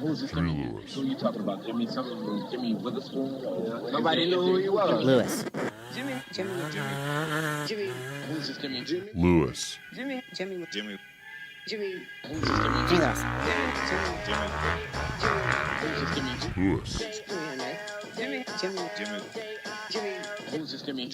Who's this Jimmy? Who are you talking about? Jimmy something? Jimmy Witherspoon? Nobody knew who he was. Lewis. Jimmy. Who's this Jimmy? Lewis. Jimmy. Who's this Jimmy? Jimmy Who's Lewis. this Jimmy? Lewis. Who's this Jimmy?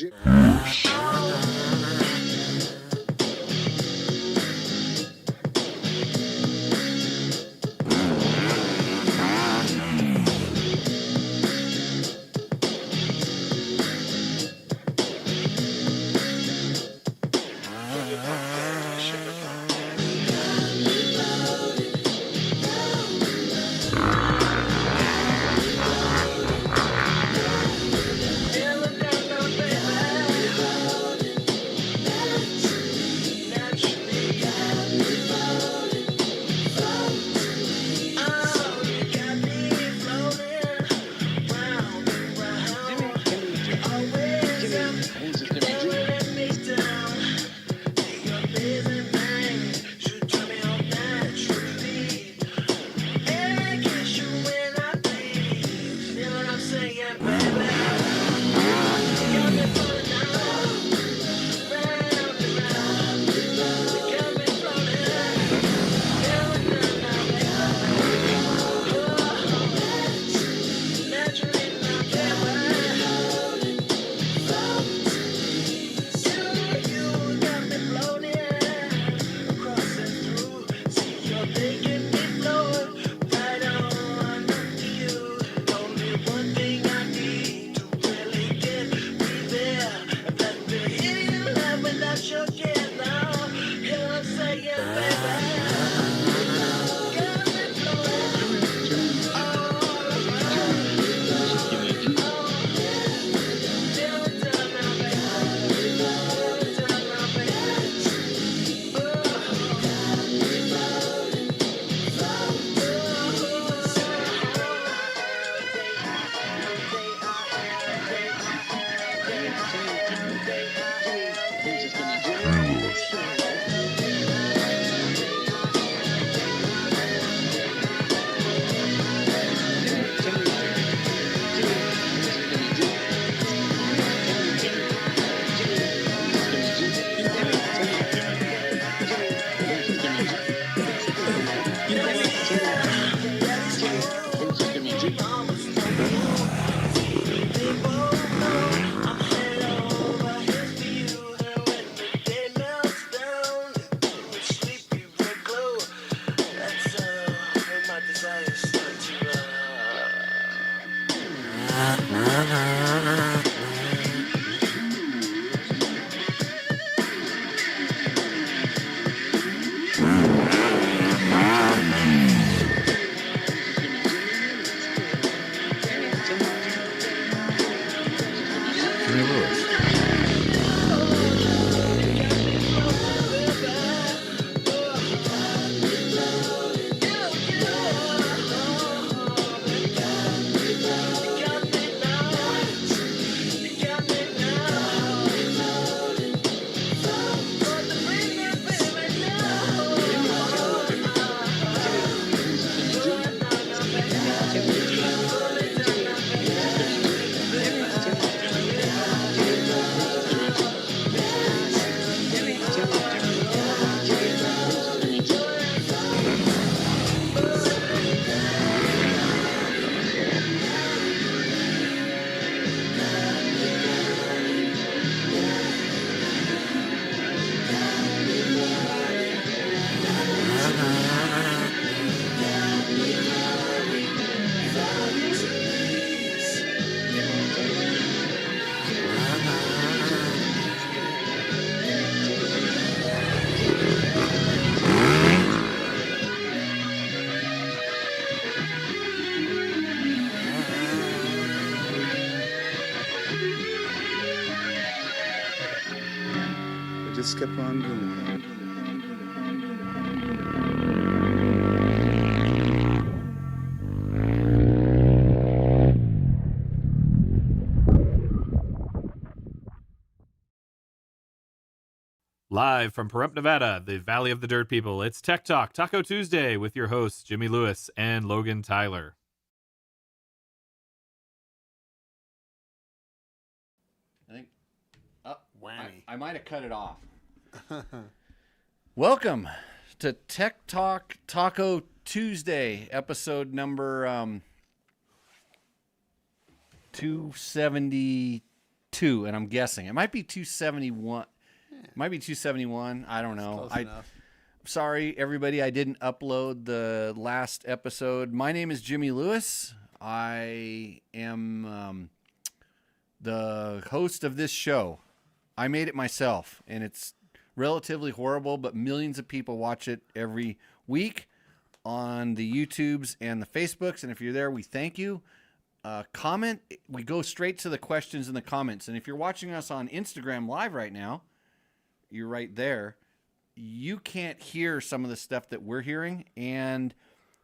just kept on doing it. Live from Pahrump, Nevada, the Valley of the Dirt People, it's Tech Talk, Taco Tuesday, with your hosts, Jimmy Lewis and Logan Tyler. I think I might have cut it off. Welcome to Tech Talk Taco Tuesday, episode number 272, and I'm guessing it might be 271. It might be 271. I don't know. Sorry, everybody. I didn't upload the last episode. My name is Jimmy Lewis. I am the host of this show. I made it myself, and it's relatively horrible, but millions of people watch it every week on the YouTubes and the Facebooks, and if you're there, we thank you. Comment. We go straight to the questions in the comments, and if you're watching us on Instagram Live right now, you're right there. You can't hear some of the stuff that we're hearing, and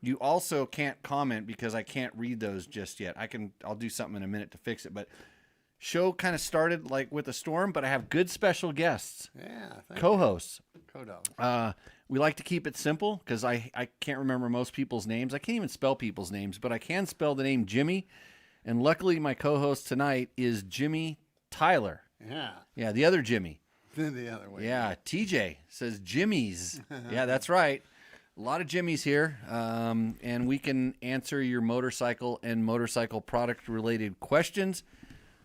you also can't comment because I can't read those just yet. I'll do something in a minute to fix it, but show kind of started like with a storm, but I have good special guests. Yeah, co-hosts. Kodo. We like to keep it simple because I can't remember most people's names. I can't even spell people's names, but I can spell the name Jimmy. And luckily, my co-host tonight is Jimmy Tyler. Yeah. Yeah, the other Jimmy. The other way. Yeah, TJ says Jimmy's. Yeah, that's right. A lot of Jimmys here. And we can answer your motorcycle and motorcycle product-related questions.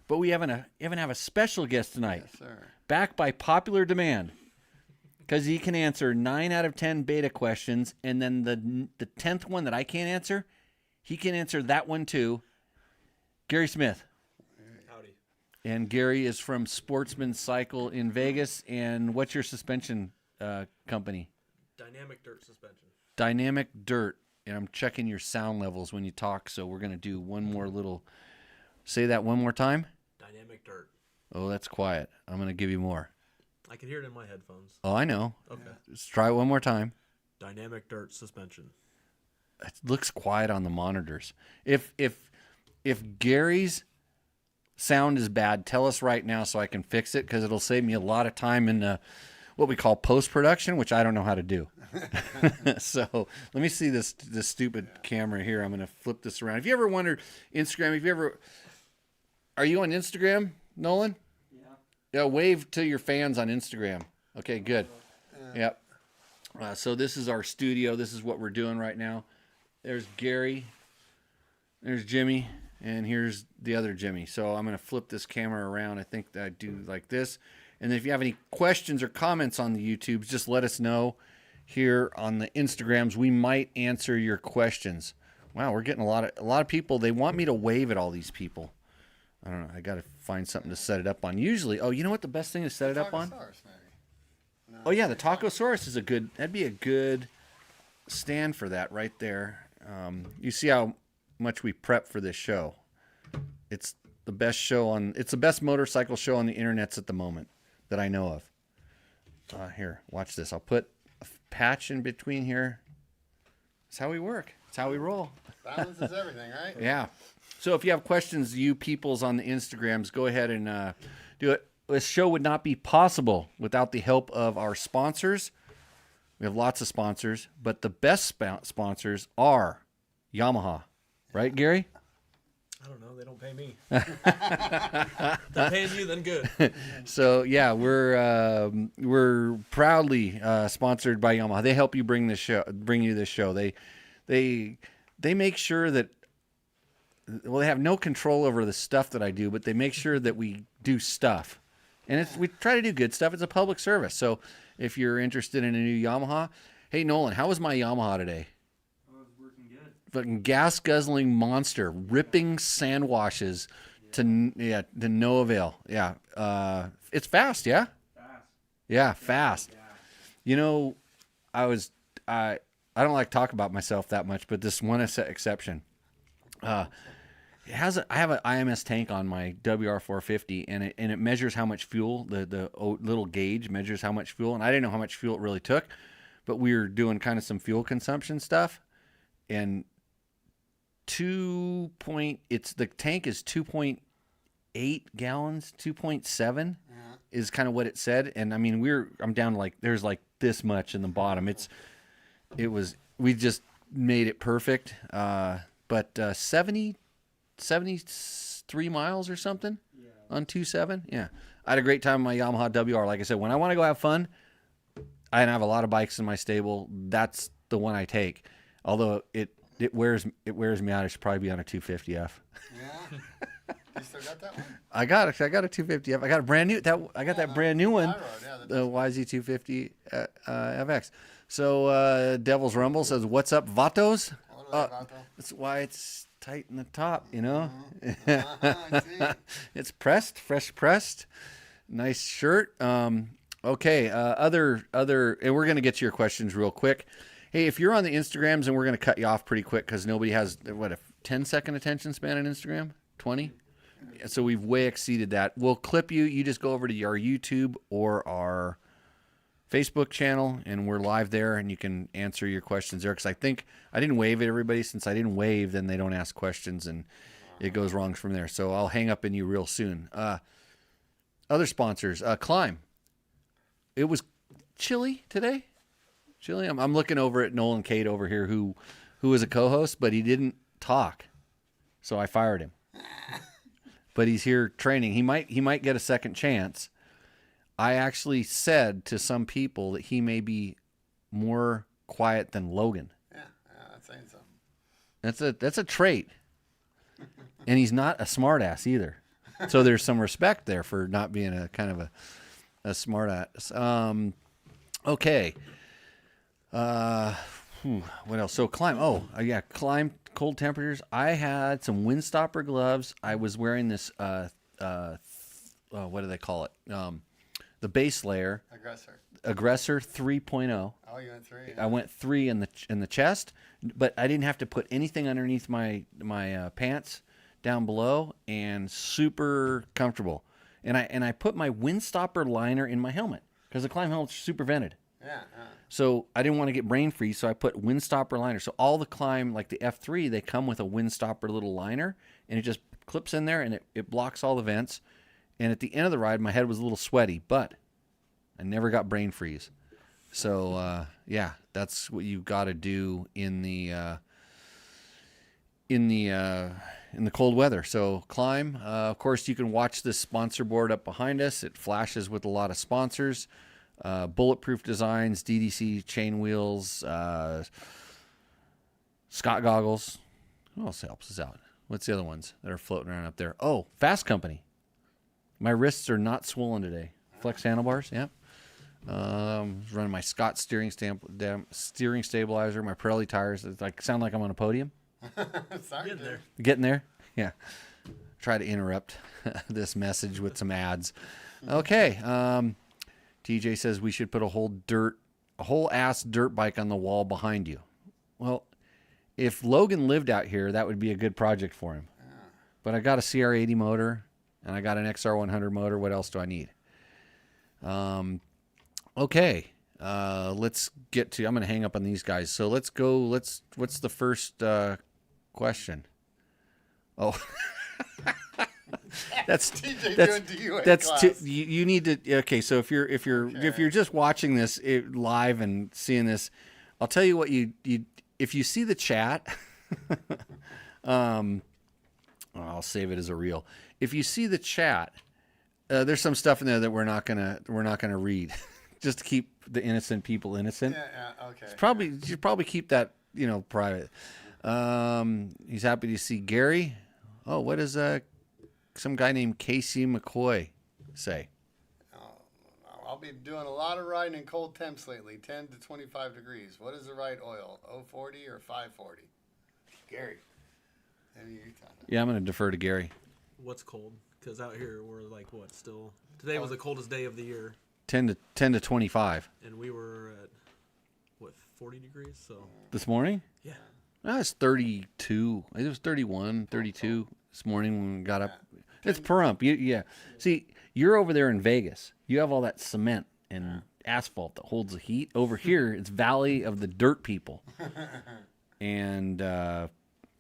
But we haven't have a special guest tonight. Yes, sir. Back by popular demand. Because he can answer 9 out of 10 beta questions. And then the 10th one that I can't answer, he can answer that one too. Gary Smith. Howdy. And Gary is from Sportsman Cycle in Vegas. And what's your suspension company? Dynamic Dirt Suspension. Dynamic Dirt. And I'm checking your sound levels when you talk. So we're going to do one more little. Say that one more time. Dynamic Dirt. Oh, that's quiet. I'm going to give you more. I can hear it in my headphones. Oh, I know. Okay. Let's try it one more time. Dynamic Dirt Suspension. It looks quiet on the monitors. If Gary's sound is bad, tell us right now so I can fix it because it'll save me a lot of time in what we call post-production, which I don't know how to do. So let me see this stupid camera here. I'm going to flip this around. If you ever wondered, Instagram, are you on Instagram, Nolan? Yeah, wave to your fans on Instagram. Okay, good. Yep. So this is our studio. This is what we're doing right now. There's Gary. There's Jimmy. And here's the other Jimmy. So I'm going to flip this camera around. I think that I do like this. And if you have any questions or comments on the YouTubes, just let us know here on the Instagrams. We might answer your questions. Wow, we're getting a lot of people. They want me to wave at all these people. I don't know. I got to find something to set it up on. Usually, you know what the best thing to set it up on? Maybe. Oh yeah, the Tacosaurus is that'd be a good stand for that right there. You see how much we prep for this show. It's the best it's the best motorcycle show on the internets at the moment that I know of. Here, watch this. I'll put a patch in between here. That's how we work. That's how we roll. Balance is everything, right? Yeah. So if you have questions, you peoples on the Instagrams, go ahead and do it. This show would not be possible without the help of our sponsors. We have lots of sponsors, but the best sponsors are Yamaha. Right, Gary? I don't know. They don't pay me. They're paying you, then good. So yeah, we're proudly sponsored by Yamaha. They help you bring you this show. They make sure that. Well, they have no control over the stuff that I do, but they make sure that we do stuff. And we try to do good stuff. It's a public service. So if you're interested in a new Yamaha, hey, Nolan, how was my Yamaha today? Oh, it's working good. Fucking gas-guzzling monster, ripping sand washes to no avail. Yeah. It's fast, yeah? Fast. Yeah, fast. Yeah. You know, I don't like to talk about myself that much, but this one exception. I have an IMS tank on my WR450, and it measures how much fuel. The little gauge measures how much fuel, and I didn't know how much fuel it really took, but we were doing kind of some fuel consumption stuff, and the tank is 2.8 gallons, 2.7, is kind of what it said. And I mean, I'm down to like, there's like this much in the bottom. We just made it perfect. But 73 miles or something on 2.7. Yeah. I had a great time on my Yamaha WR. Like I said, when I want to go have fun, I have a lot of bikes in my stable. That's the one I take. Although it wears me out. I should probably be on a 250F. Yeah. You still got that one? I got a 250F. I got a brand new that brand new one, Yeah, the YZ250 FX. So Devil's Rumble says, "What's up, Vatos?" That's why it's tight in the top, you know. I see. It's pressed, fresh pressed. Nice shirt. Okay. Other, and we're gonna get to your questions real quick. Hey, if you're on the Instagrams, and we're gonna cut you off pretty quick because nobody has a 10-second attention span on Instagram. 20. So we've way exceeded that. We'll clip you. You just go over to our YouTube or our Facebook channel, and we're live there, and you can answer your questions there. Because I think I didn't wave at everybody. Since I didn't wave, then they don't ask questions, and it goes wrong from there. So I'll hang up in you real soon. Other sponsors, Climb. It was chilly today. Chilly. I'm looking over at Nolan Cade over here, who was a co-host, but he didn't talk, so I fired him. But he's here training. He might get a second chance. I actually said to some people that he may be more quiet than Logan. Yeah, that's saying something. That's a trait. And he's not a smartass either. So there's some respect there for not being a kind of a smartass. Okay. What else? So Climb. Oh, yeah, Climb. Cold temperatures. I had some windstopper gloves. I was wearing this what do they call it? The base layer. Aggressor 3.0. Oh, you went 3. I went 3 in the chest, but I didn't have to put anything underneath my pants down below, and super comfortable. And I put my windstopper liner in my helmet because the Climb helmet's super vented. Yeah. So I didn't want to get brain freeze, so I put windstopper liner. So all the Climb, like the F3, they come with a windstopper little liner, and it just clips in there, and it blocks all the vents. And at the end of the ride, my head was a little sweaty, but I never got brain freeze. So yeah, that's what you got to do in the cold weather. So Climb. Of course, you can watch this sponsor board up behind us. It flashes with a lot of sponsors. Bulletproof Designs, DDC chain wheels, Scott goggles. Who else helps us out? What's the other ones that are floating around up there? Oh, Fasst Company. My wrists are not swollen today. Flex handlebars, yeah. Running my Scott steering stabilizer, my Pirelli tires. It's like sound like I'm on a podium. Sorry, Getting there, yeah. Try to interrupt this message with some ads. Okay. TJ says we should put a whole ass dirt bike on the wall behind you. Well, if Logan lived out here, that would be a good project for him. Yeah. But I got a CR80 motor and I got an XR100 motor. What else do I need? Okay. Let's get to, I'm going to hang up on these guys. So let's go. What's the first question? Oh, that's too, you need to. Okay, so if you're just watching this live and seeing this, I'll tell you what you if you see the chat, I'll save it as a reel. If you see the chat, there's some stuff in there that we're not gonna read, just to keep the innocent people innocent. Yeah, okay. You should probably keep that private. He's happy to see Gary. Oh, what does some guy named Casey McCoy say? I'll be doing a lot of riding in cold temps lately, 10 to 25 degrees. What is the right oil, 040 or 540? Gary. Yeah, I'm going to defer to Gary. What's cold? Because out here we're like what still? Today was the coldest day of the year. 10 to 25. And we were at what 40 degrees? So this morning? Yeah. It's 32. It was 31, 32 this morning when we got up. It's per ump. Yeah. See, you're over there in Vegas. You have all that cement and asphalt that holds the heat. Over here, it's Valley of the Dirt People. And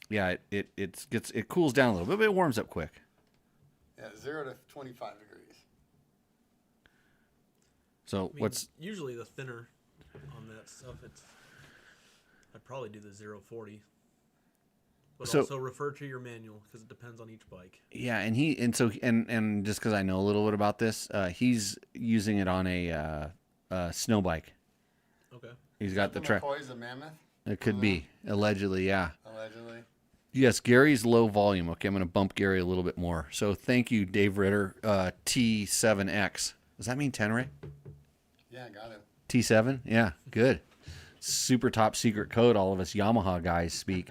yeah, it cools down a little bit, but it warms up quick. Yeah, 0 to 25 degrees. So I mean, what's usually the thinner on that stuff? I'd probably do the 040. But So- also refer to your manual because it depends on each bike. yeah, and just because I know a little bit about this, he's using it on a snow bike. Okay. He's got the track. McCoy's a Mammoth, It could be allegedly, yeah. allegedly. Yes, Gary's low volume. Okay, I'm going to bump Gary a little bit more. So thank you, Dave Ritter. T7X. Does that mean Tenere? Yeah, got it. T7? Yeah, good. Super top secret code all of us Yamaha guys speak.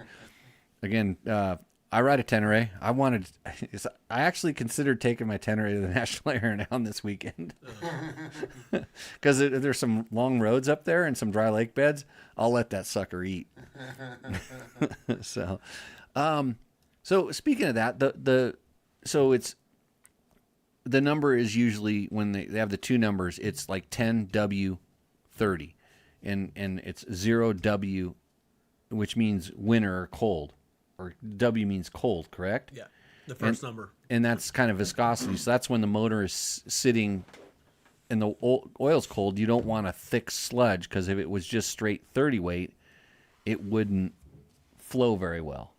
Again, I ride a Tenere. I actually considered taking my Tenere to the National Air and Hound this weekend. Because there's some long roads up there and some dry lake beds. I'll let that sucker eat. So speaking of that, so it's the number is usually when they have the two numbers, it's like 10W30, and it's 0W, which means winter or cold, or W means cold, correct? Yeah. The first number. And that's kind of viscosity. So that's when the motor is sitting and the oil's cold. You don't want a thick sludge because if it was just straight 30 weight, it wouldn't flow very well.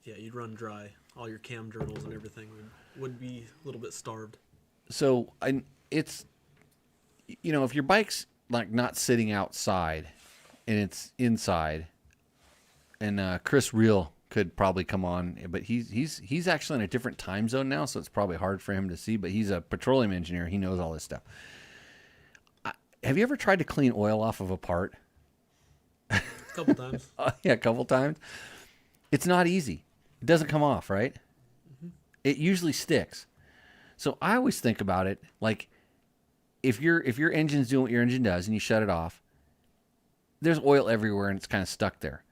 Yeah, you'd run dry. All your cam journals and everything would be a little bit starved. So it's, if your bike's like not sitting outside and it's inside, and Chris Reel could probably come on, but he's actually in a different time zone now, so it's probably hard for him to see, but he's a petroleum engineer. He knows all this stuff. Have you ever tried to clean oil off of a part? A couple times. Yeah, a couple times. It's not easy. It doesn't come off, right? Mm-hmm. It usually sticks. So I always think about it like if your engine's doing what your engine does and you shut it off, there's oil everywhere and it's kind of stuck there.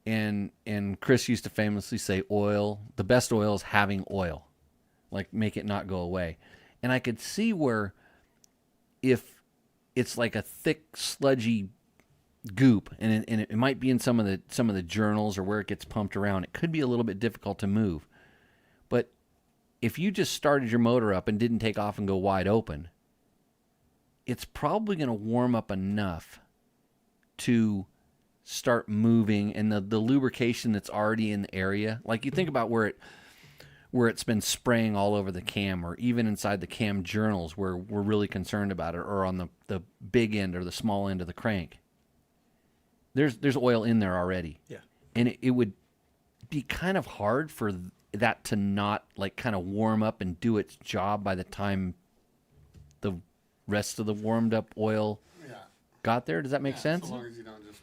And Chris used to famously say the best oil is having oil. Like make it not go away. And I could see where if it's like a thick, sludgy goop, and it might be in some of the journals or where it gets pumped around, it could be a little bit difficult to move. But if you just started your motor up and didn't take off and go wide open, it's probably going to warm up enough to start moving, and the lubrication that's already in the area, like you think about where it's been spraying all over the cam, or even inside the cam journals where we're really concerned about it, or on the big end or the small end of the crank. There's oil in there already. Yeah. And it would be kind of hard for that to not like kind of warm up and do its job by the time the rest of the warmed up oil got there. Does that make sense? As long as you don't just...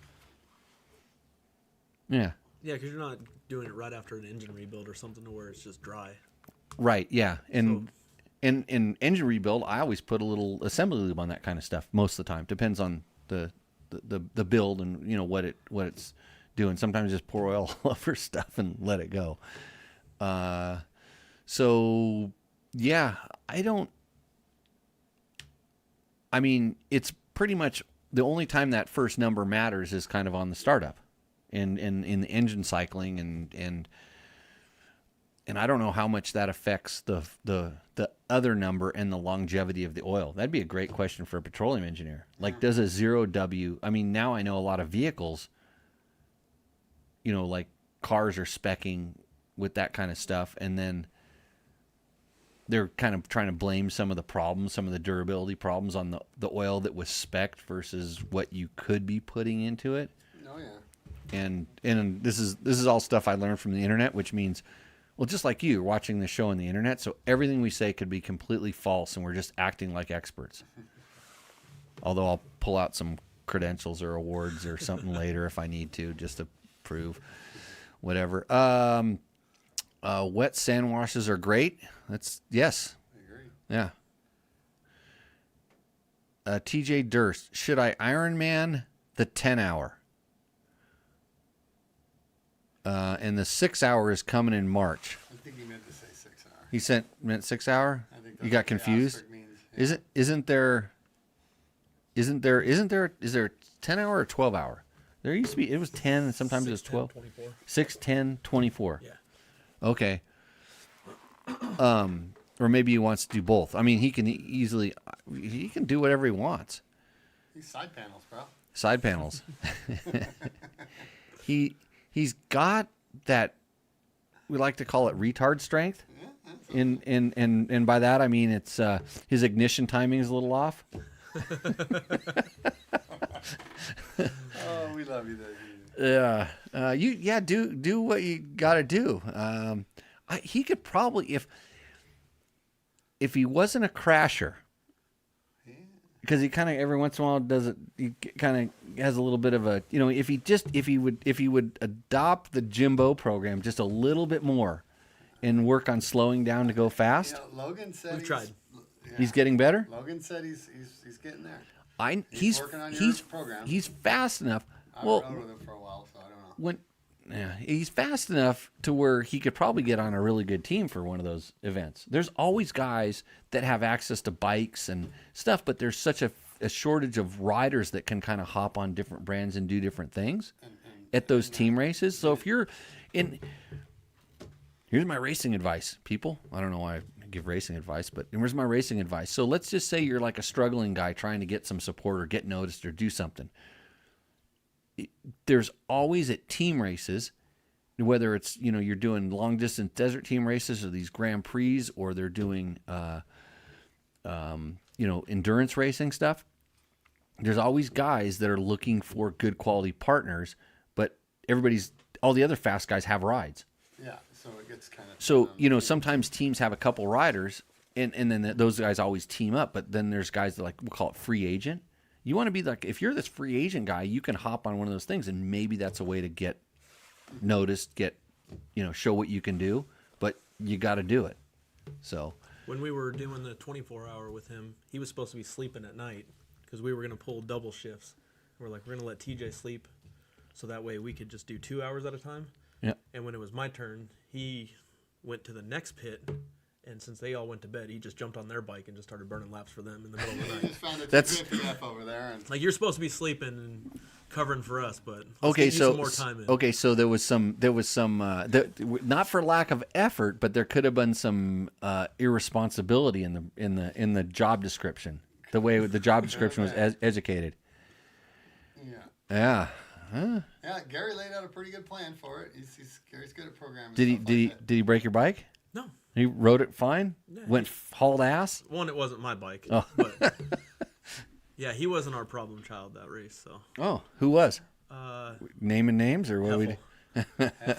Yeah. Yeah, because you're not doing it right after an engine rebuild or something to where it's just dry. Right, yeah. And in engine rebuild, I always put a little assembly lube on that kind of stuff most of the time. Depends on the build and what it's doing. Sometimes just pour oil all over stuff and let it go. So yeah, it's pretty much the only time that first number matters is kind of on the startup and in the engine cycling and I don't know how much that affects the other number and the longevity of the oil. That'd be a great question for a petroleum engineer. Like, does a 0W, now I know a lot of vehicles, like cars are speccing with that kind of stuff, and then they're kind of trying to blame some of the problems, some of the durability problems on the oil that was spec'd versus what you could be putting into it. Oh, yeah. And this is all stuff I learned from the internet, which means, well, just like you, watching the show on the internet, so everything we say could be completely false, and we're just acting like experts. Although I'll pull out some credentials or awards or something later if I need to, just to prove whatever. Wet sand washes are great. Yes. I agree. Yeah. TJ Durst, should I Ironman the 10-hour? And the 6-hour is coming in March. I think he meant to say 6 hour. He meant 6-hour? I think You that's got what the confused? asterisk means. Yeah. Is there a 10-hour or 12-hour? There used to be, it was 10 and sometimes it was 12. 6, 10, 24. Yeah. Okay. or maybe he wants to do both. I mean, he can do whatever he wants. These side panels, bro. Side panels. He's got that, we like to call it retard strength. And by that I mean it's his ignition timing is a little off. Oh, we love you, though. Yeah. Do what you got to do. He could probably, if he wasn't a crasher, because he kind of every once in a while does it. He kind of has a little bit of a, if he would adopt the Jimbo program just a little bit more, and work on slowing down to go fast. Logan said We've tried. He's getting better. Logan said he's getting there. He's working on your program. He's fast enough. I've rode with him for a while, so I don't know. He's fast enough to where he could probably get on a really good team for one of those events. There's always guys that have access to bikes and stuff, but there's such a shortage of riders that can kind of hop on different brands and do different things at those team races. So if you're in, here's my racing advice, people. I don't know why I give racing advice, but here's my racing advice. So let's just say you're like a struggling guy trying to get some support or get noticed or do something. There's always at team races, whether it's, you're doing long distance desert team races or these Grand Prix, or they're doing, endurance racing stuff. There's always guys that are looking for good quality partners, but all the other fast guys have rides. Yeah, so it gets kind of. So, sometimes teams have a couple riders and then those guys always team up, but then there's guys that we'll call it free agent. You want to be like, if you're this free agent guy, you can hop on one of those things, and maybe that's a way to get noticed, show what you can do, but you got to do it. So When we were doing the 24-hour with him, he was supposed to be sleeping at night because we were going to pull double shifts. We're like, we're going to let TJ sleep so that way we could just do 2 hours at a time. Yeah. And when it was my turn, he went to the next pit, and since they all went to bed, he just jumped on their bike and just started burning laps for them in the middle of the Just night. found a That's- 250F over there. And Like, you're supposed to be sleeping and covering for us, but let's okay, get you some more time in. So there was some not for lack of effort, but there could have been some irresponsibility in the job description. The way the job description was educated. yeah. Yeah. Yeah, Gary laid out a pretty good plan for it. Gary's good at programming. Did he break your bike? No. He rode it fine. No, Went hauled ass. One, it wasn't my bike. Oh. But yeah, he wasn't our problem child that race. So Oh, who was? uh, Naming names or what?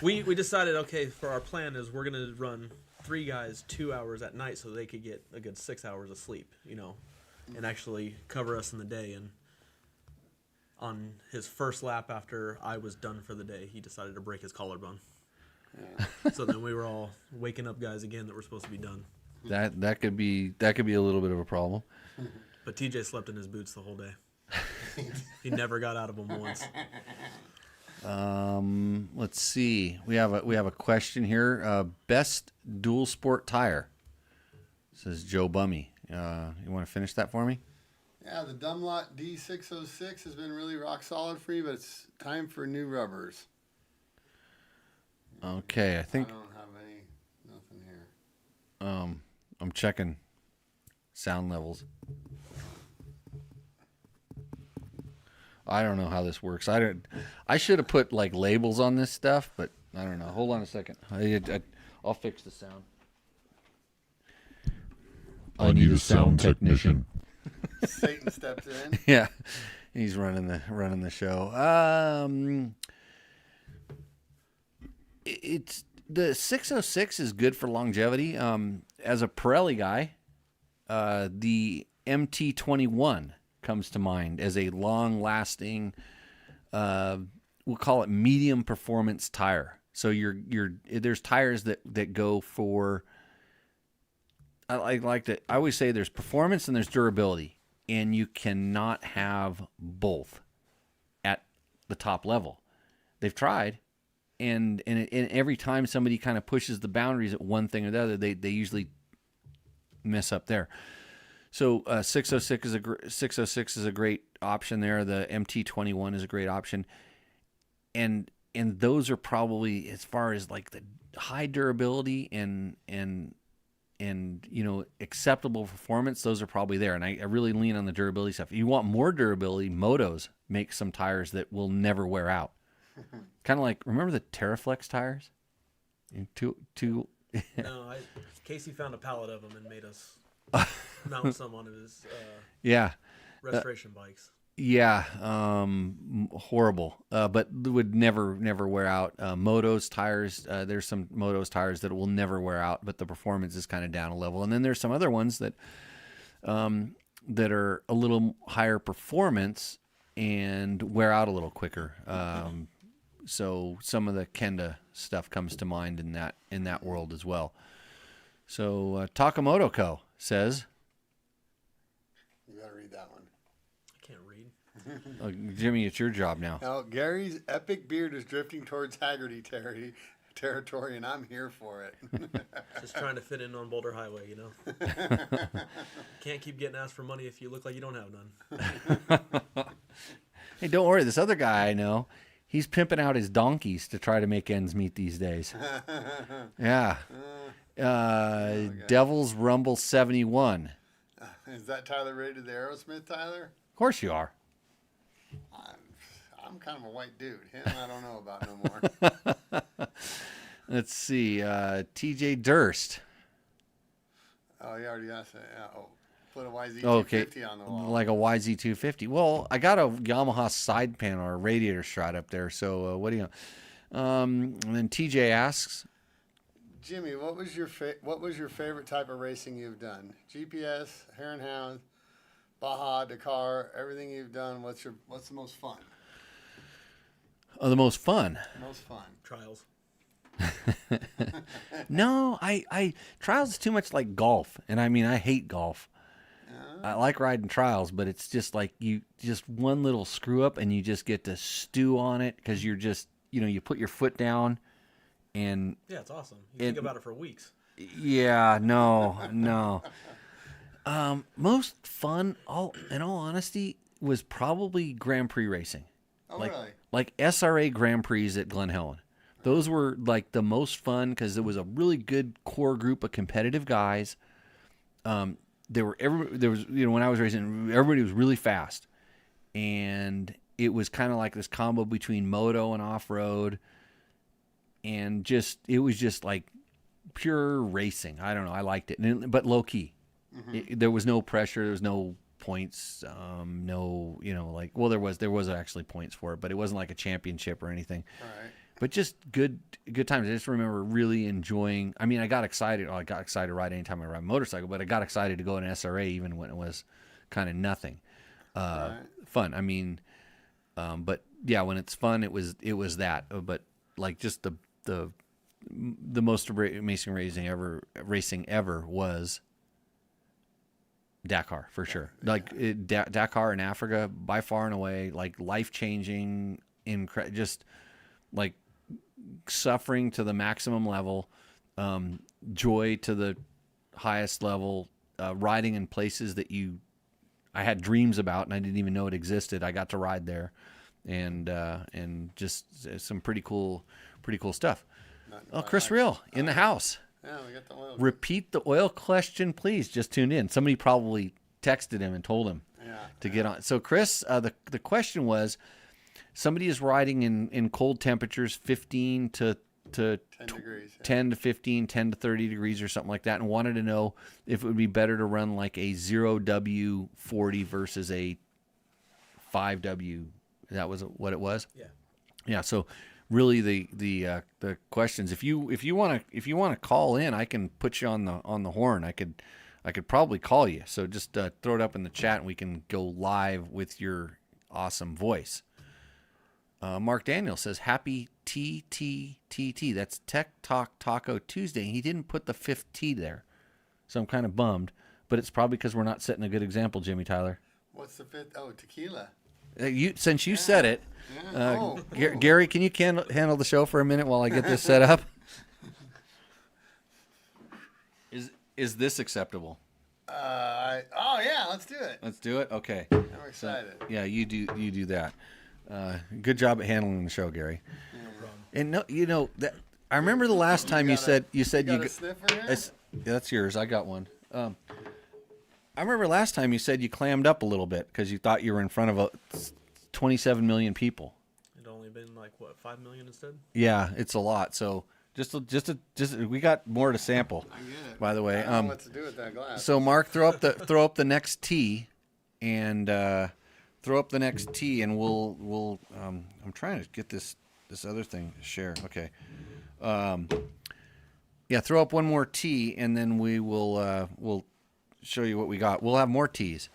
we decided, okay, for our plan is we're gonna run 3 guys 2 hours at night so they could get a good 6 hours of sleep, and actually cover us in the day. And on his first lap after I was done for the day, he decided to break his collarbone. Yeah. So then we were all waking up guys again that were supposed to be done. That could be a little bit of a problem. But TJ slept in his boots the whole day. He never got out of them once. Let's see. We have a question here. Best dual sport tire. Says Joe Bummy. You want to finish that for me? Yeah, the Dunlop D606 has been really rock solid for me, but it's time for new rubbers. Okay, I think I don't have nothing here. I'm checking sound levels. I don't know how this works. I should have put labels on this stuff, but I don't know. Hold on a second. I'll fix the sound. I need a sound technician. Satan stepped in. Yeah, he's running the show. It's the 606 is good for longevity. As a Pirelli guy, the MT21 comes to mind as a long-lasting, we'll call it medium performance tire. So there's tires that go for. I always say there's performance and there's durability, and you cannot have both at the top level. They've tried, and every time somebody kind of pushes the boundaries at one thing or the other, they usually mess up there. So 606 is a great option there. The MT21 is a great option, and those are probably, as far as the high durability and acceptable performance, those are probably there. And I really lean on the durability stuff. If you want more durability, Motos make some tires that will never wear out. Kind of like, remember the Terraflex tires? No, Casey found a pallet of them and made us mount some on his restoration bikes. Yeah, horrible. But would never wear out. Moto's tires, there's some Moto's tires that will never wear out, but the performance is kind of down a level. And then there's some other ones that are a little higher performance and wear out a little quicker. So some of the Kenda stuff comes to mind in that world as well. So Takamoto Co. says, you gotta read that one. I can't read. Jimmy, it's your job now. Now, Gary's epic beard is drifting towards Haggerty territory, and I'm here for it. Just trying to fit in on Boulder Highway, you know. Can't keep getting asked for money if you look like you don't have none. Hey, don't worry. This other guy I know, he's pimping out his donkeys to try to make ends meet these days. Yeah. Devil's Rumble 71. Is that Tyler rated the Aerosmith, Tyler? Of course you are. I'm kind of a white dude. Him, I don't know about no more. Let's see. TJ Durst. Oh, you already asked that. Yeah. Oh, put a YZ250 on the wall. Like a YZ250. Well, I got a Yamaha side panel or radiator shroud up there. So what do you know? And then TJ asks, Jimmy, what was your favorite type of racing you've done? GPS, Hare and Hound, Baja, Dakar, everything you've done. What's the most fun? Oh, the most fun. Most fun. Trials. No, I trials is too much like golf, and I mean I hate golf. I like riding trials, but it's just like you just one little screw up and you just get to stew on it because you're just you put your foot down, and yeah, it's awesome. You think about it for weeks. Yeah, no. Most fun, in all honesty, was probably Grand Prix racing. Oh, really? Like SRA Grand Prix at Glen Helen. Those were like the most fun because there was a really good core group of competitive guys. There was when I was racing, everybody was really fast, and it was kind of like this combo between moto and off road, and it was just like pure racing. I don't know, I liked it, but low key. Mm-hmm. There was no pressure. There was no points. There was actually points for it, but it wasn't like a championship or anything. All right. But just good times. I just remember really enjoying. I mean, I got excited. I got excited to ride anytime I ride a motorcycle, but I got excited to go in SRA even when it was kind of nothing. Fun. I mean, but yeah, when it's fun, it was that. But like just the most amazing racing ever was Dakar for sure. Like Dakar in Africa, by far and away, like life-changing, just like suffering to the maximum level, joy to the highest level, riding in places that I had dreams about and I didn't even know it existed. I got to ride there, and just some pretty cool stuff. Chris Real in the house. Yeah, we got the oil. Repeat the oil question, please. Just tuned in. Somebody probably texted him and told him to get on. So, Chris, the question was, somebody is riding in cold temperatures, 15 to 10 degrees, 10 to 15, 10 to 30 degrees or something like that, and wanted to know if it would be better to run like a 0W40 versus a 5W. That was what it was? Yeah. Yeah, so really the questions, if you want to call in, I can put you on the horn. I could probably call you. So just throw it up in the chat and we can go live with your awesome voice. Mark Daniel says happy TTTT. That's Tech Talk Taco Tuesday. He didn't put the 5th T there. So I'm kind of bummed, but it's probably because we're not setting a good example, Jimmy Tyler. What's the 5th? Oh, tequila. Since you said it, Yeah. Gary, can you handle the show for a minute while I get this set up? Is this acceptable? Yeah, let's do it. Let's do it. Okay. I'm excited. Yeah, you do that. Good job at handling the show, Gary. No problem. And no, that I remember the last time you said got a sniffer here? Yeah, that's yours. I got one. I remember last time you said you clammed up a little bit because you thought you were in front of 27 million people. It'd only been like what, 5 million instead? Yeah, it's a lot. So just we got more to sample. I get it. By the way, I don't know what to do with that glass. so Mark, throw up the next tee, and throw up the next tee, and we'll. I'm trying to get this other thing to share. Okay. Yeah, throw up one more tee, and then we'll show you what we got. We'll have more teas,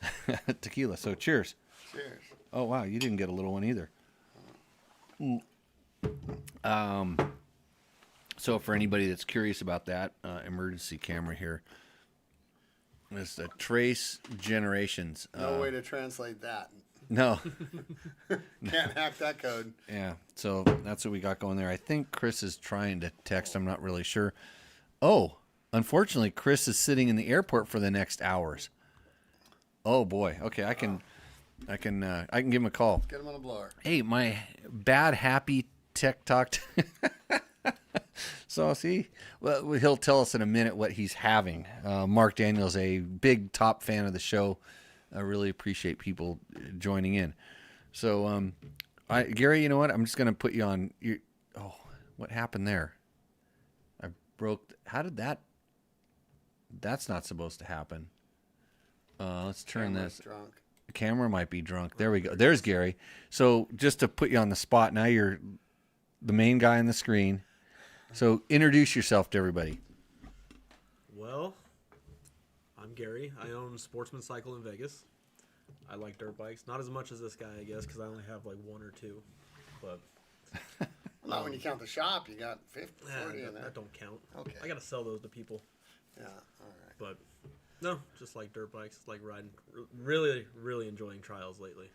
tequila. So cheers. Cheers. Oh wow, you didn't get a little one either. So for anybody that's curious about that emergency camera here, it's the Trace Generations. No way to translate that. No. Can't hack that code. Yeah, so that's what we got going there. I think Chris is trying to text. I'm not really sure. Oh, unfortunately, Chris is sitting in the airport for the next hours. Oh boy. Okay, I can give him a call. Get him on a blower. Hey, my bad happy tech talk. So see, well, he'll tell us in a minute what he's having. Mark Daniels, a big top fan of the show. I really appreciate people joining in. So, Gary, you know what? I'm just going to put you on. Oh, what happened there? I broke. How did that? That's not supposed to happen. Let's turn this. Drunk. The camera might be drunk. There we go. There's Gary. So just to put you on the spot, now you're the main guy on the screen. So introduce yourself to everybody. Well, I'm Gary. I own Sportsman Cycle in Vegas. I like dirt bikes. Not as much as this guy, I guess, because I only have like one or two. But Not when you count the shop. You got 50, 40 in there. that don't count. Okay. I got to sell those to people. Yeah, all right. But no, just like dirt bikes. Like riding. Really, really enjoying trials lately.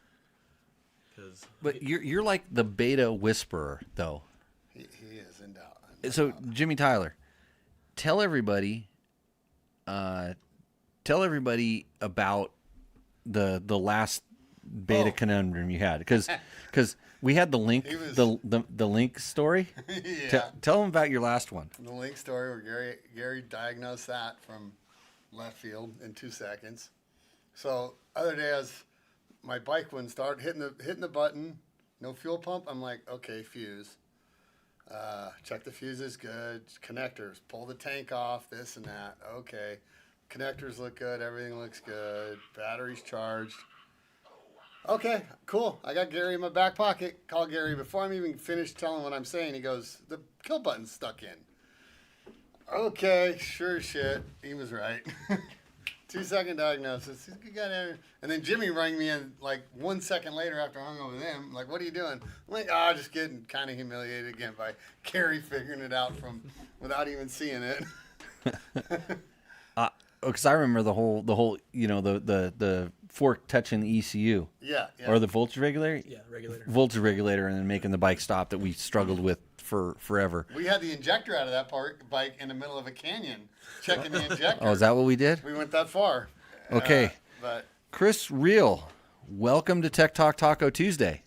But you're like the beta whisperer, though. He is in doubt. So Jimmy Tyler, tell everybody about the last beta conundrum you had, because we had the link the link story. Yeah. Tell them about your last one. The link story where Gary diagnosed that from left field in 2 seconds. So other day, as my bike wouldn't start, hitting the button, no fuel pump. I'm like, okay, fuse. Check the fuses, good. Connectors, pull the tank off, this and that. Okay. Connectors look good, everything looks good. Battery's charged. Okay, cool. I got Gary in my back pocket. Call Gary. Before I'm even finished telling what I'm saying, he goes, the kill button's stuck in. Okay, sure shit. He was right. 2 second diagnosis. And then Jimmy rang me in like 1 second later after I hung up with him. Like, what are you doing? I'm like, just getting kind of humiliated again by Gary figuring it out without even seeing it. Because I remember the whole the fork touching the ECU. Yeah. Or the voltage regulator. Yeah, regulator. Voltage regulator, and then making the bike stop that we struggled with for forever. We had the injector out of that bike in the middle of a canyon, checking the injector. Oh, is that what we did? We went that far. Okay. But Chris Reel, welcome to Tech Talk Taco Tuesday.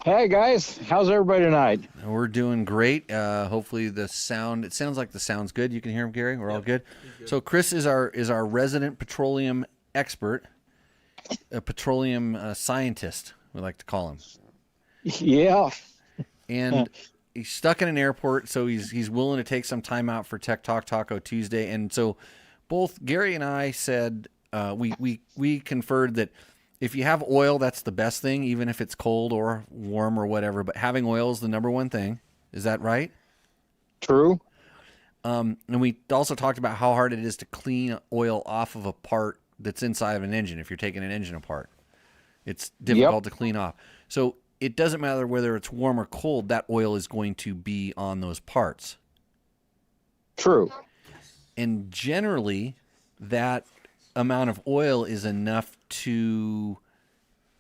Hey guys, how's everybody tonight? We're doing great. Hopefully it sounds like the sound's good. You can hear him, Gary? We're all good? So Chris is our resident petroleum expert, a petroleum scientist, we like to call him. Yeah. And he's stuck in an airport, so he's willing to take some time out for Tech Talk Taco Tuesday. And so both Gary and I said, we conferred that if you have oil, that's the best thing, even if it's cold or warm or whatever. But having oil is the number one thing. Is that right? True. And we also talked about how hard it is to clean oil off of a part that's inside of an engine if you're taking an engine apart. It's difficult to clean off. So it doesn't matter whether it's warm or cold, that oil is going to be on those parts. True. And generally, that amount of oil is enough to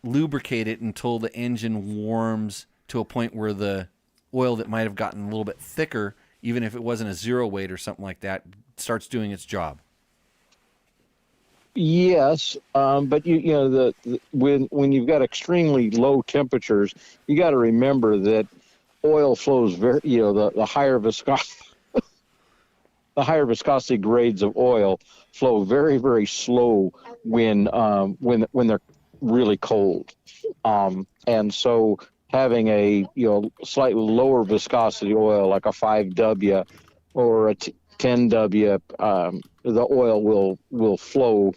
lubricate it until the engine warms to a point where the oil that might have gotten a little bit thicker, even if it wasn't a zero weight or something like that, starts doing its job. Yes, but you know when you've got extremely low temperatures, you got to remember that oil flows very, the higher viscosity. the higher viscosity grades of oil flow very, very slow when they're really cold. And so having a slightly lower viscosity oil like a 5W or a 10W, the oil will flow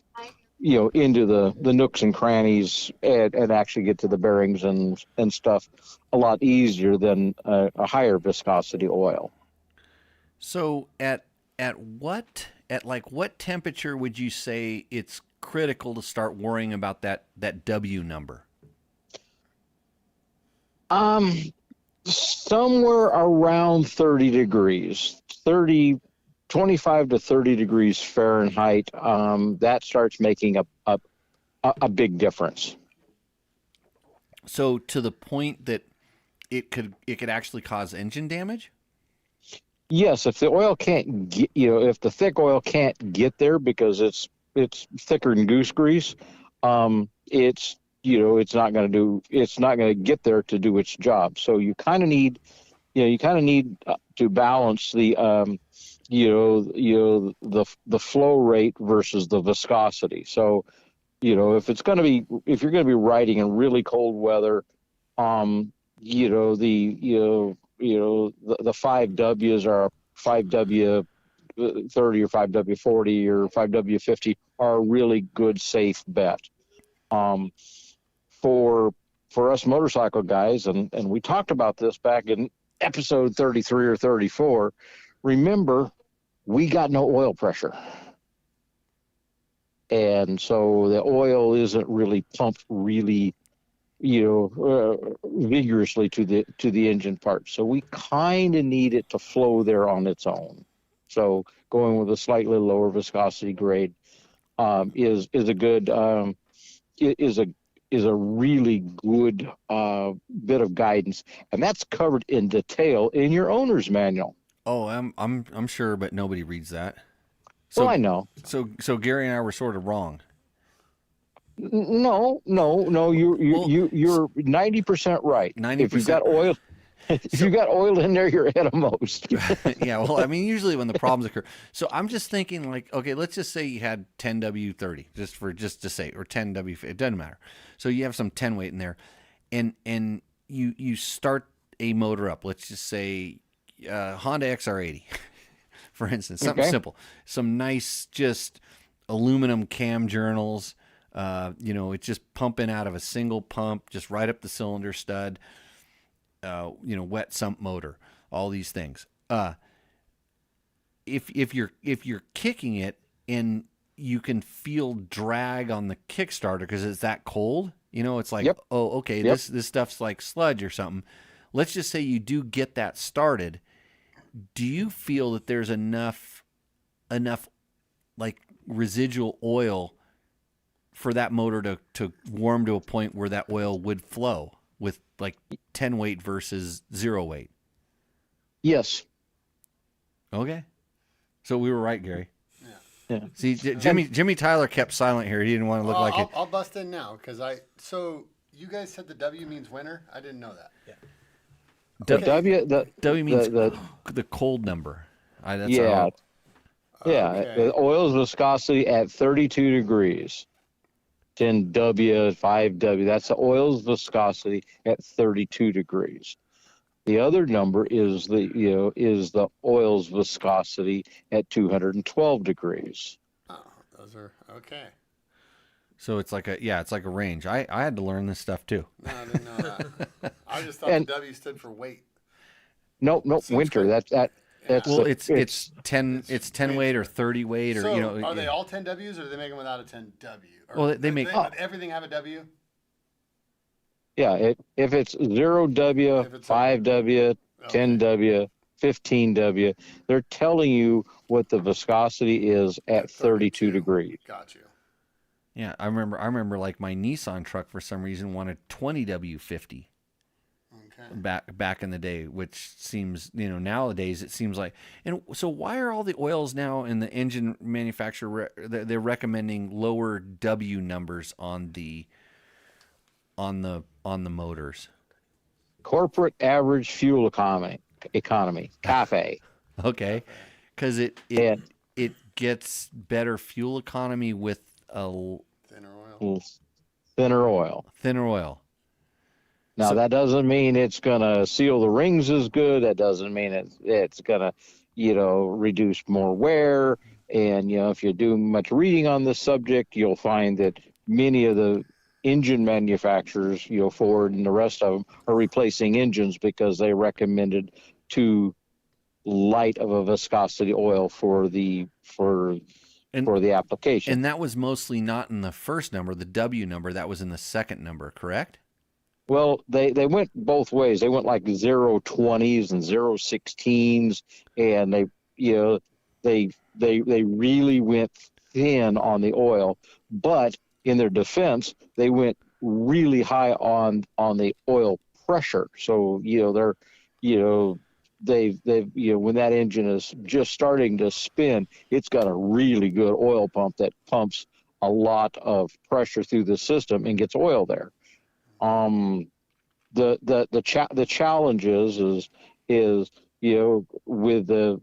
into the nooks and crannies and actually get to the bearings and stuff a lot easier than a higher viscosity oil. So at what temperature would you say it's critical to start worrying about that W number? Somewhere around 30 degrees, 25 to 30 degrees Fahrenheit. That starts making a big difference. So to the point that it could actually cause engine damage? Yes, if the oil can't get, if the thick oil can't get there because it's thicker than goose grease, it's not going to get there to do its job. So you kind of need to balance the the flow rate versus the viscosity. So if you're going to be riding in really cold weather, the 5Ws are 5W 30 or 5W 40 or 5W 50 are a really good safe bet. For us motorcycle guys, and we talked about this back in episode 33 or 34, remember, we got no oil pressure. And so the oil isn't really pumped really, vigorously to the engine part. So we kind of need it to flow there on its own. So going with a slightly lower viscosity grade is a good is a really good bit of guidance, and that's covered in detail in your owner's manual. Oh, I'm sure, but nobody reads that. So, well, I know. So Gary and I were sort of wrong. No. You're 90% right. 90%. If you've got oil, you got oil in there, you're ahead of most. Yeah. Well, I mean, usually when the problems occur. So I'm just thinking, like, okay, let's just say you had 10W30, just to say, or 10W. It doesn't matter. So you have some 10 weight in there, and you start a motor up. Let's just say Honda XR80, for instance, something simple, some nice just aluminum cam journals. It's just pumping out of a single pump, just right up the cylinder stud. Wet sump motor, all these things. If you're kicking it and you can feel drag on the Kickstarter because it's that cold, it's like, oh, okay, this stuff's like sludge or something. Let's just say you do get that started. Do you feel that there's enough like residual oil for that motor to warm to a point where that oil would flow with like 10 weight versus 0 weight? Yes. Okay. So we were right, Gary. Yeah. See, Jimmy Tyler kept silent here. He didn't want to look like it. I'll bust in now so you guys said the W means winter? I didn't know that. Yeah. The W means the cold number. The oil's viscosity at 32 degrees. 10W, 5W. That's the oil's viscosity at 32 degrees. The other number is the oil's viscosity at 212 degrees. Oh, those are okay. So it's like a range. I had to learn this stuff too. No, I didn't know that. I just thought the W stood for weight. Nope. Winter. That's it's 10 weight or 30 weight or so are they all 10 W's or do they make them without a 10W? Well, they make everything have a W? Yeah, if it's 0W, 5W, 10W, 15W, they're telling you what the viscosity is at 32 degrees. Got you. Yeah, I remember like my Nissan truck for some reason wanted 20W50. Okay. Back in the day, which seems, nowadays it seems like. And so why are all the oils now in the engine manufacturer they're recommending lower W numbers on the motors? Corporate average fuel economy, CAFE. Okay. because it gets better fuel economy with a thinner oil. Thinner oil. Now, that doesn't mean it's going to seal the rings as good. That doesn't mean it's going to, reduce more wear. And, if you do much reading on this subject, you'll find that many of the engine manufacturers, Ford and the rest of them, are replacing engines because they recommended too light of a viscosity oil for the application. And that was mostly not in the first number, the W number. That was in the second number, correct? Well, they went both ways. They went like 0.20s and 0.16s, and they really went thin on the oil. But in their defense, they went really high on the oil pressure. So they've when that engine is just starting to spin, it's got a really good oil pump that pumps a lot of pressure through the system and gets oil there. The challenge is with the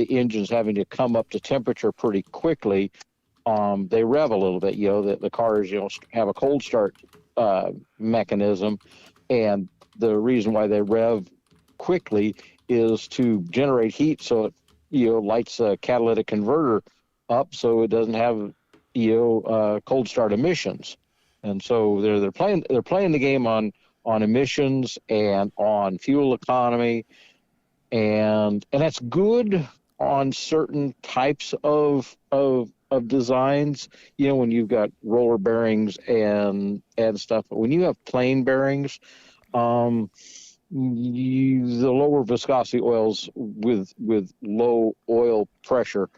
engines having to come up to temperature pretty quickly. They rev a little bit. The cars have a cold start mechanism, and the reason why they rev quickly is to generate heat, so it lights a catalytic converter up, so it doesn't have cold start emissions. And so they're playing the game on emissions and on fuel economy, and that's good on certain types of designs. When you've got roller bearings and stuff, but when you have plain bearings, the lower viscosity oils with low oil pressure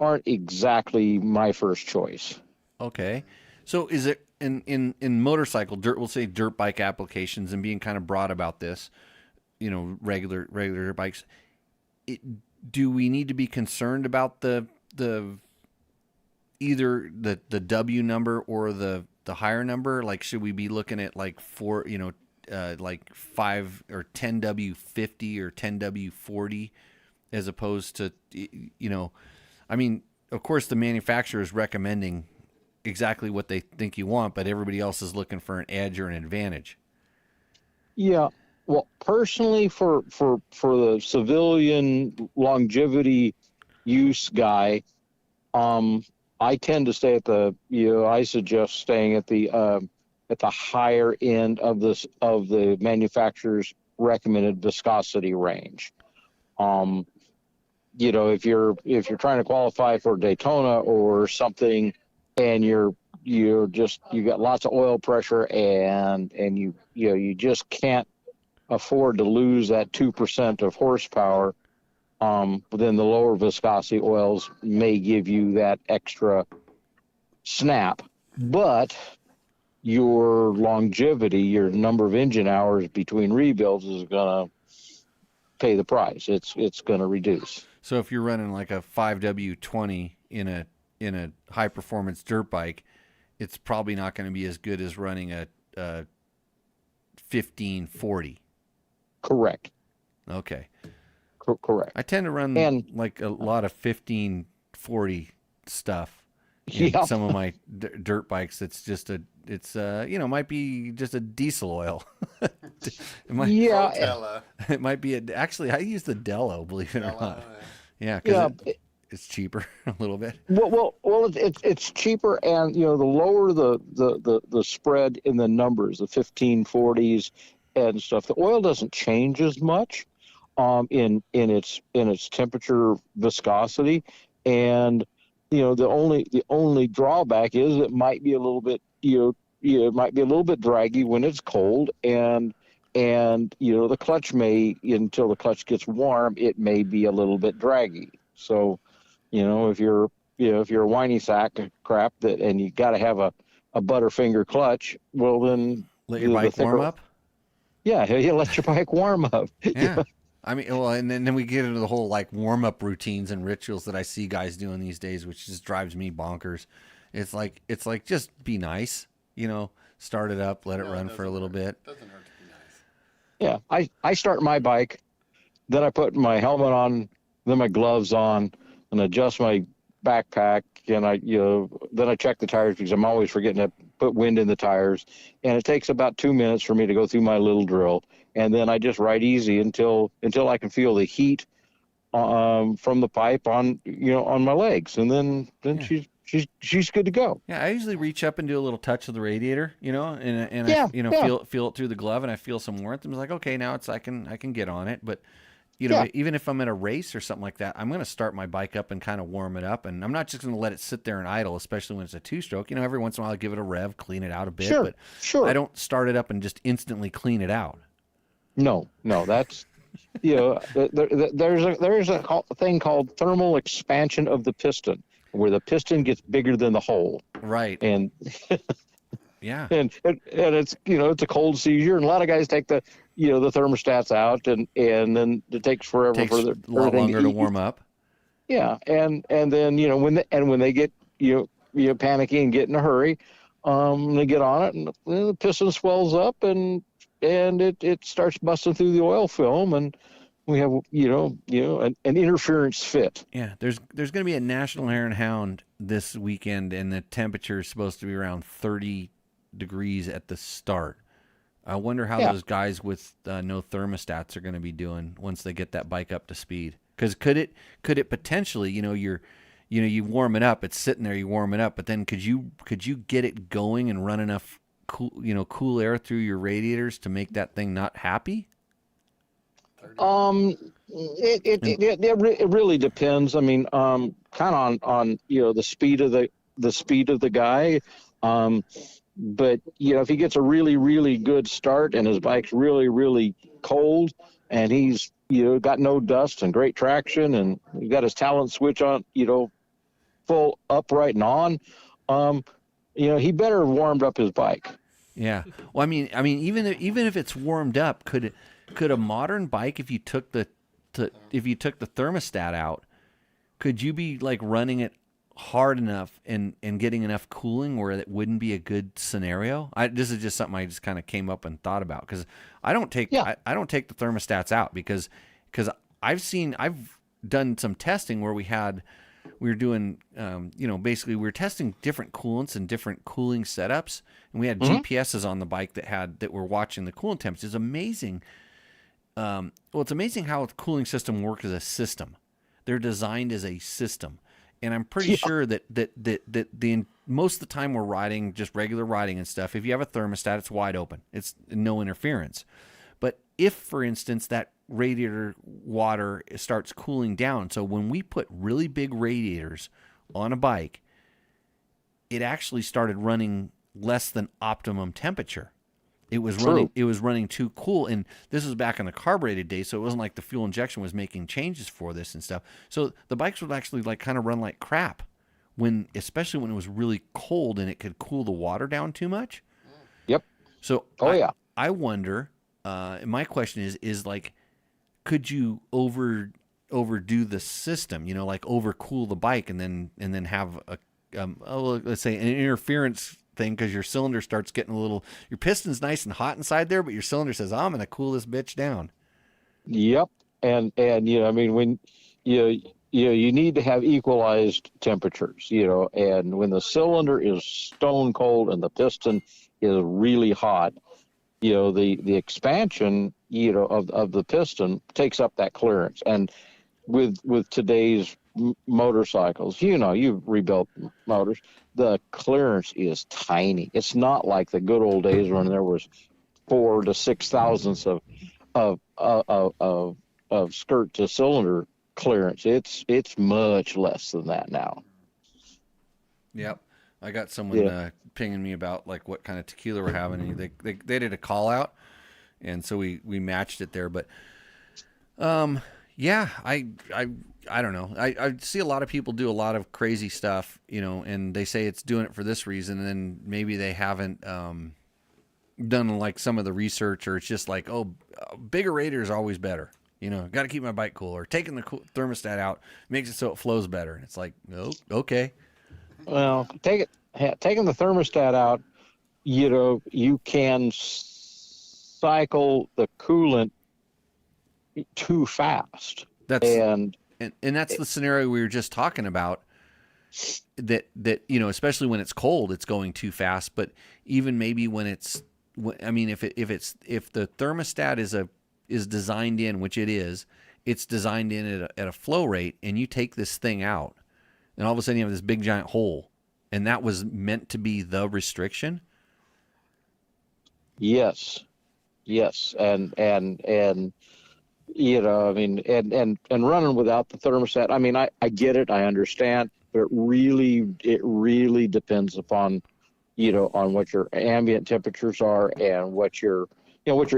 aren't exactly my first choice. Okay. So is it in motorcycle we'll say dirt bike applications, and being kind of broad about this, regular dirt bikes, do we need to be concerned about the either the W number or the higher number? Like, should we be looking at like 5 or 10W50 or 10W40 as opposed to, I mean, of course the manufacturer is recommending exactly what they think you want, but everybody else is looking for an edge or an advantage. Yeah. Well, personally, for the civilian longevity use guy, I tend to stay at I suggest staying at the higher end of the manufacturer's recommended viscosity range. If you're trying to qualify for Daytona or something, and you got lots of oil pressure, and you just can't afford to lose that 2% of horsepower, then the lower viscosity oils may give you that extra snap. But your longevity, your number of engine hours between rebuilds is going to pay the price. It's going to reduce. So if you're running like a 5W20 in a high performance dirt bike, it's probably not going to be as good as running a 1540. Correct. Okay. Correct. I tend to run like a lot of 1540 stuff. Yeah. Some of my dirt bikes, might be just a diesel oil. It might be actually I use the Dello, believe it or not. Yeah, because it's cheaper a little bit. Well, it's cheaper, and the lower the spread in the numbers, the 1540s and stuff, the oil doesn't change as much in its temperature viscosity, and the only drawback is it might be a little bit it might be a little bit draggy when it's cold, and the clutch may, until the clutch gets warm, it may be a little bit draggy. So if you're a whiny sack of crap and you got to have a butterfinger clutch, well then let your bike warm up. Yeah, you let your bike warm up. Yeah. I mean, well, and then we get into the whole like warm up routines and rituals that I see guys doing these days, which just drives me bonkers. It's like just be nice, start it up, let it run for a little bit. Doesn't hurt to be nice. Yeah, I start my bike, then I put my helmet on then my gloves on, and adjust my backpack, and then I check the tires because I'm always forgetting to put wind in the tires, and it takes about 2 minutes for me to go through my little drill, and then I just ride easy until I can feel the heat from the pipe on my legs, and then she's good to go. Yeah, I usually reach up and do a little touch of the radiator, and Yeah, I feel it through the glove, and I feel some warmth. I'm like, okay, now I can get on it. But even if I'm at a race or something like that, I'm going to start my bike up and kind of warm it up, and I'm not just going to let it sit there and idle, especially when it's a 2-stroke. Every once in a while I give it a rev, clean it out a bit, but I don't start it up and just instantly clean it out. No, that's there's a thing called thermal expansion of the piston, where the piston gets bigger than the hole. Right. And yeah. And it's it's a cold seizure, and a lot of guys take the the thermostats out, and then it takes forever for a lot longer to warm up. Yeah, and then when they get panicky and get in a hurry, they get on it, and the piston swells up, and it starts busting through the oil film, and we have an interference fit. Yeah, there's going to be a National Hare and Hound this weekend, and the temperature is supposed to be around 30 degrees at the start. I wonder how those guys with no thermostats are going to be doing once they get that bike up to speed. Because could it potentially, you warm it up, it's sitting there, you warm it up, but then could you get it going and run enough cool air through your radiators to make that thing not happy? It really depends. I mean, kind of on the speed of the guy. But if he gets a really, really good start and his bike's really, really cold, and he's got no dust and great traction, and he's got his talent switch on full upright and on, he better have warmed up his bike. Yeah. Well, I mean, even if it's warmed up, could a modern bike, if you took the thermostat out, could you be like running it hard enough and getting enough cooling where it wouldn't be a good scenario? This is just something I just kind of came up and thought about, because I don't take the thermostats out because I've done some testing where we were doing basically we were testing different coolants and different cooling setups, and we had GPSs on the bike that were watching the coolant temps. It's amazing. It's amazing how the cooling system works as a system. They're designed as a system. And I'm pretty sure that the most of the time we're riding, just regular riding and stuff, if you have a thermostat, it's wide open. It's no interference. But if, for instance, that radiator water starts cooling down, so when we put really big radiators on a bike, it actually started running less than optimum temperature. It was running too cool, and this was back in the carbureted days, so it wasn't like the fuel injection was making changes for this and stuff. So the bikes would actually kind of run like crap, especially when it was really cold and it could cool the water down too much. Yep. So I wonder. My question is like, could you overdo the system? Like overcool the bike and then have let's say an interference thing, because your cylinder starts getting your piston's nice and hot inside there, but your cylinder says, I'm going to cool this bitch down. Yep. And when you need to have equalized temperatures, and when the cylinder is stone cold and the piston is really hot, the expansion, of the piston takes up that clearance. And with today's motorcycles, you've rebuilt motors, the clearance is tiny. It's not like the good old days when there was 4 to 6 thousandths of skirt to cylinder clearance. It's much less than that now. Yep. I got someone pinging me about like what kind of tequila we're having, and they did a call out, and so we matched it there. But I don't know. I see a lot of people do a lot of crazy stuff, and they say it's doing it for this reason, and then maybe they haven't done like some of the research, or it's just like, bigger radiator is always better. Got to keep my bike cool, or taking the thermostat out makes it so it flows better. It's like, oh, okay. Well, taking the thermostat out, you can cycle the coolant too fast. And that's the scenario we were just talking about. That especially when it's cold, it's going too fast. But even maybe when it's, I mean, if the thermostat is designed in, which it is, it's designed in at a flow rate, and you take this thing out, and all of a sudden you have this big giant hole, and that was meant to be the restriction. Yes, and I mean, and running without the thermostat. I mean, I get it, I understand, but it really depends upon, on what your ambient temperatures are and what your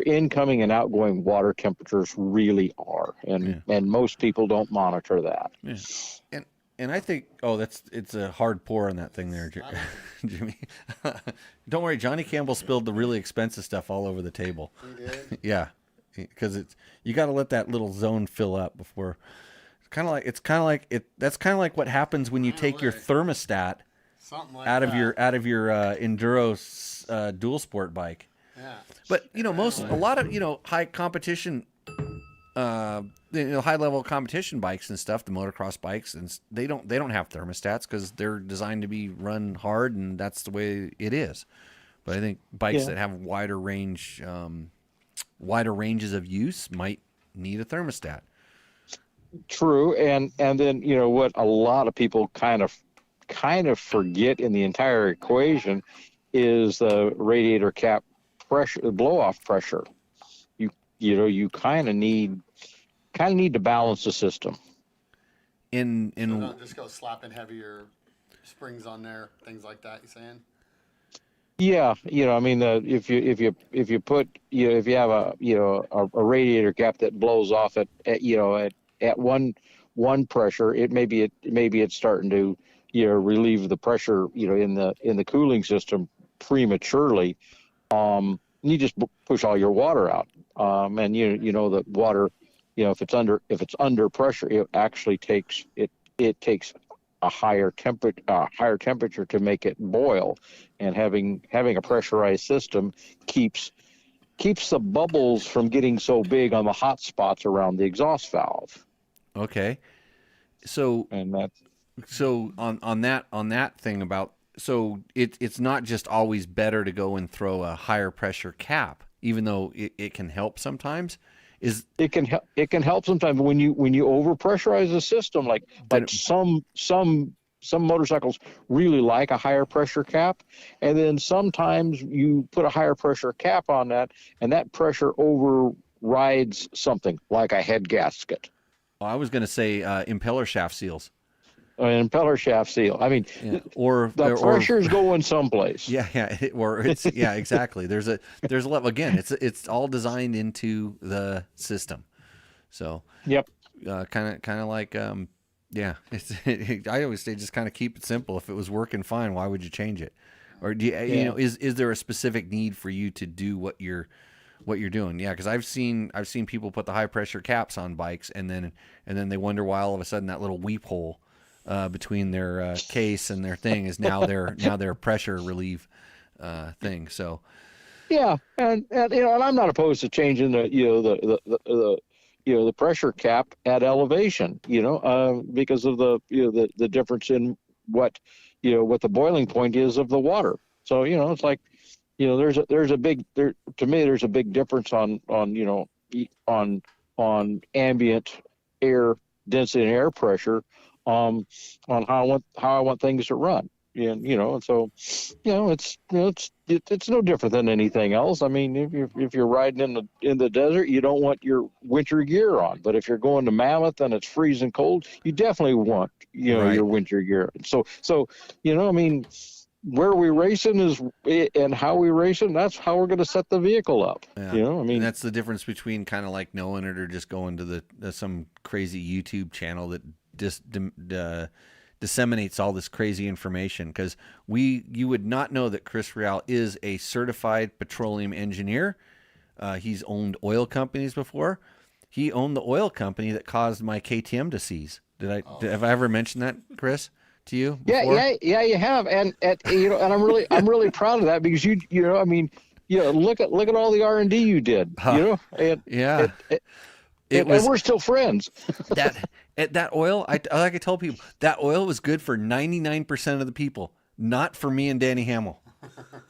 incoming and outgoing water temperatures really are, and most people don't monitor that. Yeah. And I think, it's a hard pour on that thing there, Jimmy. Don't worry, Johnny Campbell spilled the really expensive stuff all over the table. He did? Yeah, because you got to let that little zone fill up before. That's kind of like what happens when you take your thermostat out of your enduro dual sport bike. Yeah. But a lot of high competition, high level competition bikes and stuff, the motocross bikes, and they don't have thermostats because they're designed to be run hard, and that's the way it is. But I think bikes that have wider ranges of use might need a thermostat. True, and then what a lot of people kind of forget in the entire equation is the radiator cap pressure, the blow off pressure. You kind of need to balance the system. So don't just go slapping heavier springs on there, things like that. You saying? Yeah, I mean, if you have a radiator cap that blows off at one pressure, maybe it's starting to relieve the pressure in the cooling system prematurely. You just push all your water out, and the water, if it's under pressure, it actually takes a higher temperature to make it boil, and having a pressurized system keeps the bubbles from getting so big on the hot spots around the exhaust valve. Okay, so on that thing about, so it's not just always better to go and throw a higher pressure cap, even though it can help sometimes. It can help sometimes when you overpressurize the system, like some motorcycles really like a higher pressure cap, and then sometimes you put a higher pressure cap on that, and that pressure overrides something like a head gasket. I was going to say impeller shaft seals. An impeller shaft seal. I mean, or the pressure's going someplace. Exactly. There's a level. Again, it's all designed into the system. So yep. Kind of like I always say just kind of keep it simple. If it was working fine, why would you change it? Or do is there a specific need for you to do what you're doing? Yeah, because I've seen people put the high pressure caps on bikes, and then they wonder why all of a sudden that little weep hole between their case and their thing is now their pressure relief thing. So yeah, and I'm not opposed to changing the pressure cap at elevation, because of the difference in what the boiling point is of the water. So it's like there's a big difference on ambient air density and air pressure on how I want things to run. And so it's no different than anything else. I mean, if you're riding in the desert, you don't want your winter gear on, but if you're going to Mammoth and it's freezing cold, you definitely want your winter gear. So I mean, where we racing and how we racing, that's how we're going to set the vehicle up. Yeah. I mean, and that's the difference between kind of like knowing it or just going to some crazy YouTube channel that just disseminates all this crazy information. Because you would not know that Chris Real is a certified petroleum engineer. He's owned oil companies before. He owned the oil company that caused my KTM to seize. Have I ever mentioned that, Chris, to you before? Yeah, you have, and and I'm really proud of that, because look at all the R&D you did, and we're still friends. that oil, I like I tell people, that oil was good for 99% of the people, not for me and Danny Hamill.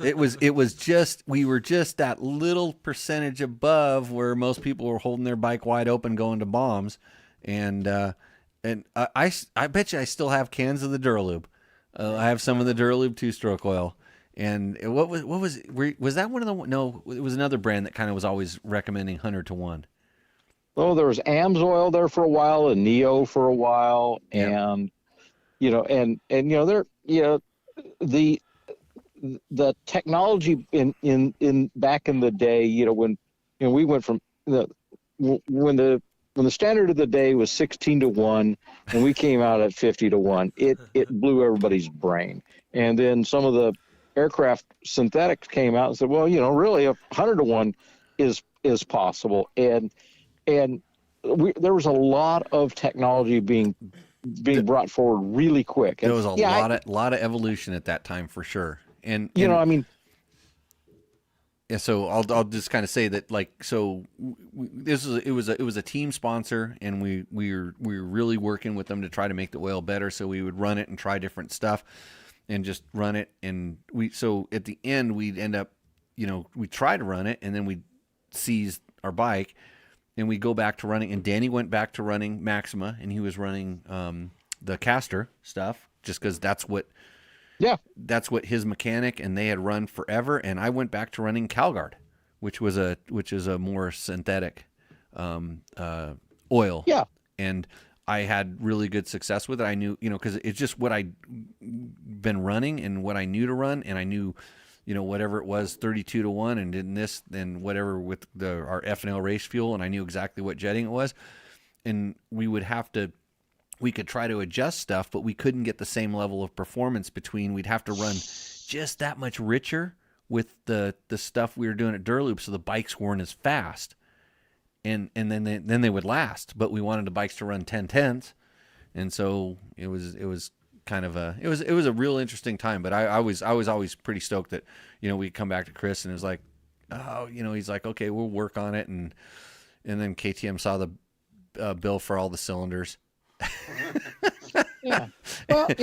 It was just, we were just that little percentage above where most people were holding their bike wide open going to bombs, and I bet you I still have cans of the Duralube. I have some of the Duralube 2-stroke oil. And was that one of the, no, it was another brand that kind of was always recommending 100 to 1. Oh, there was AMS oil there for a while, and Neo for a while, and the technology in back in the day, when we went from when the standard of the day was 16 to 1, and we came out at 50 to 1, it blew everybody's brain. And then some of the aircraft synthetics came out and said, well, really 100 to 1 is possible. And there was a lot of technology being brought forward really quick. And there was a lot of evolution at that time for sure. And yeah, so I'll just kind of say that, like, so it was a team sponsor, and we were really working with them to try to make the oil better. So we would run it and try different stuff, and just run it. And so at the end we'd end up, we try to run it, and then we'd seize our bike, and we go back to running. And Danny went back to running Maxima, and he was running the caster stuff just because that's what his mechanic and they had run forever. And I went back to running CalGuard, which is a more synthetic oil. Yeah. And I had really good success with it. I knew, because it's just what I'd been running and what I knew to run, and I knew, whatever it was, 32 to 1, and did this, then whatever with our F&L race fuel, and I knew exactly what jetting it was. And we could try to adjust stuff, but we couldn't get the same level of performance between. We'd have to run just that much richer with the stuff we were doing at Duraloop, so the bikes weren't as fast. And then they would last, but we wanted the bikes to run 10/10s, and so it was kind of a real interesting time. But I was always pretty stoked that we'd come back to Chris, and it was like, he's like, okay, we'll work on it, and then KTM saw the bill for all the cylinders. Yeah, well, the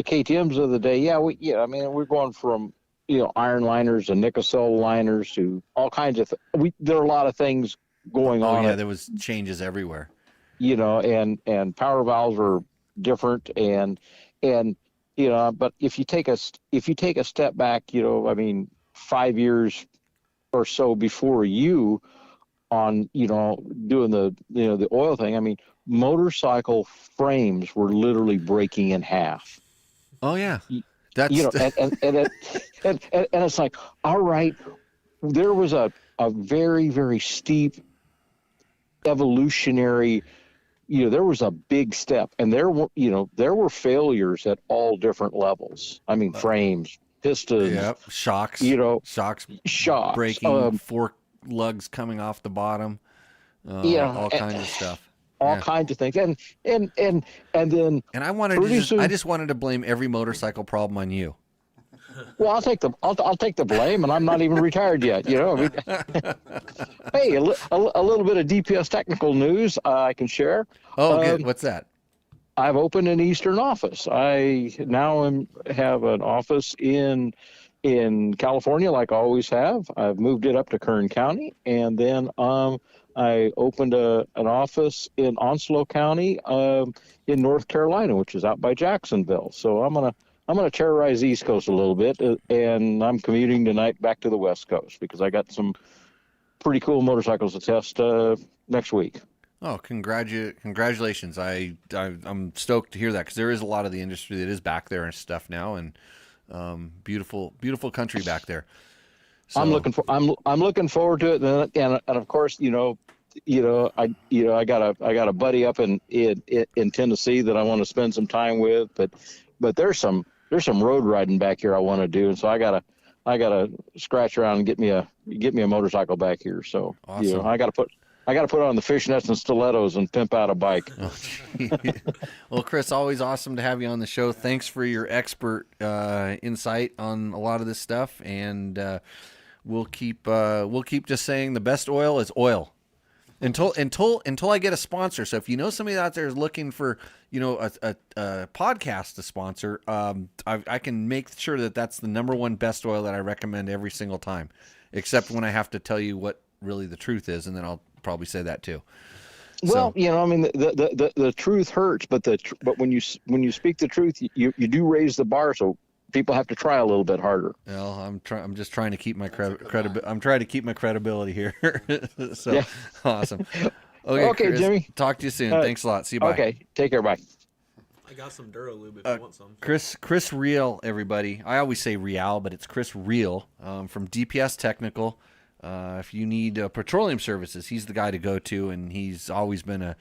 KTMs of the day. Yeah, we're going from iron liners and nickel cell liners to all kinds of there are a lot of things going on. Yeah, there was changes everywhere. And power valves were different, and but if you take a step back, 5 years or so before you on doing the oil thing, motorcycle frames were literally breaking in half. Oh yeah. That's and it's like, all right, there was a very, very steep evolutionary, there was a big step, and there were failures at all different levels. Frames, pistons, shocks, shocks breaking, fork lugs coming off the bottom, all kinds of stuff. All kinds of things, and then I just wanted to blame every motorcycle problem on you. Well, I'll take the blame, and I'm not even retired yet. Hey, a little bit of DPS technical news I can share. Oh, good. What's that? I've opened an Eastern office. I now have an office in California, like I always have. I've moved it up to Kern County, and then I opened an office in Onslow County in North Carolina, which is out by Jacksonville. So I'm gonna terrorize the East Coast a little bit, and I'm commuting tonight back to the West Coast because I got some pretty cool motorcycles to test next week. Oh, congratulations! I'm stoked to hear that, because there is a lot of the industry that is back there and stuff now, and beautiful country back there. So, I'm looking forward to it, and of course, I got a buddy up in Tennessee that I want to spend some time with, but there's some road riding back here I want to do, and so I gotta scratch around and get me a motorcycle back here. So awesome. I gotta put on the fishnets and stilettos and pimp out a bike. Well, Chris, always awesome to have you on the show. Thanks for your expert insight on a lot of this stuff, and we'll keep just saying the best oil is oil. Until I get a sponsor. So if you know somebody out there is looking for, a podcast to sponsor, I can make sure that that's the number one best oil that I recommend every single time, except when I have to tell you what really the truth is, and then I'll probably say that too. Well, the truth hurts, but when you speak the truth, you do raise the bar, so people have to try a little bit harder. Well, I'm just trying to keep my credibility. I'm trying to keep my credibility here. So yeah. Awesome. Okay, Chris, Jimmy. Talk to you soon. Thanks a lot. See you. Bye. Okay, take care. Bye. I got some Duralube if you want some. Chris Real, everybody. I always say Real, but it's Chris Real from DPS Technical. If you need petroleum services, he's the guy to go to, and he's always been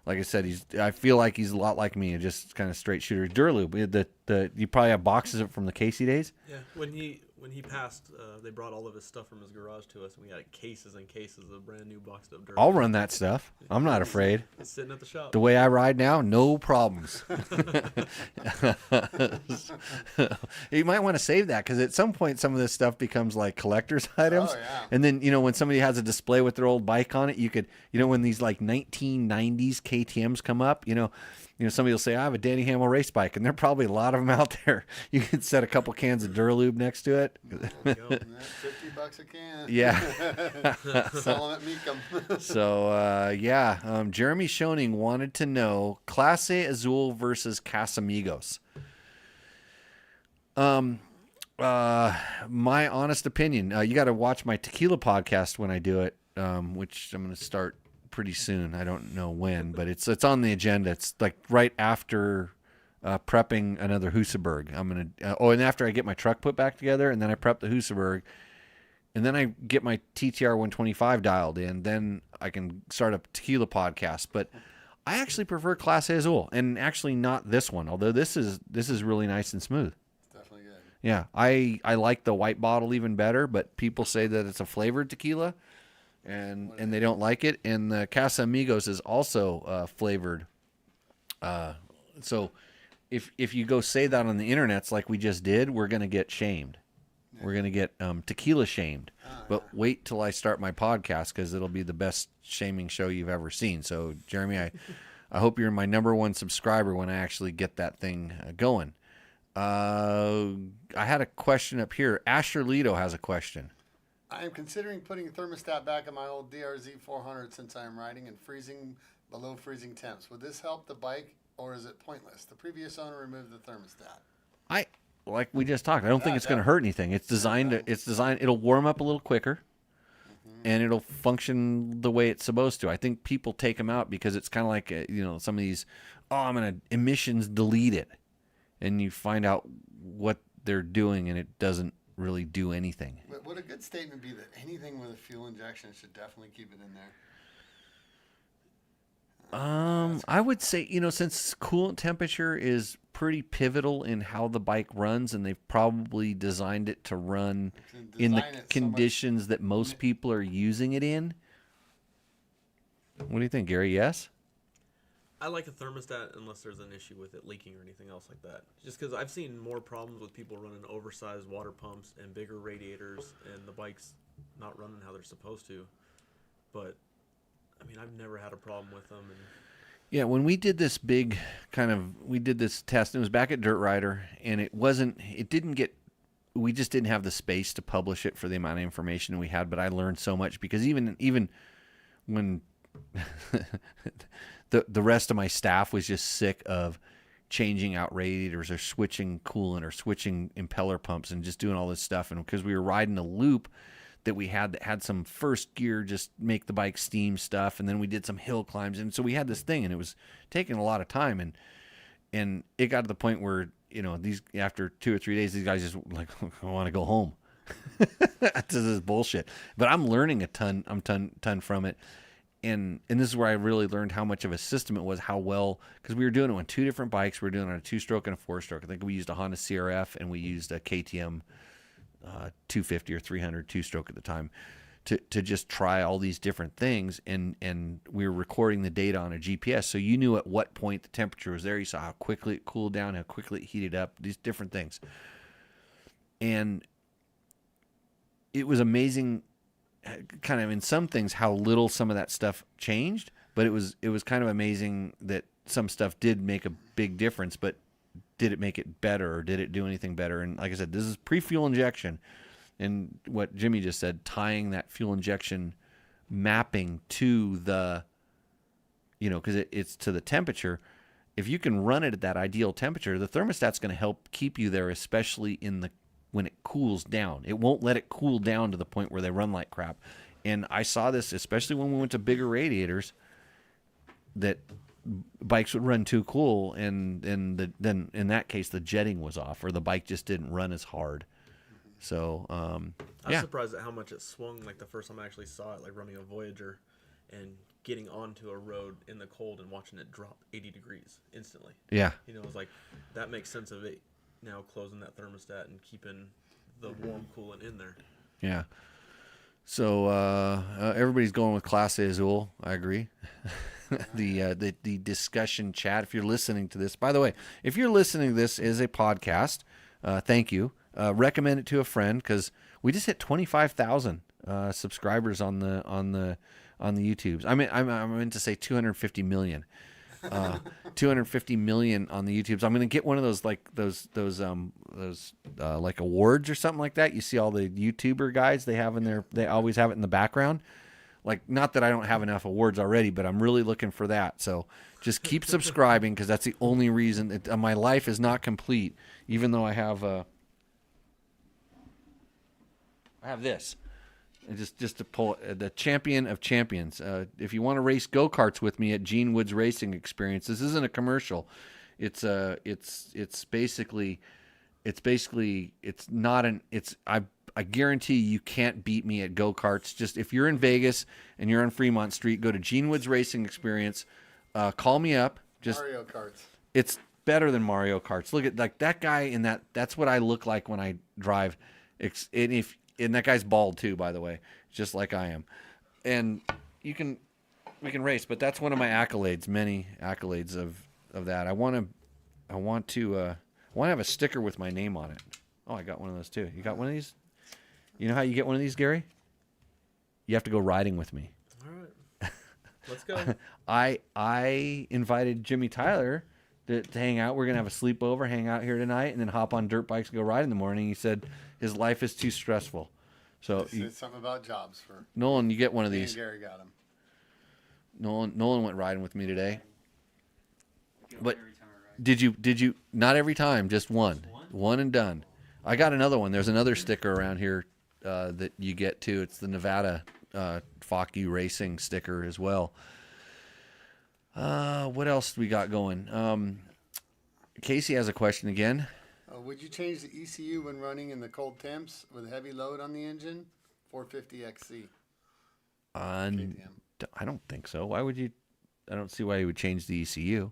like I said, I feel like he's a lot like me, just kind of straight shooter. Duralube, you probably have boxes of from the Casey days. Yeah, when he passed, they brought all of his stuff from his garage to us, and we got cases and cases of brand new boxed up Duralube. I'll run that stuff. I'm not afraid. It's sitting at the shop. The way I ride now, no problems. You might want to save that, because at some point some of this stuff becomes like collector's items. Oh, yeah. And then, when somebody has a display with their old bike on it, you could, when these like 1990s KTMs come up, somebody will say, I have a Danny Hamill race bike, and there are probably a lot of them out there. You could set a couple cans of Duralube next to it. $50 a can. Yeah. Sell them at Meekum. So, Jeremy Schoening wanted to know Clase Azul versus Casamigos. My honest opinion, you got to watch my Tequila podcast when I do it, which I'm going to start pretty soon. I don't know when, but it's on the agenda. It's like right after prepping another Husaberg. I'm going to, and after I get my truck put back together, and then I prep the Husaberg, and then I get my TTR 125 dialed in, then I can start a Tequila podcast. But I actually prefer Clase Azul, and actually not this one, although this is really nice and smooth. It's definitely good. Yeah, I like the white bottle even better, but people say that it's a flavored tequila, and they don't like it. And the Casamigos is also flavored. So if you go say that on the internets like we just did, we're going to get shamed. Yeah. We're going to get tequila shamed. But wait till I start my podcast, because it'll be the best shaming show you've ever seen. So, Jeremy, I hope you're my number one subscriber when I actually get that thing going. I had a question up here. Asher Leto has a question. I am considering putting a thermostat back in my old DRZ 400 since I am riding and freezing below freezing temps. Would this help the bike, or is it pointless? The previous owner removed the thermostat. Like we just talked, I don't think it's going to hurt anything. It's designed. It'll warm up a little quicker, and it'll function the way it's supposed to. I think people take them out because it's kind of like some of these. Oh, I'm going to emissions delete it, and you find out what they're doing, and it doesn't really do anything. But would a good statement be that anything with a fuel injection should definitely keep it in there? I would say, since coolant temperature is pretty pivotal in how the bike runs, and they've probably designed it to run in the conditions that most people are using it in. What do you think, Gary? Yes? I like a thermostat unless there's an issue with it leaking or anything else like that. Just because I've seen more problems with people running oversized water pumps and bigger radiators, and the bike's not running how they're supposed to. But I mean, I've never had a problem with them. And yeah, when we did this we did this test, and it was back at Dirt Rider, and we just didn't have the space to publish it for the amount of information we had, but I learned so much, because even when the rest of my staff was just sick of changing out radiators or switching coolant or switching impeller pumps and just doing all this stuff, and because we were riding a loop that we had that had some first gear, just make the bike steam stuff, and then we did some hill climbs, and so we had this thing, and it was taking a lot of time, and it got to the point where these, after 2 or 3 days, these guys just like, I want to go home. This is bullshit. But I'm learning a ton. I'm ton from it, and this is where I really learned how much of a system it was, how well, because we were doing it on 2 different bikes. We were doing it on a 2-stroke and a 4-stroke. I think we used a Honda CRF, and we used a KTM 250 or 300 2-stroke at the time to just try all these different things, and we were recording the data on a GPS, so you knew at what point the temperature was there. You saw how quickly it cooled down, how quickly it heated up, these different things. And it was amazing, kind of in some things how little some of that stuff changed. But it was kind of amazing that some stuff did make a big difference. But did it make it better, or did it do anything better? And like I said, this is pre-fuel injection, and what Jimmy just said, tying that fuel injection mapping to the, because it's to the temperature. If you can run it at that ideal temperature, the thermostat's going to help keep you there, especially when it cools down. It won't let it cool down to the point where they run like crap. And I saw this, especially when we went to bigger radiators, that bikes would run too cool, and then in that case the jetting was off, or the bike just didn't run as hard. So I was surprised at how much it swung. Like the first time I actually saw it, like running a Voyager and getting onto a road in the cold and watching it drop 80 degrees instantly. Yeah. It was like, that makes sense of it now closing that thermostat and keeping the warm coolant in there. Yeah. So everybody's going with Clase Azul. I agree. The discussion chat. If you're listening to this, by the way, if you're listening to this as a podcast, thank you. Recommend it to a friend, because we just hit 25,000 subscribers on the YouTubes. I mean, I meant to say 250 million. 250 million on the YouTubes. I'm going to get one of those like awards or something like that. You see all the YouTuber guys, they always have it in the background. Like, not that I don't have enough awards already, but I'm really looking for that. So just keep subscribing, because that's the only reason my life is not complete, even though I have this. And just to pull the champion of champions. If you want to race go-karts with me at Gene Woods Racing Experience, this isn't a commercial. It's basically I guarantee you can't beat me at go-karts. Just if you're in Vegas and you're on Fremont Street, go to Gene Woods Racing Experience. Call me up. Just Mario Karts. It's better than Mario Karts. Look at like that guy in that. That's what I look like when I drive. And that guy's bald too, by the way, just like I am. And we can race, but that's one of my accolades, many accolades of that. I want to have a sticker with my name on it. Oh, I got one of those too. You got one of these? You know how you get one of these, Gary? You have to go riding with me. All right. Let's go. I invited Jimmy Tyler to hang out. We're going to have a sleepover, hang out here tonight, and then hop on dirt bikes and go ride in the morning. He said his life is too stressful. So It's something about jobs for Nolan, you get one of me, these. and Gary got them. Nolan went riding with me today. But did you not every time, just one and done. I got another one. There's another sticker around here that you get too. It's the Nevada Fuck You Racing sticker as well. What else do we got going? Casey has a question again. Would you change the ECU when running in the cold temps with heavy load on the engine? 450 XC. I don't think so. Why would you? I don't see why you would change the ECU.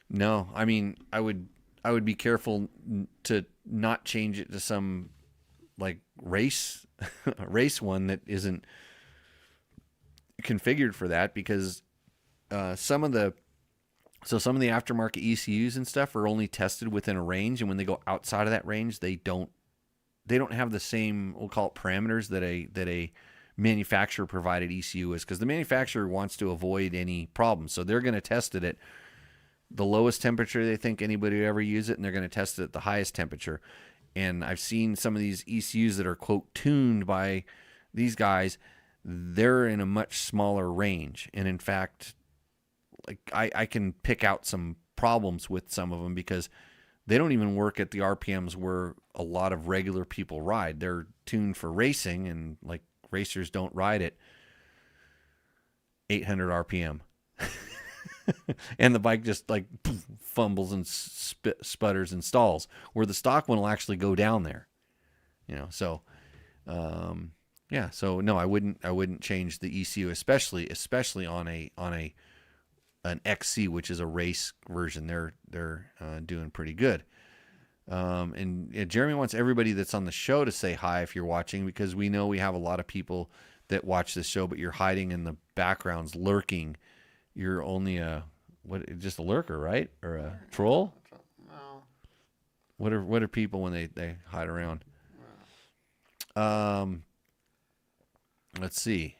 No, I mean, I would be careful to not change it to some like race one that isn't configured for that, because some of the aftermarket ECUs and stuff are only tested within a range, and when they go outside of that range, they don't have the same, we'll call it, parameters that a manufacturer provided ECU is, because the manufacturer wants to avoid any problems. So they're going to test it at the lowest temperature they think anybody would ever use it, and they're going to test it at the highest temperature. And I've seen some of these ECUs that are, quote, tuned by these guys. They're in a much smaller range. And in fact, like I can pick out some problems with some of them, because they don't even work at the RPMs where a lot of regular people ride. They're tuned for racing, and like racers don't ride at 800 RPM. And the bike just like fumbles and sputters and stalls, where the stock one will actually go down there, so yeah, so no, I wouldn't change the ECU, especially on an XC, which is a race version. They're doing pretty good. And Jeremy wants everybody that's on the show to say hi if you're watching, because we know we have a lot of people that watch this show, but you're hiding in the backgrounds, lurking. You're only just a lurker, right? Or a troll? No. What are people when they hide around? Let's see.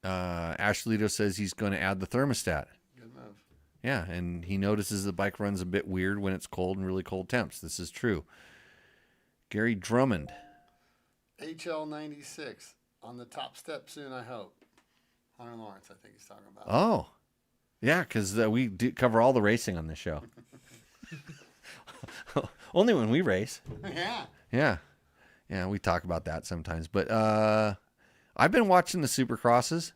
Ashlito says he's going to add the thermostat. Good move. Yeah, and he notices the bike runs a bit weird when it's cold and really cold temps. This is true. Gary Drummond. HL96 on the top step soon, I hope. Hunter Lawrence, I think he's talking about. Oh, yeah, because we do cover all the racing on this show. Only when we race. Yeah. Yeah, we talk about that sometimes. But I've been watching the Supercrosses.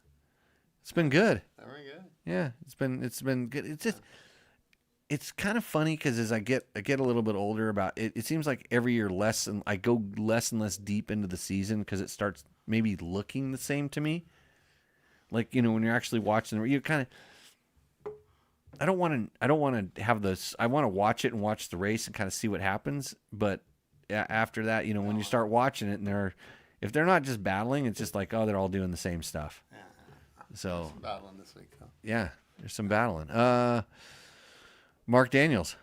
It's been good. Very good. Yeah, it's been good. It's kind of funny because as I get a little bit older, about it, it seems like every year I go less and less deep into the season because it starts maybe looking the same to me. Like, when you're actually watching, you kind of, I don't want to have this. I want to watch it and watch the race and kind of see what happens. But after that, when you start watching it and if they're not just battling, it's just like, oh, they're all doing the same stuff. Yeah. So There's some battling this week, though. Yeah, there's some battling. Mark Daniels.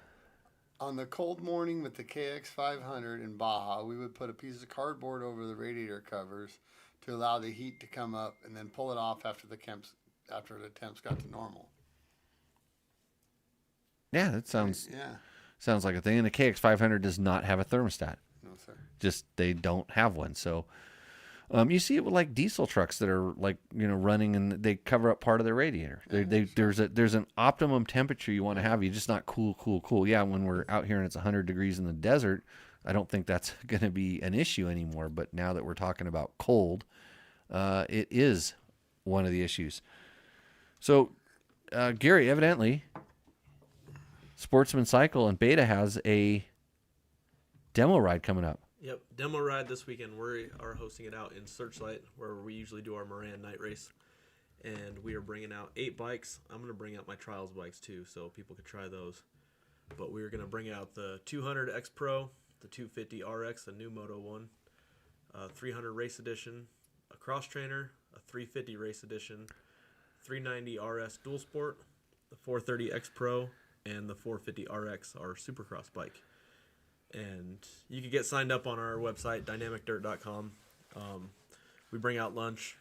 On the cold morning with the KX500 in Baja, we would put a piece of cardboard over the radiator covers to allow the heat to come up, and then pull it off after the temps got to normal. Yeah, that sounds Yeah. like a thing. And the KX500 does not have a thermostat. No, sir. Just they don't have one. So you see it with like diesel trucks that are like running and they cover up part of their radiator. There's an optimum temperature you want to have. You're just not cool. Yeah, when we're out here and it's 100 degrees in the desert, I don't think that's going to be an issue anymore. But now that we're talking about cold, it is one of the issues. So Gary, evidently, Sportsman Cycle and Beta has a demo ride coming up. Yep, demo ride this weekend. We are hosting it out in Searchlight, where we usually do our Moran night race. And we are bringing out 8 bikes. I'm going to bring out my trials bikes too, so people could try those. But we're going to bring out the 200 X Pro, the 250 RX, a new Moto one, 300 Race Edition, a Cross Trainer, a 350 Race Edition, 390 RS Dual Sport, the 430 X Pro, and the 450 RX, our Supercross bike. And you can get signed up on our website, dynamicdirt.com. We bring out lunch,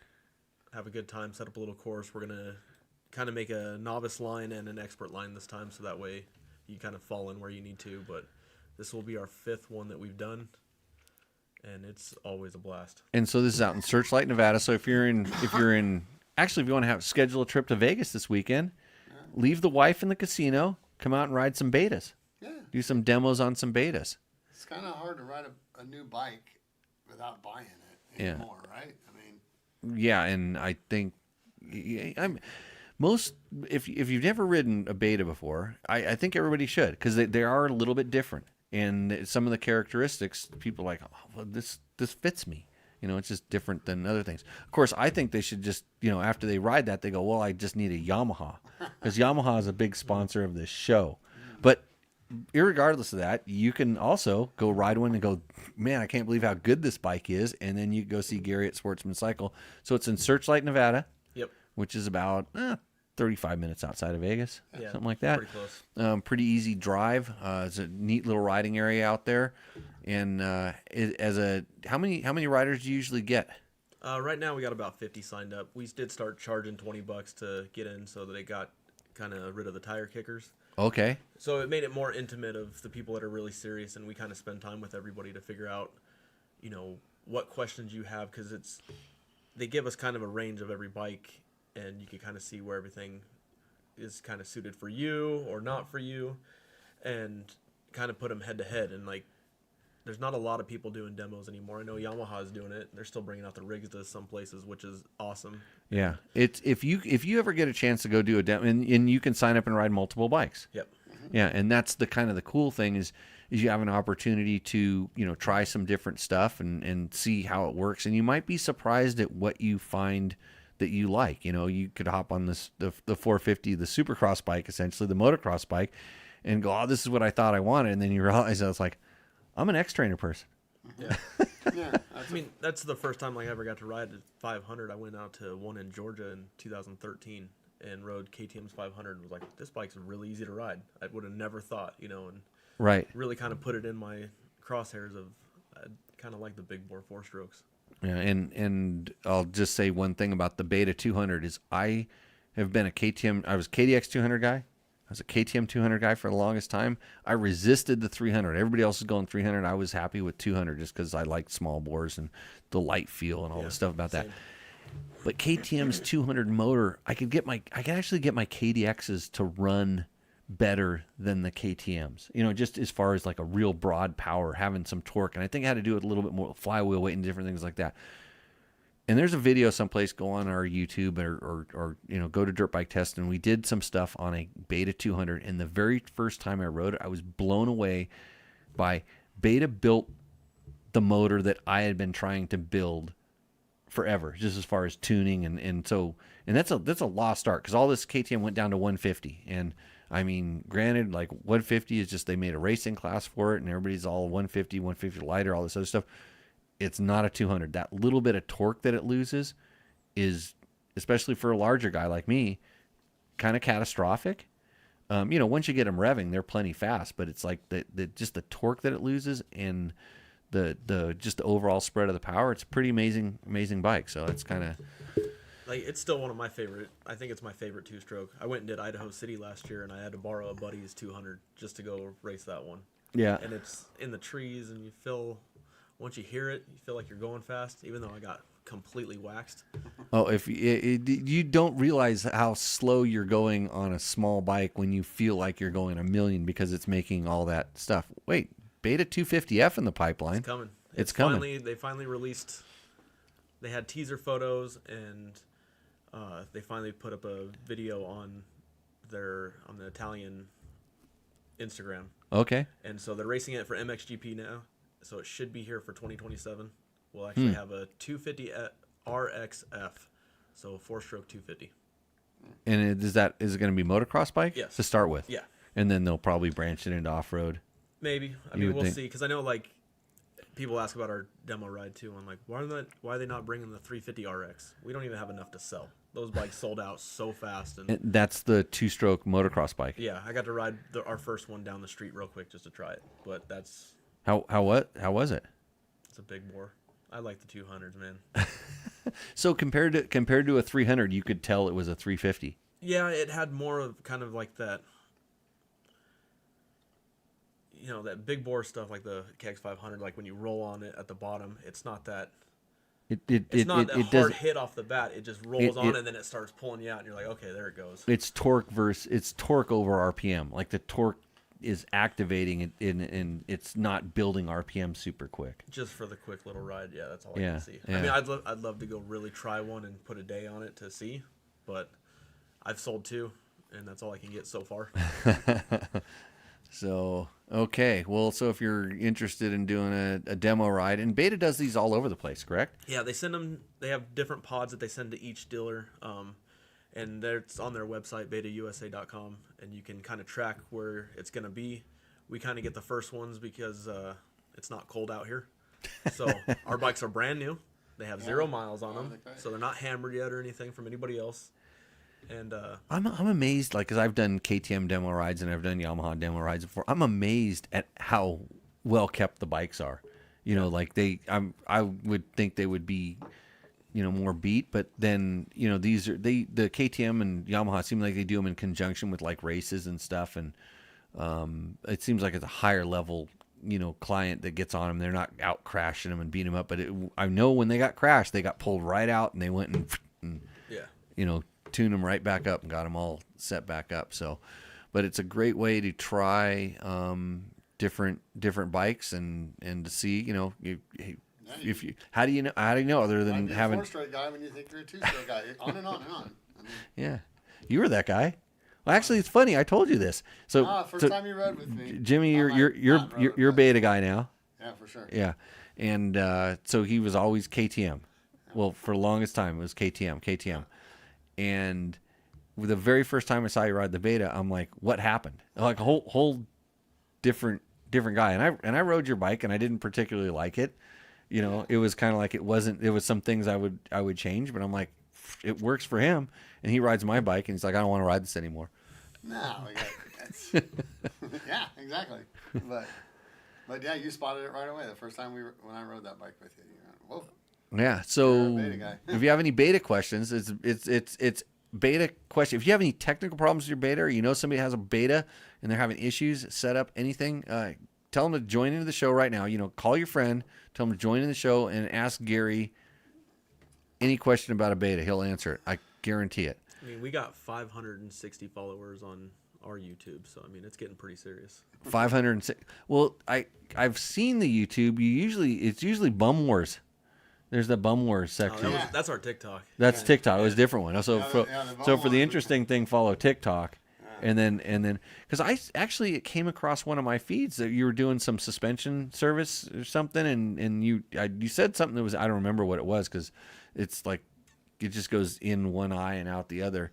have a good time, set up a little course. We're going to kind of make a novice line and an expert line this time, so that way you kind of fall in where you need to. But this will be our 5th one that we've done, and it's always a blast. And so this is out in Searchlight, Nevada. So if you want to schedule a trip to Vegas this weekend, leave the wife in the casino, come out and ride some betas. Yeah. Do some demos on some betas. It's kind of hard to ride a new bike without buying it anymore, right? I mean, yeah, and I think if you've never ridden a beta before, I think everybody should, because they are a little bit different, and some of the characteristics people are like, oh, well, this fits me. It's just different than other things. Of course, I think they should just, after they ride that, they go, well, I just need a Yamaha, because Yamaha is a big sponsor of this show. But irregardless of that, you can also go ride one and go, man, I can't believe how good this bike is. And then you go see Gary at Sportsman Cycle. So it's in Searchlight, Nevada. Yep. Which is about 35 minutes outside of Vegas, something like that. Pretty close. Pretty easy drive. It's a neat little riding area out there. And how many riders do you usually get? Right now we got about 50 signed up. We did start charging $20 to get in, so that it got kind of rid of the tire kickers. Okay. So it made it more intimate of the people that are really serious, and we kind of spend time with everybody to figure out, what questions you have, because they give us kind of a range of every bike, and you can kind of see where everything is kind of suited for you or not for you, and kind of put them head to head. And there's not a lot of people doing demos anymore. I know Yamaha is doing it. They're still bringing out the rigs to some places, which is awesome. Yeah, it's if you ever get a chance to go do a demo, and you can sign up and ride multiple bikes. Yep. Yeah, and that's the cool thing is you have an opportunity to try some different stuff and see how it works, and you might be surprised at what you find that you like. You could hop on the 450, the Supercross bike, essentially the motocross bike, and go, oh, this is what I thought I wanted, and then you realize I was like, I'm an X-Trainer person. Yeah. yeah. I mean, that's the first time I ever got to ride a 500. I went out to one in Georgia in 2013 and rode KTM's 500 and was like, this bike's really easy to ride. I would have never thought, and right. Really kind of put it in my crosshairs of I kind of like the big bore 4-strokes. Yeah, and I'll just say one thing about the Beta 200 is I have been a KTM. I was a KDX 200 guy. I was a KTM 200 guy for the longest time. I resisted the 300. Everybody else is going 300. I was happy with 200 just because I liked small bores and the light feel and all the stuff about that. But KTM's 200 motor, I could actually get my KDXs to run better than the KTMs. You know, just as far as like a real broad power, having some torque. And I think it had to do with a little bit more flywheel weight and different things like that. And there's a video someplace, go on our YouTube or you know, go to Dirt Bike Test, and we did some stuff on a Beta 200. And the very first time I rode it, I was blown away by Beta built the motor that I had been trying to build forever, just as far as tuning and that's a lost art, because all this KTM went down to 150. And I mean, granted, like 150 is just, they made a racing class for it and everybody's all 150 lighter, all this other stuff. It's not a 200. That little bit of torque that it loses is, especially for a larger guy like me, kind of catastrophic. You know, once you get them revving, they're plenty fast, but it's like just the torque that it loses and just the overall spread of the power. It's a pretty amazing bike. So it's kind of like, it's still one of my favorite. I think it's my favorite two-stroke. I went and did Idaho City last year, and I had to borrow a buddy's 200 just to go race that one. Yeah. And it's in the trees, and you feel, once you hear it, you feel like you're going fast, even though I got completely waxed. Oh, if you don't realize how slow you're going on a small bike when you feel like you're going a million, because it's making all that stuff. Wait, Beta 250F in the pipeline. It's coming. It's coming. They finally released. They had teaser photos, and they finally put up a video on the Italian Instagram. Okay. And so they're racing it for MXGP now. So it should be here for 2027. We'll actually have a 250 RXF, so 4-stroke 250. And is it going to be motocross bike? Yes. To start with. Yeah. And then they'll probably branch it into off road. Maybe. I mean, we'll see. Because I know, like, people ask about our demo ride too. I'm like, why are they not bringing the 350 RX? We don't even have enough to sell. Those bikes sold out so fast. And that's the 2-stroke motocross bike. Yeah, I got to ride our first one down the street real quick just to try it. But that's how was it? It's a big bore. I like the 200s, man. So compared to a 300, you could tell it was a 350. Yeah, it had more of kind of like that. You know, that big bore stuff like the KX 500. Like when you roll on it at the bottom, it's not that. It's not a hard hit off the bat. It just rolls on and then it starts pulling you out, and you're like, okay, there it goes. It's torque over RPM. Like the torque is activating it, and it's not building RPM super quick. Just for the quick little ride, yeah, that's all I can see. Yeah. I mean, I'd love to go really try one and put a day on it to see, but I've sold 2, and that's all I can get so far. So, okay. Well, so if you're interested in doing a demo ride, and Beta does these all over the place, correct? Yeah, they send them, they have different pods that they send to each dealer, and it's on their website, betausa.com, and you can kind of track where it's going to be. We kind of get the first ones because it's not cold out here. So our bikes are brand new. They have 0 miles on them, so they're not hammered yet or anything from anybody else. And I'm amazed, like, because I've done KTM demo rides and I've done Yamaha demo rides before. I'm amazed at how well kept the bikes are. You know, like I would think they would be, you know, more beat, but then, you know, the KTM and Yamaha seem like they do them in conjunction with like races and stuff, and it seems like it's a higher level, you know, client that gets on them. They're not out crashing them and beating them up, but I know when they got crashed, they got pulled right out and they went and you know, tune them right back up and got them all set back up. So, but it's a great way to try different bikes and to see, you know, how do you know other than having a 4-stroke guy when you think you're a 2-stroke guy, on and on and on. I mean, yeah, you were that guy. Well, actually, it's funny. I told you this. So first time you rode with me, Jimmy, you're Beta guy now. Yeah, for sure. Yeah, and so he was always KTM. Well, for the longest time, it was KTM. And the very first time I saw you ride the Beta, I'm like, what happened? Like a whole different guy. And I rode your bike, and I didn't particularly like it. You know, it was kind of like it was some things I would change, but I'm like, it works for him. And he rides my bike, and he's like, I don't want to ride this anymore. No, that's yeah, exactly. But yeah, you spotted it right away the first time when I rode that bike with you. You went, whoa. Yeah. So You're a beta guy. if you have any beta questions, it's beta question. If you have any technical problems with your beta, or you know somebody has a beta and they're having issues, set up anything, tell them to join into the show right now. Call your friend, tell them to join in the show, and ask Gary any question about a beta. He'll answer it. I guarantee it. I mean, we got 560 followers on our YouTube, so I mean, it's getting pretty serious. 506. Well, I've seen the YouTube. It's usually Bum Wars. There's the Bum Wars section. That's our TikTok. That's TikTok. It was a different one. So for the Wars. interesting thing, follow TikTok, and then because it came across one of my feeds that you were doing some suspension service or something, and you said something that was, I don't remember what it was, because it's like it just goes in one eye and out the other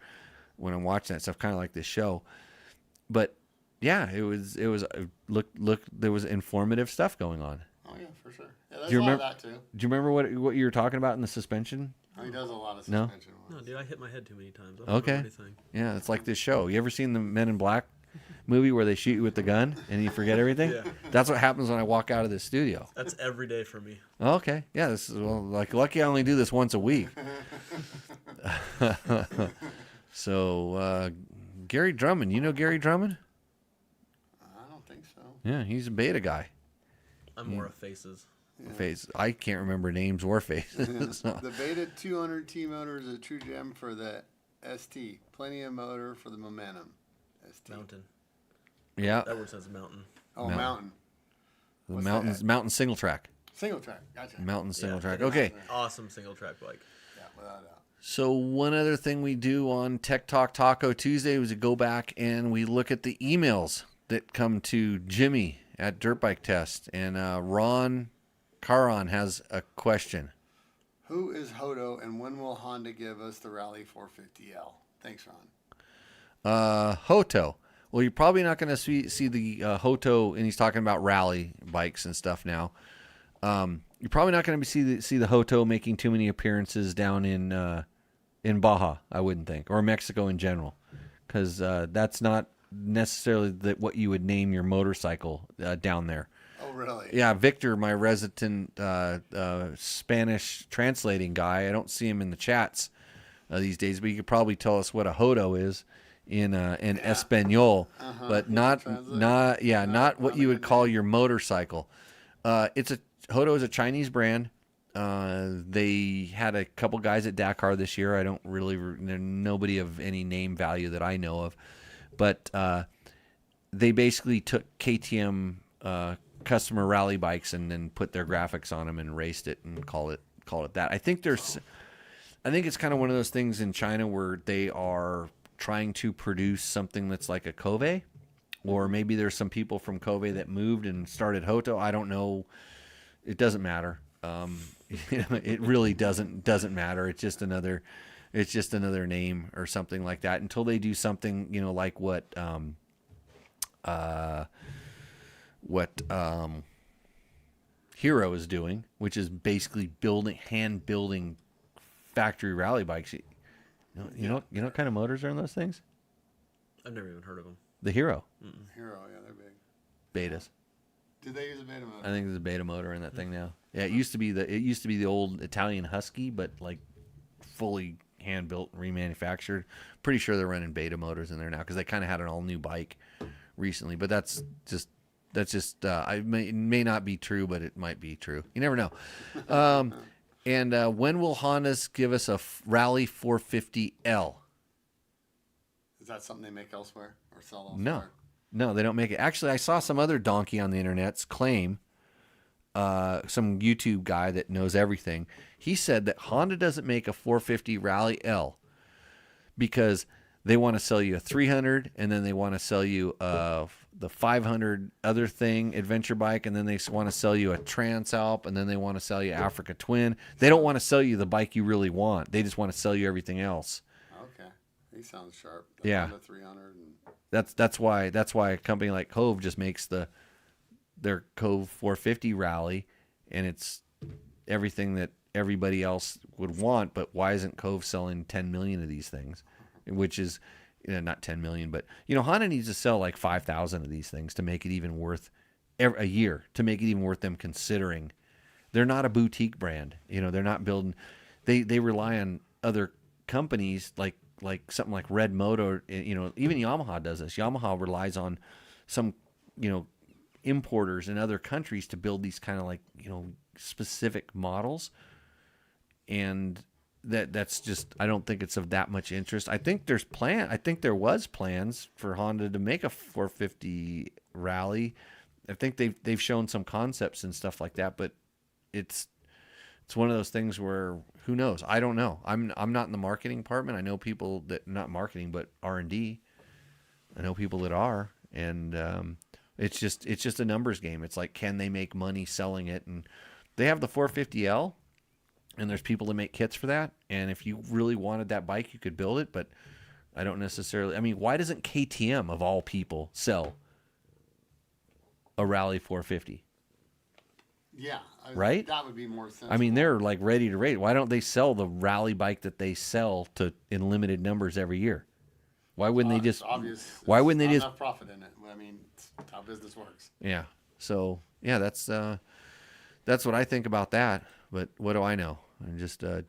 when I'm watching that stuff, kind of like this show. But yeah, it was look there was informative stuff going on. Oh yeah, for sure. Yeah, there's Do you a lot remember of that too. Do you remember what you were talking about in the suspension? Oh, he does a lot of No? suspension No, ones. dude, I hit my head too many times. I don't Okay. remember anything. Yeah, it's like this show. You ever seen the Men in Black movie where they shoot you with the gun and you forget everything? Yeah. That's what happens when I walk out of this studio. That's every day for me. Okay. Yeah, this is lucky I only do this once a week. So Gary Drummond, you know Gary Drummond? I don't think so. Yeah, he's a beta guy. I'm more of faces. Face. I can't remember names or faces. So. The Beta 200T motor is a true gem for the ST. Plenty of motor for the Momentum. ST. Mountain. Yeah, That word says mountain. Oh, No. Mountain. the What's mountain single track. Single track. Gotcha. Mountain single Yeah. track. Okay. Awesome single track bike. Yeah, without a doubt. So one other thing we do on Tech Talk Taco Tuesday was to go back and we look at the emails that come to Jimmy at Dirt Bike Test. And Ron Caron has a question. Who is Hoto and when will Honda give us the Rally 450L? Thanks, Ron. Hoto. Well, you're probably not going to see the Hoto, and he's talking about rally bikes and stuff now. You're probably not going to see the Hoto making too many appearances down in Baja, I wouldn't think, or Mexico in general, because that's not necessarily what you would name your motorcycle down there. Oh, really? Yeah, Victor, my resident Spanish translating guy, I don't see him in the chats these days, but you could probably tell us what a Hoto is in Espanol, but not what you would call your motorcycle. Hoto is a Chinese brand. They had a couple guys at Dakar this year. I don't really, nobody of any name value that I know of, but they basically took KTM customer rally bikes and then put their graphics on them and raced it and call it that. I think it's kind of one of those things in China where they are trying to produce something that's like a Kove, or maybe there's some people from Kove that moved and started Hoto. I don't know. It doesn't matter. It really doesn't matter. It's just another name or something like that until they do something, like what Hero is doing, which is basically hand building factory rally bikes. You know what kind of motors are in those things? I've never even heard of them. The Hero Hero, yeah, they're big. betas. Did they use a beta motor? I think there's a beta motor in that thing now. Yeah, it used to be the old Italian Husky, but like fully hand built, remanufactured. Pretty sure they're running beta motors in there now because they kind of had an all new bike recently. But that's just it may not be true, but it might be true. You never know. And when will Hondas give us a Rally 450L? Is that something they make elsewhere or sell elsewhere? No, they don't make it. Actually, I saw some other donkey on the internet's claim, some YouTube guy that knows everything. He said that Honda doesn't make a 450 Rally L because they want to sell you a 300, and then they want to sell you the 500 other thing, adventure bike, and then they want to sell you a Transalp, and then they want to sell you Africa Twin. They don't want to sell you the bike you really want. They just want to sell you everything else. Okay, he sounds sharp. Yeah. Honda 300 and... That's why a company like Cove just makes their Cove 450 Rally, and it's everything that everybody else would want. But why isn't Cove selling 10 million of these things? Which is, not 10 million, but Honda needs to sell like 5,000 of these things to make it even worth a year, to make it even worth them considering They're not a boutique brand. You know, they're not building. They rely on other companies like something like Red Moto. You know, even Yamaha does this. Yamaha relies on some, you know, importers in other countries to build these kind of like, you know, specific models. And that's just, I don't think it's of that much interest. I think there was plans for Honda to make a 450 rally. I think they've shown some concepts and stuff like that, but it's one of those things where who knows? I don't know. I'm not in the marketing department. I know people that, not marketing, but R&D. I know people that are, and it's just a numbers game. It's like, can they make money selling it? And they have the 450L, and there's people that make kits for that. And if you really wanted that bike, you could build it, but I don't necessarily. I mean, why doesn't KTM of all people sell a Rally 450? Yeah. Right? That would be more sensible. I mean, they're like ready to race. Why don't they sell the rally bike that they sell in limited numbers every year? Why wouldn't they just? It's obvious. Why wouldn't they just? Enough profit in it. I mean, it's how business works. Yeah. So yeah, that's what I think about that. But what do I know? I'm just a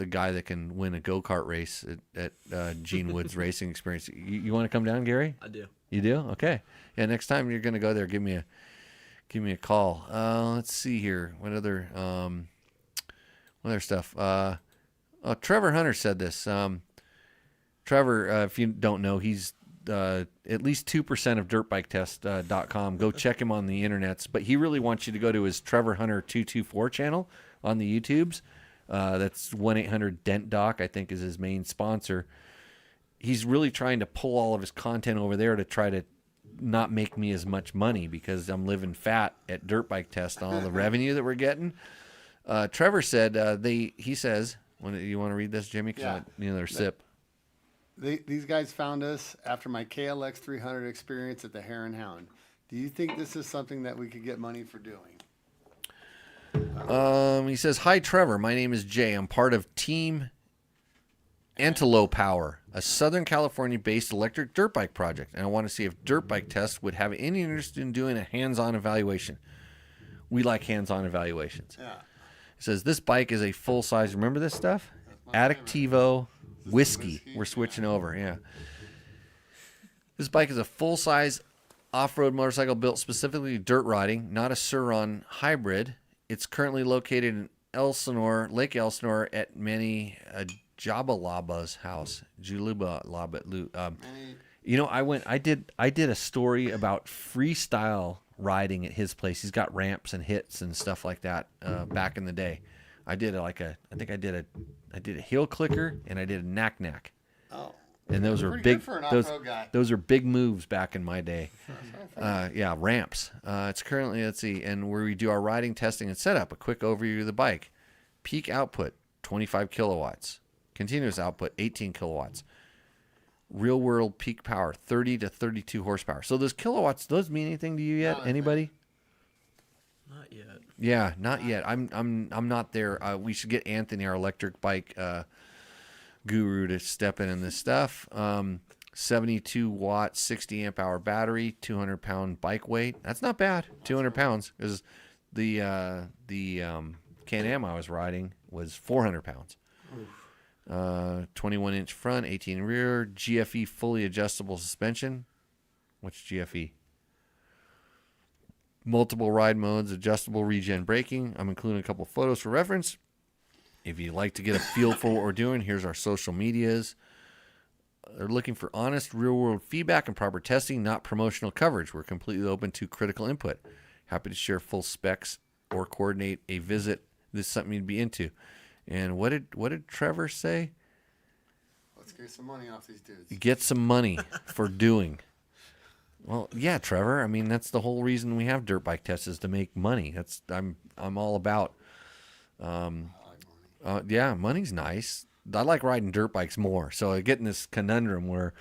guy that can win a go-kart race at Gene Wood's Racing Experience. You want to come down, Gary? I do. You do? Okay. Yeah. Next time you're gonna go there, give me a call. Let's see here. What other stuff? Trevor Hunter said this. Trevor, if you don't know, he's at least 2% of dirtbiketest.com. Go check him on the internets. But he really wants you to go to his Trevor Hunter 224 channel on the YouTubes. That's 1-800-DENT-DOC, I think, is his main sponsor. He's really trying to pull all of his content over there to try to not make me as much money because I'm living fat at Dirt Bike Test on all the revenue that we're getting. Trevor said he says, you want to read this, Jimmy? Yeah. Their sip. These guys found us after my KLX 300 experience at the Hare and Hound. Do you think this is something that we could get money for doing? He says, "Hi, Trevor. My name is Jay. I'm part of Team Antelope Power, a Southern California-based electric dirt bike project, and I want to see if Dirt Bike Test would have any interest in doing a hands-on evaluation. We like hands-on evaluations." Yeah. It says, "This bike is a full-size." Remember this stuff? Addictivo whiskey. We're switching over. Yeah. This bike is a full-size off-road motorcycle built specifically dirt riding, not a Sur-Ron hybrid. It's currently located in Lake Elsinore at Manny Jabalaba's house. I did a story about freestyle riding at his place. He's got ramps and hits and stuff like that back in the day. I did I did a heel clicker and I did a knack. Oh. And those are big. Those are big moves back in my day. Yeah, ramps. It's currently, let's see, and where we do our riding testing and setup. A quick overview of the bike. Peak output 25 kilowatts. Continuous output 18 kilowatts. Real world peak power 30 to 32 horsepower. So those kilowatts, those mean anything to you yet? Anybody? Not yet. Yeah, not yet. I'm not there. We should get Anthony, our electric bike guru, to step in this stuff. 72 watt, 60 amp hour battery, 200 pound bike weight. That's not bad. 200 pounds because the Can-Am I was riding was 400 pounds. 21 inch front, 18 rear, GFE fully adjustable suspension. What's GFE? Multiple ride modes, adjustable regen braking. I'm including a couple photos for reference. If you'd like to get a feel for what we're doing, here's our social medias. They're looking for honest, real-world feedback and proper testing, not promotional coverage. We're completely open to critical input. Happy to share full specs or coordinate a visit. This is something you'd be into. And what did Trevor say? Let's get some money off these dudes. Get some money for doing. Well, yeah, Trevor. I mean, that's the whole reason we have Dirt Bike Tests, is to make money. I'm all about. Yeah, money's nice. I like riding dirt bikes more. So I get in this conundrum where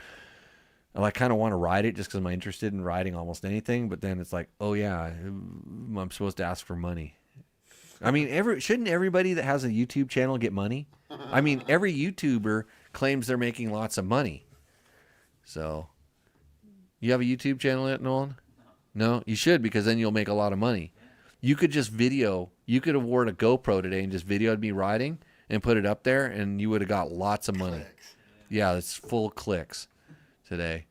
I kind of want to ride it just because I'm interested in riding almost anything. But then it's like, oh yeah, I'm supposed to ask for money. I mean, shouldn't everybody that has a YouTube channel get money? I mean, every YouTuber claims they're making lots of money. So, you have a YouTube channel yet, Nolan? No, you should, because then you'll make a lot of money. You could just video You could have worn a GoPro today and just videoed me riding and put it up there, and you would have got lots of money. Clicks. Yeah, it's full clicks today.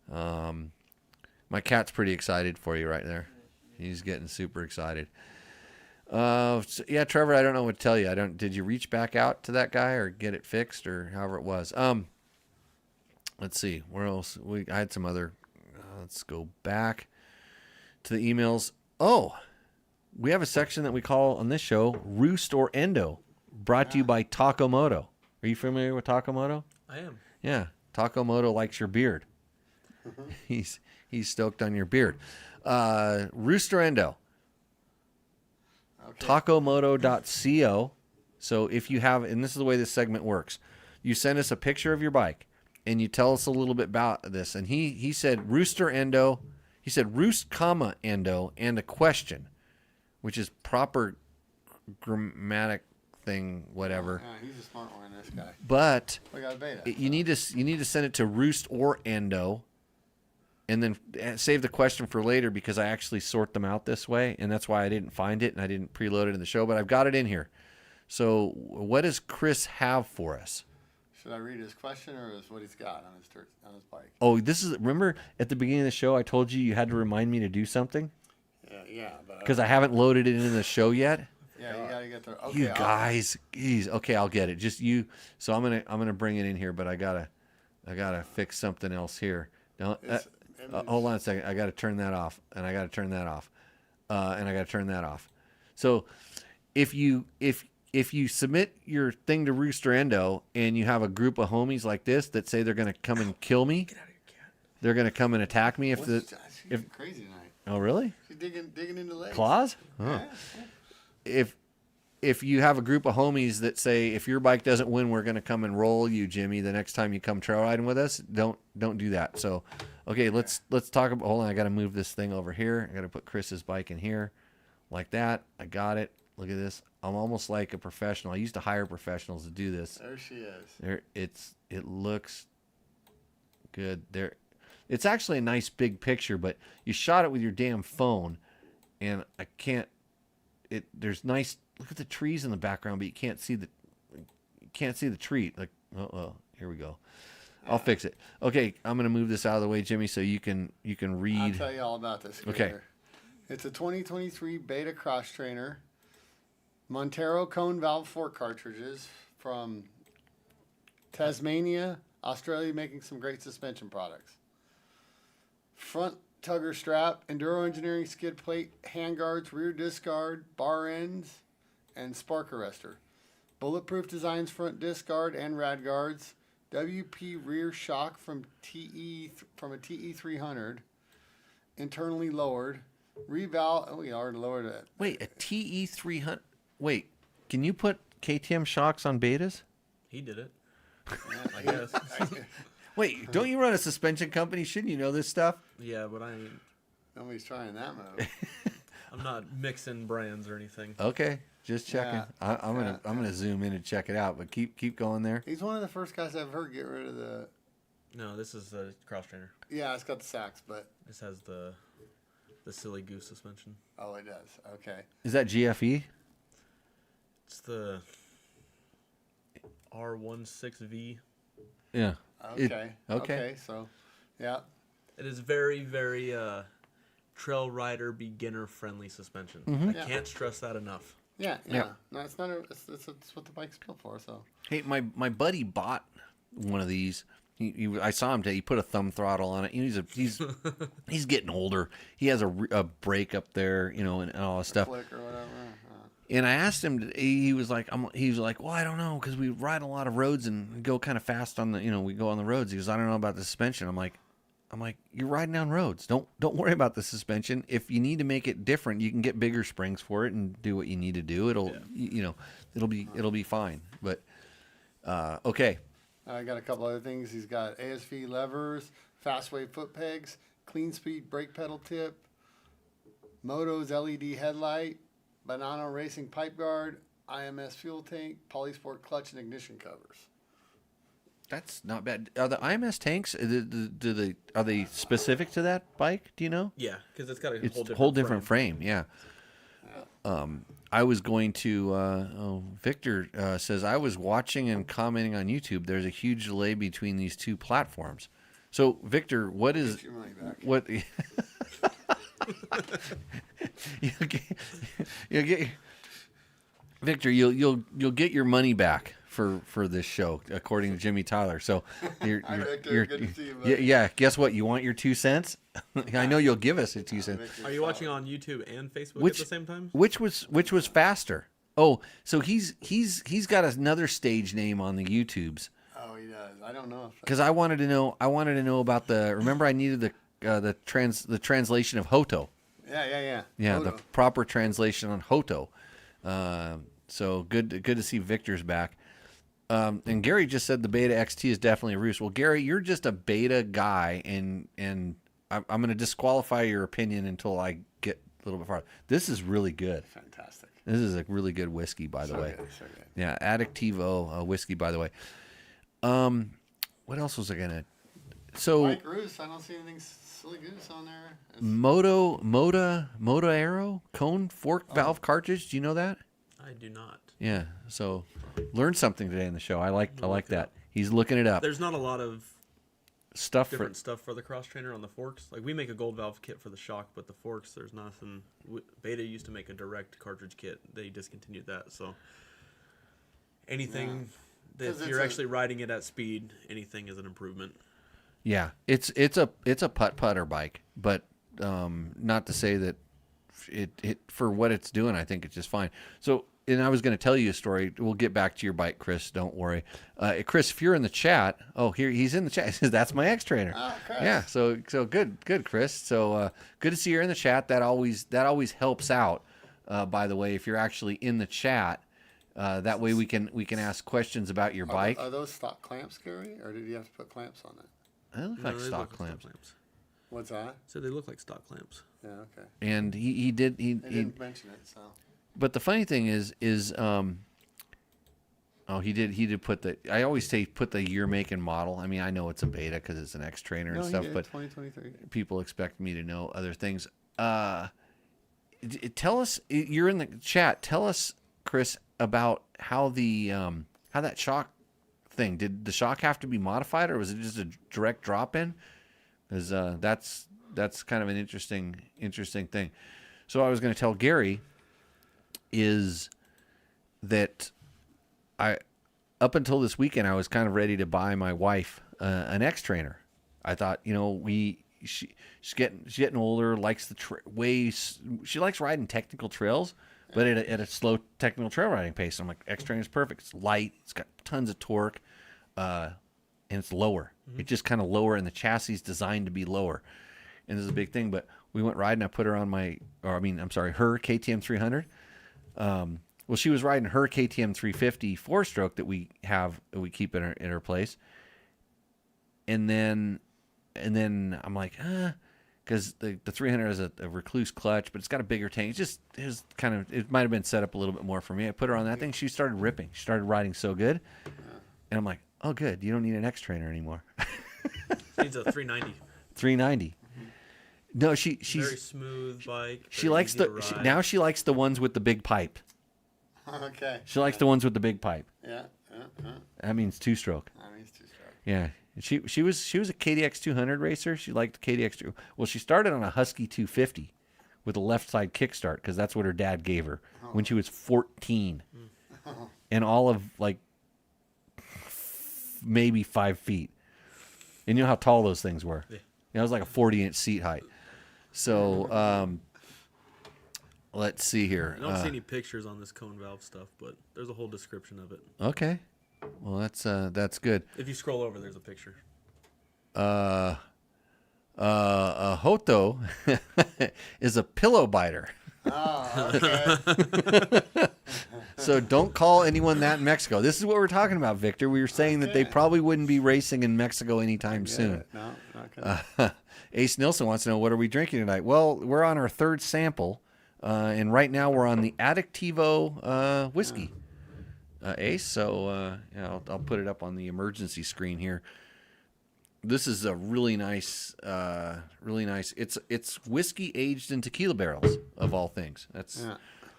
My cat's pretty excited for you right there. He's getting super excited. Yeah, Trevor, I don't know what to tell you. Did you reach back out to that guy or get it fixed or however it was? Let's see. Where else? I had some other. Let's go back to the emails. Oh, we have a section that we call on this show Roost or Endo, brought to you by Moto. Are you familiar with Moto? I am. Yeah, Moto likes your beard. He's stoked on your beard. Roost or Endo. Okay. Tacomoto.co. So if you have, and this is the way this segment works, you send us a picture of your bike and you tell us a little bit about this. And he said Roost or Endo. He said Roost, comma, Endo, and a question, which is proper grammatic thing, whatever. Yeah, he's a smart one, this guy. But We got a beta. you need to send it to Roost or Endo, and then save the question for later because I actually sort them out this way, and that's why I didn't find it and I didn't preload it in the show, but I've got it in here. So what does Chris have for us? Should I read his question or is what he's got on his bike? Oh, remember at the beginning of the show I told you had to remind me to do something? Yeah, but Because I haven't loaded it into the show yet. yeah, you gotta get there. Okay, You guys, geez, okay, I'll get it. Just you. So I'm gonna bring it in here, but I gotta fix something else here. Don't hold on a second. I gotta turn that off, and I gotta turn that off, and I gotta turn that off. So if you submit your thing to Roost or Endo, and you have a group of homies like this that say they're gonna come and kill me, they're gonna come and attack me she's crazy tonight. Oh really? She's digging into legs. Claws? Oh. Yeah. If you have a group of homies that say if your bike doesn't win, we're going to come and roll you, Jimmy, the next time you come trail riding with us, don't do that. So, okay, let's talk about. Hold on, I got to move this thing over here. I got to put Chris's bike in here, like that. I got it. Look at this. I'm almost like a professional. I used to hire professionals to do this. There she is. It looks good there. It's actually a nice big picture, but you shot it with your damn phone, and I can't. There's nice. Look at the trees in the background, but you can't see the tree. Like, oh, here we go. I'll fix it. Okay, I'm gonna move this out of the way, Jimmy, so you can read. I'll tell you all about this. Okay. Later. It's a 2023 Beta Cross Trainer. Montero cone valve fork cartridges from Tasmania, Australia, making some great suspension products. Front tugger strap, Enduro Engineering skid plate, handguards, rear disc guard, bar ends, and spark arrestor. Bulletproof designs, front disc guard and rad guards. WP rear shock from a TE 300, internally lowered. Reval. We already lowered it. Wait, a TE 300. Wait, can you put KTM shocks on betas? He did it. Yeah, I guess. Wait, don't you run a suspension company? Shouldn't you know this stuff? Yeah, but I ain't. Nobody's trying that move. I'm not mixing brands or anything. Okay, just checking. Yeah, I'm gonna zoom in and check it out, but keep going there. He's one of the first guys I've heard get rid of the. No, this is the cross trainer. Yeah, it's got the sacks, but This has the silly goose suspension. oh, it does. Okay. Is that GFE? It's the R16V. Yeah. Okay. Okay. So, yeah. It is very, very trail rider beginner friendly suspension. I Yeah. can't stress that enough. Yeah. Yeah. No, it's not. It's what the bike's built for. So. Hey, my buddy bought one of these. I saw him today. He put a thumb throttle on it. He's getting older. He has a brake up there, and all this stuff. Flick or whatever. And I asked him. He was like, well, I don't know, because we ride a lot of roads and go kind of fast on the, we go on the roads. He goes, I don't know about the suspension. I'm like, you're riding down roads. Don't worry about the suspension. If you need to make it different, you can get bigger springs for it and do what you need to do. It'll be fine. But okay. I got a couple other things. He's got ASV levers, Fastway foot pegs, clean speed brake pedal tip, Moto's LED headlight, Banana Racing pipe guard, IMS fuel tank, Polysport clutch and ignition covers. That's not bad. Are the IMS tanks? Are they specific to that bike? Do you know? Yeah, because it's got a It's whole different whole different frame. Yeah. I was going to. Victor says I was watching and commenting on YouTube. There's a huge delay between these two platforms. So, Victor, what is Get your money back. what? you'll get Victor. You'll get your money back for this show, according to Jimmy Tyler. So, you're Victor. Good to see you, buddy. yeah. Guess what? You want your 2 cents? I know you'll give us a 2 cents. Are you watching on YouTube and Facebook at the same time? Which was faster? Oh, so he's got another stage name on the YouTubes. Oh, he does. I don't know. Because I wanted to know about the. Remember, I needed the translation of Hoto. Yeah. Yeah, Moto. the proper translation on Hoto. So good to see Victor's back. And Gary just said the Beta XT is definitely a Roost. Well, Gary, you're just a Beta guy, and I'm going to disqualify your opinion until I get a little bit farther. This is really good. Fantastic. This is a really good whiskey, by the way. Good, so good. Yeah, Addictivo whiskey, by the way. What else was I gonna? So Mike Roost, I don't see anything silly goose on there. Moto Aero cone fork valve cartridge. Do you know that? I do not. Yeah. So learned something today in the show. I like that. He's looking it up. There's not a lot of Different stuff for the cross trainer on the forks. Like we make a gold valve kit for the shock, but the forks there's nothing. Beta used to make a direct cartridge kit. They discontinued that. So anything that you're actually riding it at speed, anything is an improvement. Yeah, it's a putter bike, but not to say that it for what it's doing, I think it's just fine. So, and I was going to tell you a story. We'll get back to your bike, Chris. Don't worry, Chris. If you're in the chat, he's in the chat. He says that's my X trainer. Oh, Chris. Yeah, so good, Chris. So good to see you in the chat. That always helps out. By the way, if you're actually in the chat. That way we can ask questions about your bike. Are those stock clamps, Gary, or did you have to put clamps on it? They look like stock clamps. What's that? So they look like stock clamps. Yeah, okay. And he didn't mention it, so. But the funny thing is he did put the. I always say put the year, make, and model. I mean, I know it's a Beta because it's an X trainer and stuff, but 2023. people expect me to know other things. Tell us, you're in the chat. Tell us, Chris, about how that shock thing, did the shock have to be modified, or was it just a direct drop in? Because that's kind of an interesting thing. So I was going to tell Gary is that up until this weekend I was kind of ready to buy my wife an X trainer. I thought, she's getting older, likes the she likes riding technical trails. But at a slow technical trail riding pace. I'm like, X trainer is perfect. It's light. It's got tons of torque, and it's lower. Mm-hmm. It's just kind of lower, and the chassis is designed to be lower. And this is a big thing. But we went riding. I put her on her KTM 300. Well, she was riding her KTM 350 4-stroke that we keep in her place. And then I'm like, because the 300 has a recluse clutch, but it's got a bigger tank. It might have been set up a little bit more for me. I put her on that thing. She started ripping. She started riding so good. And I'm like, oh, good. You don't need an X trainer anymore. Needs a 390. 390. No, she's very smooth bike. She likes now she likes the ones with the big pipe. Okay. She likes the ones with the big pipe. Yeah. That means 2-stroke. That means 2-stroke. Yeah. She was a KDX 200 racer. She liked KDX 2. Well, she started on a Husky 250 with a left side kickstart because that's what her dad gave her when she was 14, and all of maybe 5 feet. And you know how tall those things were. Yeah. It was like a 40-inch seat height. So let's see here. I don't see any pictures on this cone valve stuff, but there's a whole description of it. Okay. Well, that's good. If you scroll over, there's a picture. Hoto is a pillow biter. Oh, okay. So don't call anyone that in Mexico. This is what we're talking about, Victor. We were saying that they probably wouldn't be racing in Mexico anytime soon. No, not gonna. Ace Nilsson wants to know, what are we drinking tonight? Well, we're on our third sample, and right now we're on the Addictivo whiskey. Ace, so I'll put it up on the emergency screen here. This is a really nice. It's whiskey aged in tequila barrels, of all things.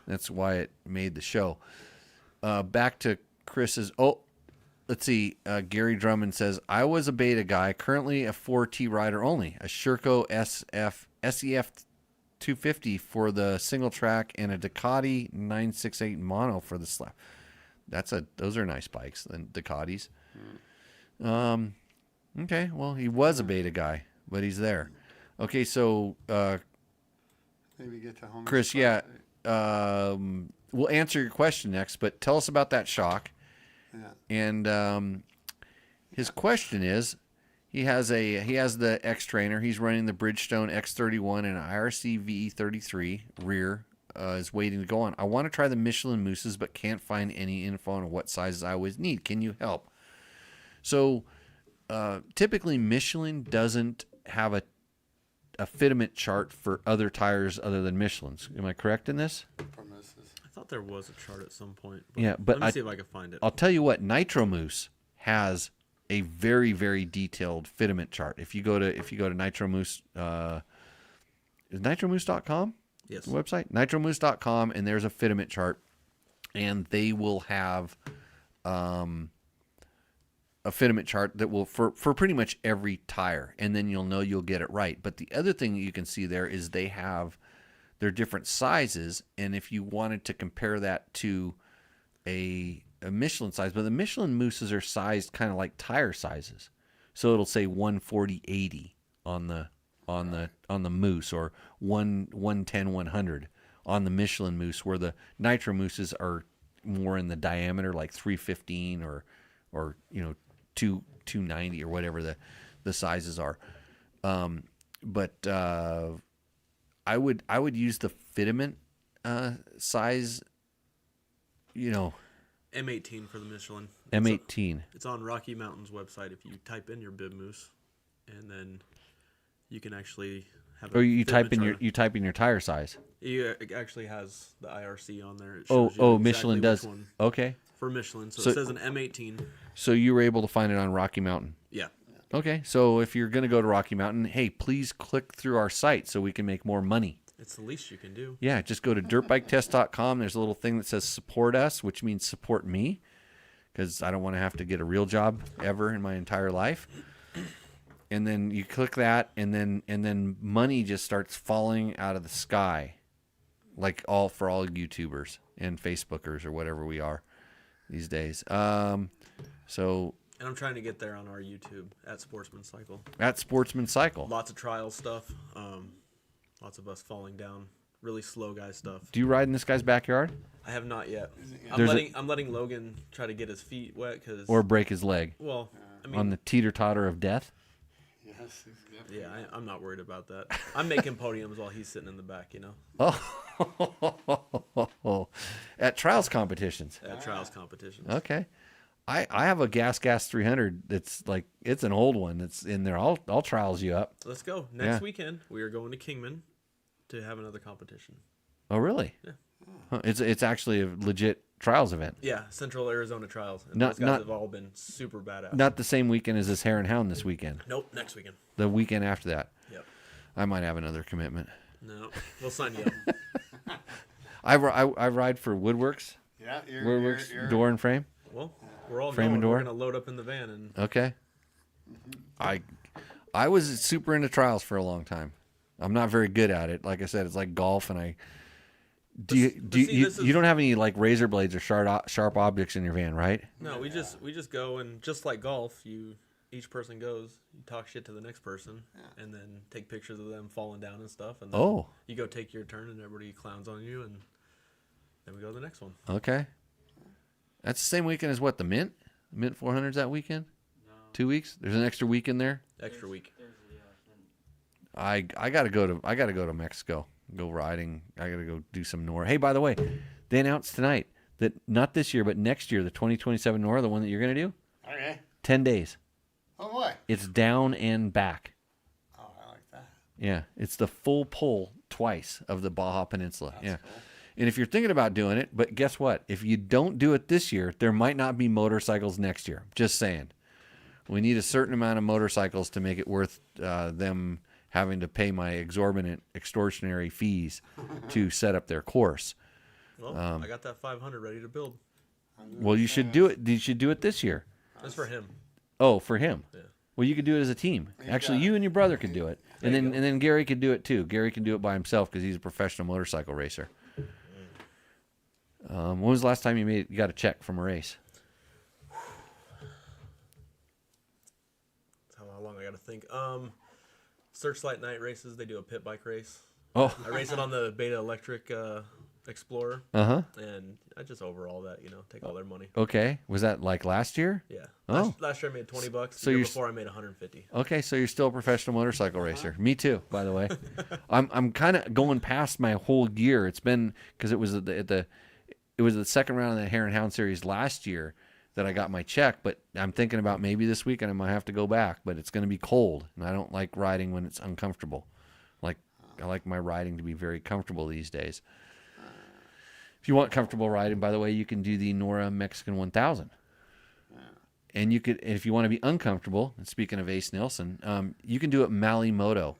That's why it made the show. Back to Chris's. Oh, let's see. Gary Drummond says, I was a beta guy, currently a 4T rider only, a Sherco SEF 250 for the single track and a Ducati 968 mono for the slap. Those are nice bikes, the Ducatis. Okay, well, he was a beta guy, but he's there. Okay, so Maybe get to home. Chris, we'll answer your question next, but tell us about that shock. Yeah. And his question is, he has the X Trainer. He's running the Bridgestone X31 and an IRC VE33 rear. Is waiting to go on. I want to try the Michelin mousses, but can't find any info on what sizes I always need. Can you help? So typically Michelin doesn't have a fitment chart for other tires other than Michelin's. Am I correct in this? I thought there was a chart at some point. Yeah, but let me see if I can find it. I'll tell you what, Nitro Mousse has a very, very detailed fitment chart. If you go to Nitro Mousse, is nitromousse.com? Yes. The website, nitromousse.com, and there's a fitment chart, and they will have a fitment chart that will for pretty much every tire, and then you'll get it right. But the other thing that you can see there is they have their different sizes, and if you wanted to compare that to a Michelin size, but the Michelin mousses are sized kind of like tire sizes, so it'll say 140/80 on the mousse, or 110/100 on the Michelin mousse, where the Nitro mousses are more in the diameter, like 315 or 290 or whatever the sizes are. But I would use the fitment size. M18 for the Michelin. M18. It's on Rocky Mountain's website. If you type in your bib moose, and then you can actually have. Or you type in your tire size. It actually has the IRC on there. It Oh, shows you exactly Michelin which does. one Okay. for Michelin. So So- it says an M18. So you were able to find it on Rocky Mountain. Yeah. Okay. So if you're going to go to Rocky Mountain, hey, please click through our site so we can make more money. It's the least you can do. Yeah, just go to dirtbiketest.com. There's a little thing that says support us, which means support me, because I don't want to have to get a real job ever in my entire life. And then you click that, and then money just starts falling out of the sky, like for all YouTubers and Facebookers or whatever we are these days. So And I'm trying to get there on our YouTube at Sportsman Cycle. at Sportsman Cycle. Lots of trial stuff. Lots of us falling down. Really slow guy stuff. Do you ride in this guy's backyard I have not yet. There's I'm letting Logan try to get his feet wet because. or break his leg Well, I mean, on the teeter-totter of death? Yes. yeah, I'm not worried about that. I'm making podiums while he's sitting in the back. Oh, at trials competitions. At trials competitions. Okay. I have a Gas 300 that's like, it's an old one that's in there. I'll trials you up. Let's go. Next weekend, we are going to Kingman to have another competition. Oh, really? Yeah. Huh. It's actually a legit trials event. Yeah, Central Arizona Trials. And Not- those guys not- have all been super badass. Not the same weekend as this Hare and Hound this weekend. Nope, next weekend. The weekend after that. Yep. I might have another commitment. No, we'll sign you up. I ride for Woodworks. Yeah. Woodworks door and frame. Well, we're all Frame going. and door? We're going to load up in the van and Okay. I was super into trials for a long time. I'm not very good at it. Like I said, it's like golf, and you don't have any like razor blades or sharp objects in your van, right? no, we just go, and just like golf, each person goes, you talk shit to the next person, and then take pictures of them falling down and stuff, and then you go take your turn, and everybody clowns on you, and then we go to the next one. Okay. That's the same weekend as what, the Mint? Mint 400's that weekend? No. 2 weeks? There's an extra weekend there? Extra week. I gotta go to Mexico. Go riding. I gotta go do some NOR. Hey, by the way, they announced tonight that not this year, but next year, the 2027 NOR, the one that you're gonna do, Okay. 10 days. Oh boy. It's down and back. Oh, I like that. Yeah, it's the full pull twice of the Baja Peninsula. That's yeah. cool. And if you're thinking about doing it, but guess what? If you don't do it this year, there might not be motorcycles next year. Just saying. We need a certain amount of motorcycles to make it worth them having to pay my exorbitant, extortionary fees to set up their course. Well, I got that 500 ready to build. Well, you should do it. You should do it this year. That's for him. Oh, for him. Yeah. Well, you could do it as a team. Actually, you and your brother could do it, and then Gary could do it too. Gary can do it by himself because he's a professional motorcycle racer. When was the last time you got a check from a race? That's how long I got to think. Searchlight night races. They do a pit bike race. Oh, I race it on the Beta Electric Explorer. And I just overall that, take all their money. Okay. Was that like last year? Yeah. Oh. Last year I made $20. So the year before I made 150. Okay, so you're still a professional motorcycle racer. Me too, by the way. I'm kind of going past my whole year. It's been because it was the second round of the Hare and Hound series last year that I got my check, but I'm thinking about maybe this weekend I might have to go back, but it's going to be cold, and I don't like riding when it's uncomfortable. I like my riding to be very comfortable these days. If you want comfortable riding, by the way, you can do the Nora Mexican 1000. And if you want to be uncomfortable, and speaking of Ace Nelson, you can do it Moto.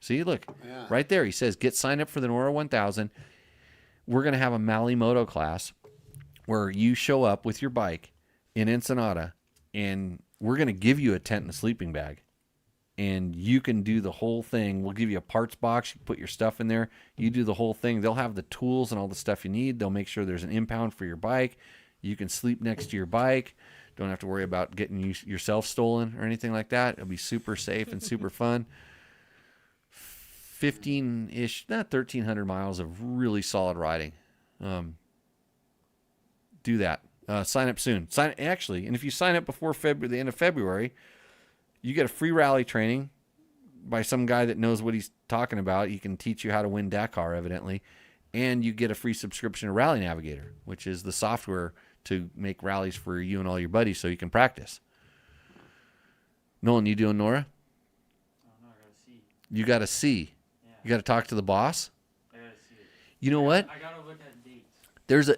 See, look, right there. He says, get signed up for the Nora 1000. We're going to have a Moto class where you show up with your bike in Ensenada, and we're going to give you a tent and a sleeping bag. And you can do the whole thing. We'll give you a parts box. You put your stuff in there. You do the whole thing. They'll have the tools and all the stuff you need. They'll make sure there's an impound for your bike. You can sleep next to your bike. Don't have to worry about getting yourself stolen or anything like that. It'll be super safe and super fun. 15-ish, 1,300 miles of really solid riding. Do that. Sign up soon. And if you sign up before the end of February, you get a free rally training by some guy that knows what he's talking about. He can teach you how to win Dakar, evidently. And you get a free subscription to Rally Navigator, which is the software to make rallies for you and all your buddies so you can practice. Nolan, you doing Nora? Oh, no, I got a C. You got a C. Yeah. You got to talk to the boss? I got a C. You know what? I got to look at dates.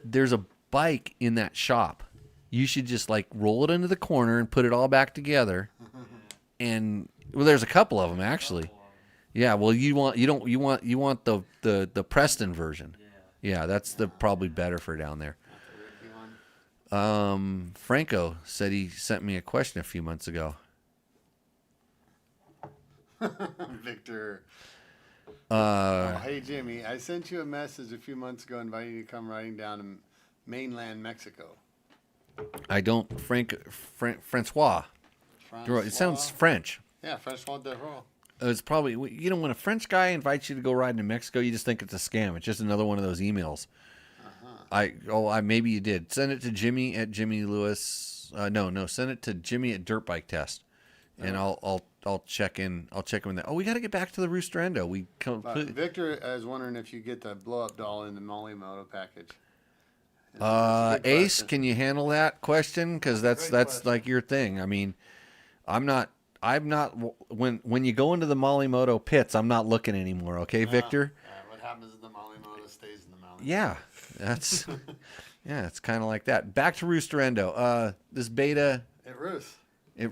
There's a bike in that shop. You should just roll it into the corner and put it all back together. And there's a couple of them actually. Yeah, well you want the Preston version. Yeah, that's probably better for down there. Franco said he sent me a question a few months ago. Victor. Hey Jimmy, I sent you a message a few months ago inviting you to come riding down to mainland Mexico. I don't, Francois. It sounds French. Yeah, Francois de Roux. It's probably, when a French guy invites you to go ride in Mexico, you just think it's a scam. It's just another one of those emails. Maybe you did. Send it to Jimmy at Jimmy Lewis. No, send it to Jimmy at Dirt Bike Test, and I'll check in. I'll check in with that. Oh, we got to get back to the Roost Endo. Victor is wondering if you get the blow up doll in the Moto package. Ace, can you handle that question? Because that's like your thing. I mean, I'm not. When you go into the Moto pits, I'm not looking anymore. Okay, Victor. What happens in the Moto stays in the Moto. Yeah, that's it's kind of like that. Back to Roost Endo. This beta. It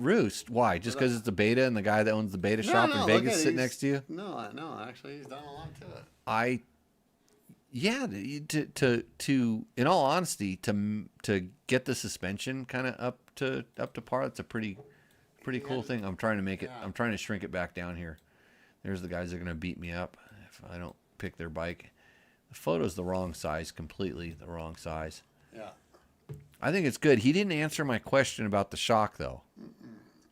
roosts. Why? Just because it's a beta and the guy that owns the beta shop in Vegas sitting next to you? No. Actually, he's done a lot to it. To in all honesty, to get the suspension kind of up to par, it's a pretty cool thing. I'm trying to make it. I'm trying to shrink it back down here. There's the guys that are going to beat me up if I don't pick their bike. The photo's the wrong size, completely the wrong size. Yeah. I think it's good. He didn't answer my question about the shock though.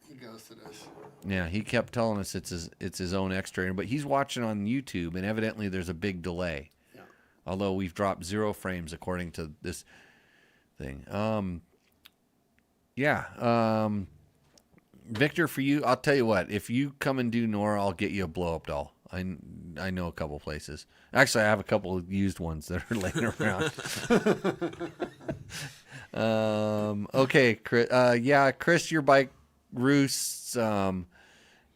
He goes to this. Yeah, he kept telling us it's his own extra, but he's watching on YouTube, and evidently there's a big delay. Yeah. Although we've dropped 0 frames according to this thing. Victor, for you, I'll tell you what. If you come and do Nora, I'll get you a blow up doll. I know a couple places. Actually, I have a couple of used ones that are laying around. Okay, Chris. Chris, your bike roosts.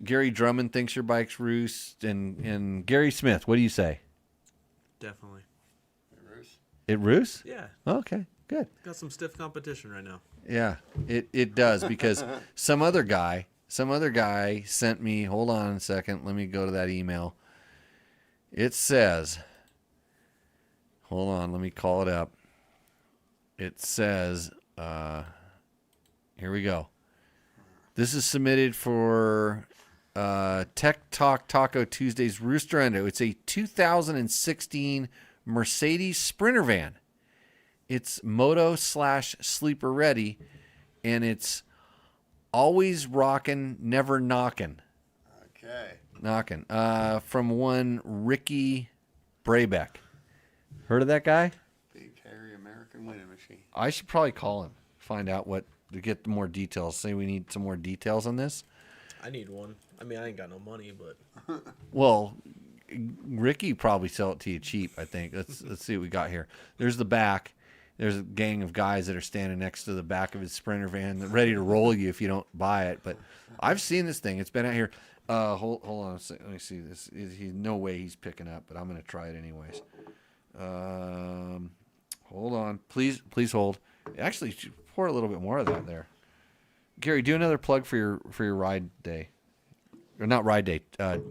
Gary Drummond thinks your bike's roost, and Gary Smith. What do you say? Definitely. It roosts? Yeah. Okay, good. Got some stiff competition right now. Yeah, it does, because some other guy sent me, hold on a second, let me go to that email. It says, Hold on, let me call it up. It says, here we go. This is submitted for Tech Talk Taco Tuesday's Rooster Endo. It's a 2016 Mercedes Sprinter van. It's Moto / sleeper ready, and it's always rocking, never knocking. Okay. Knocking. From one Ricky Brabeck. Heard of that guy? Big, hairy American winning machine. I should probably call him, find out to get more details. Say we need some more details on this. I need one. I mean, I ain't got no money, but Well, Ricky probably sell it to you cheap, I think. Let's see what we got here. There's the back. There's a gang of guys that are standing next to the back of his Sprinter van, ready to roll you if you don't buy it. But I've seen this thing. It's been out here. Hold on. Let me see this. No way he's picking up, but I'm going to try it anyways. Hold on. Please hold. Actually, pour a little bit more of that there. Gary, do another plug for your ride day. Or not ride day,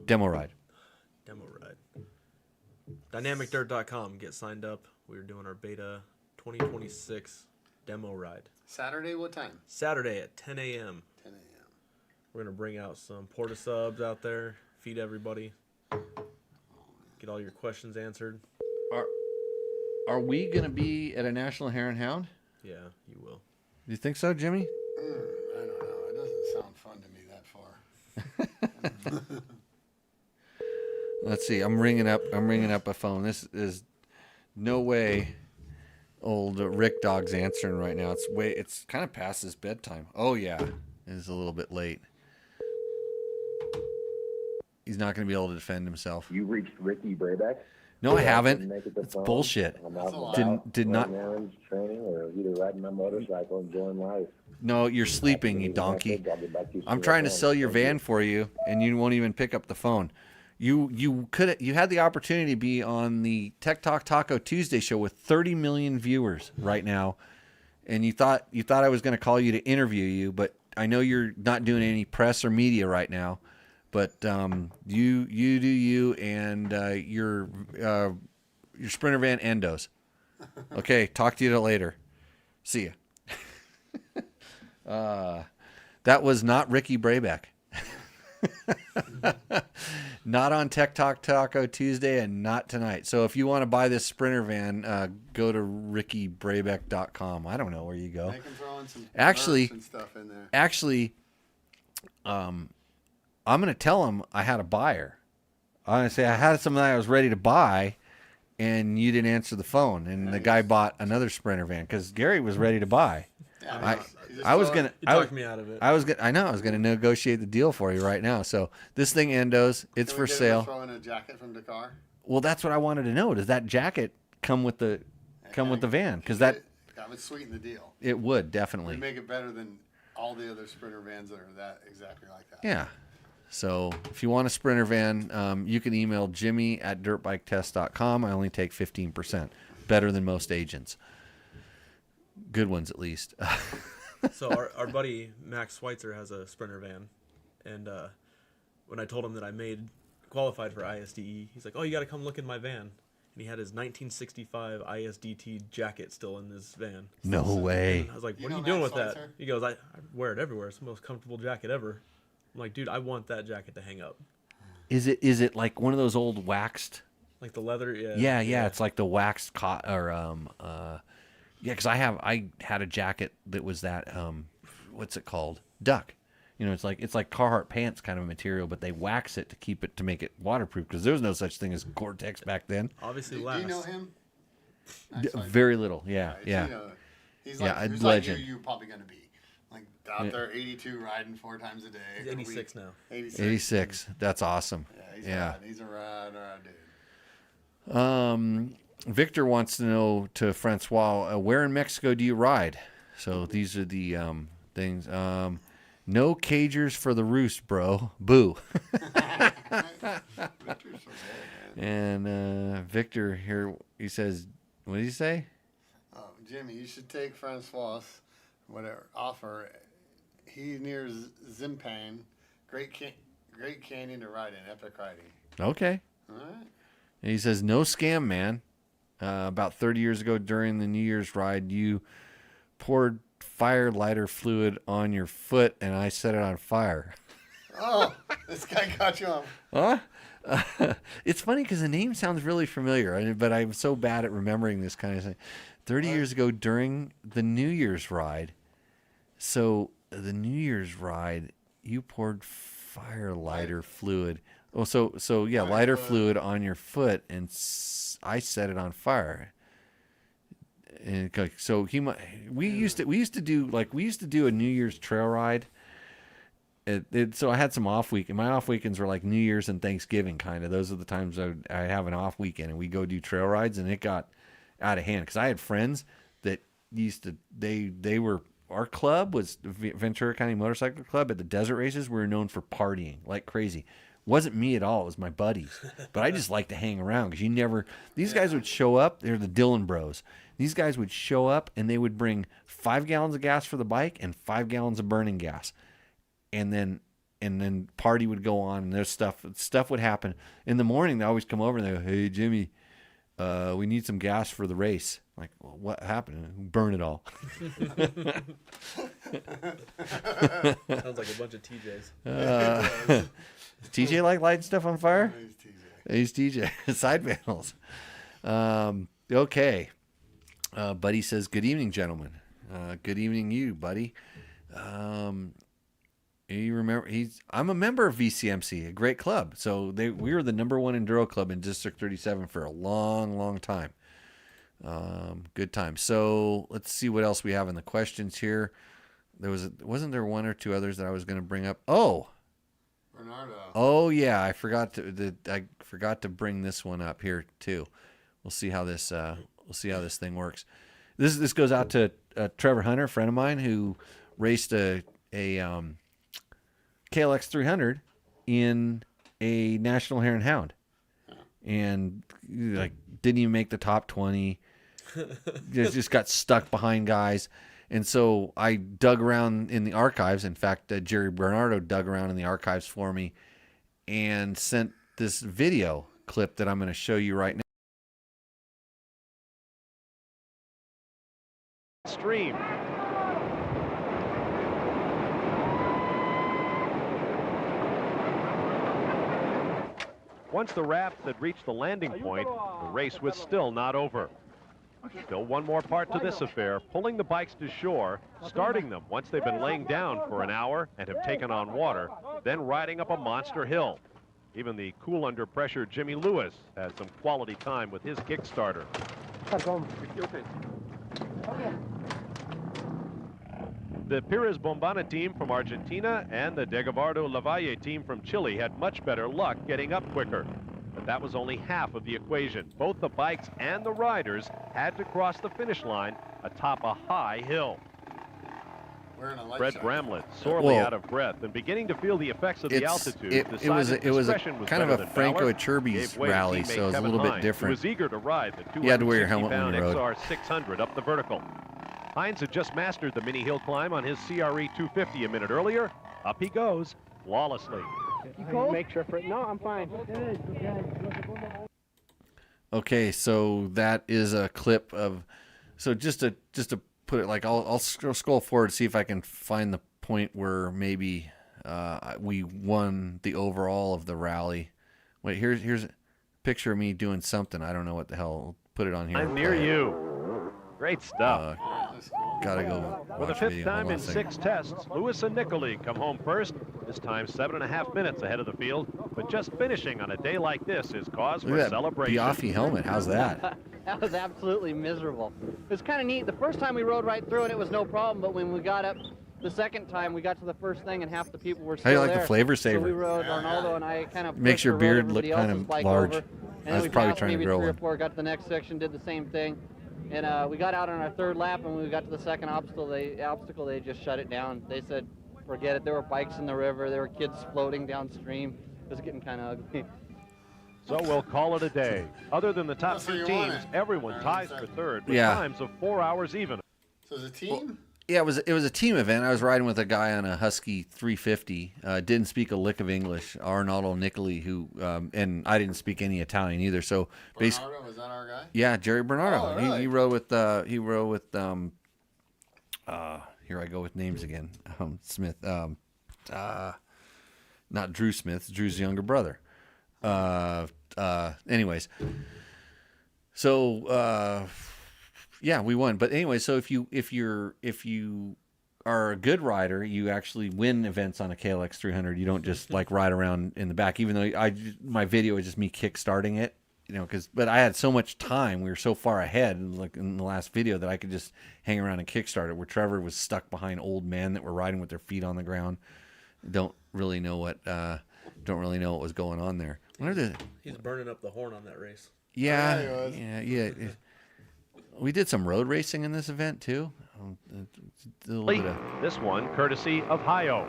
demo ride. demo ride. DynamicDirt.com. Get signed up. We're doing our beta 2026 demo ride. Saturday, what time? Saturday at 10 a.m. 10 a.m. We're going to bring out some porta subs out there, feed everybody, get all your questions answered. Are we going to be at a National Hare and Hound? Yeah, you will. Do you think so, Jimmy? I don't know. It doesn't sound fun to me that far. Let's see. I'm ringing up a phone. This is no way old Rick Dog's answering right now. It's kind of past his bedtime. Oh yeah, it's a little bit late. He's not going to be able to defend himself. You reached Ricky Brabeck? No, I haven't. Make it to It's phone. bullshit. I'm out and about, Did not. running errands, training, or either riding my motorcycle, enjoying life. No, you're sleeping, you donkey. I'm trying to sell your van for you, and you won't even pick up the phone. You had the opportunity to be on the Tech Talk Taco Tuesday show with 30 million viewers right now, and you thought I was going to call you to interview you, but I know you're not doing any press or media right now. But you do you and your Sprinter van endos. Okay, talk to you later. See ya. That was not Ricky Brabeck. Not on Tech Talk Taco Tuesday and not tonight. So if you want to buy this Sprinter van, go to rickybrabeck.com. I don't know where you go. They can throw in some Actually, and stuff in there. I'm going to tell him I had a buyer. I'm going to say I had something I was ready to buy, and you didn't answer the phone. And the guy bought another Sprinter van because Gary was ready to buy. Yeah, I was gonna. You talked me out of it. I know. I was gonna negotiate the deal for you right now. So this thing endos. It's Can for we get sale. him to throw in a jacket from Dakar? Well, that's what I wanted to know. Does that jacket come with the van? Because that would sweeten the deal. it would definitely. We'd make it better than all the other Sprinter vans that are that exactly like that. Yeah. So if you want a Sprinter van, you can email jimmy@dirtbiketest.com. I only take 15%. Better than most agents. Good ones, at least. So our buddy Max Schweitzer has a Sprinter van, and when I told him that I qualified for ISDE, he's like, "Oh, you got to come look in my van." And he had his 1965 ISDT jacket still in his van. No way. And I was like, "What are you doing with that?" He goes, I wear it everywhere. It's the most comfortable jacket ever." I'm like, "Dude, I want that jacket to hang up." Is it like one of those old waxed? Like the leather, Yeah. It's like the waxed because I had a jacket that was that what's it called? Duck. You know, it's like Carhartt pants kind of material, but they wax it to make it waterproof because there was no such thing as Gore-Tex back then. Obviously, Do you know him? Very little. Yeah. He's Yeah, like, a who's legend. like you're probably gonna be like out there 82 riding 4 times a day. He's 86 now. 86. That's awesome. Yeah, he's a ride dude. Victor wants to know to Francois, where in Mexico do you ride? So these are the things. No cagers for the Roost, bro. Boo. And Victor here, he says, what did he say? Jimmy, you should take Francois, whatever offer. He's near Zimpan, great canyon to ride in, epic riding. Okay. All right. And he says, no scam, man. about 30 years ago during the New Year's ride, you poured fire lighter fluid on your foot, and I set it on fire. Oh, this guy got you on. Huh? It's funny because the name sounds really familiar, but I'm so bad at remembering this kind of thing. 30 years ago during the New Year's ride. So the New Year's ride, you poured fire lighter fluid. Oh, so yeah, lighter fluid on your foot, and I set it on fire. And so we used to do a New Year's trail ride. So I had some off week, and my off weekends were like New Year's and Thanksgiving kind of. Those are the times I have an off weekend, and we go do trail rides, and it got out of hand because I had friends that our club was Ventura County Motorcycle Club. At the desert races, we were known for partying like crazy. Wasn't me at all. It was my buddies. But I just like to hang around because these guys would show up. They're the Dillon Bros. These guys would show up, and they would bring 5 gallons of gas for the bike and 5 gallons of burning gas. And then party would go on, and there's stuff would happen. In the morning, they always come over and they go, "Hey, Jimmy, we need some gas for the race." I'm like, well, what happened? Burn it all. Sounds like a bunch of TJs. Does TJ like lighting stuff on fire? He's TJ. Side panels. Okay. Buddy says, "Good evening, gentlemen." Good evening, you, buddy. You remember I'm a member of VCMC, a great club. So we were the #1 enduro club in District 37 for a long, long time. Good time. So let's see what else we have in the questions here. Wasn't there one or two others that I was going to bring up? Oh, Bernardo. Oh yeah, I forgot to bring this one up here too. We'll see how this thing works. This goes out to Trevor Hunter, a friend of mine who raced a KLX 300 in a National Hare and Hound, and didn't even make the top 20. Just got stuck behind guys. And so I dug around in the archives. In fact, Jerry Bernardo dug around in the archives for me and sent this video clip that I'm going to show you right now. Stream. Once the raft had reached the landing point, the race was still not over. Still one more part to this affair, pulling the bikes to shore, starting them once they've been laying down for an hour and have taken on water, then riding up a monster hill. Even the cool under pressure Jimmy Lewis had some quality time with his Kickstarter. The Pires Bombana team from Argentina and the De Gavardo Lavalle team from Chile had much better luck getting up quicker. But that was only half of the equation. Both the bikes and the riders had to cross the finish line atop a high hill. Fred Bramlett, sorely out of breath and beginning to feel the effects of the altitude. It was a kind of a Franco Iturbi's rally, so it was a little bit different. He was eager to ride the You had to wear your helmet when you rode. XR 600 up the vertical. Hines had just mastered the mini hill climb on his CRE 250 a minute earlier. Up he goes, flawlessly. You cold? Make sure for it. No, I'm fine. Okay, so that is a clip of. So just to put it like I'll scroll forward to see if I can find the point where maybe we won the overall of the rally. Wait, here's a picture of me doing something. I don't know what the hell. I'll put it on here. I'm near you. Great stuff. Gotta go. For the fifth time in 6 tests, Lewis and Nicoli come home first. This time 7.5 minutes ahead of the field. But just finishing on a day like this is cause for celebration. Biaffi helmet. How's that? That was absolutely miserable. It was kind of neat. The first time we rode right through it, it was no problem. But when we got up the second time, we got to the first thing, and half the people were still How do you like there. the flavor saver? So we rode Arnaldo, and I kind of makes your beard look kind of large. I was probably trying to grow maybe 3 or one. 4 got to the next section, did the same thing. And we got out on our 3rd lap, and when we got to the second obstacle, they just shut it down. They said, forget it. There were bikes in the river. There were kids floating downstream. It was getting kind of ugly. So we'll call it a day. Other than the top 2 teams, everyone ties for 3rd with times of 4 hours even. So as a team? Yeah, it was a team event. I was riding with a guy on a Husky 350. Didn't speak a lick of English. Arnaldo Nicoli, who and I didn't speak any Italian either. So Bernardo, was that our guy? Yeah, Jerry Bernardo. Oh, really? He rode with here I go with names again. Smith. Not Drew Smith. It's Drew's younger brother. Anyways, so yeah, we won. But anyway, so if you are a good rider, you actually win events on a KLX 300. You don't just like ride around in the back. Even though my video is just me kick-starting it, but I had so much time. We were so far ahead, like in the last video, that I could just hang around and kickstart it. Where Trevor was stuck behind old men that were riding with their feet on the ground. Don't really know what was going on there. He's burning up the horn on that race. Yeah. We did some road racing in this event too. This one courtesy of Hayo.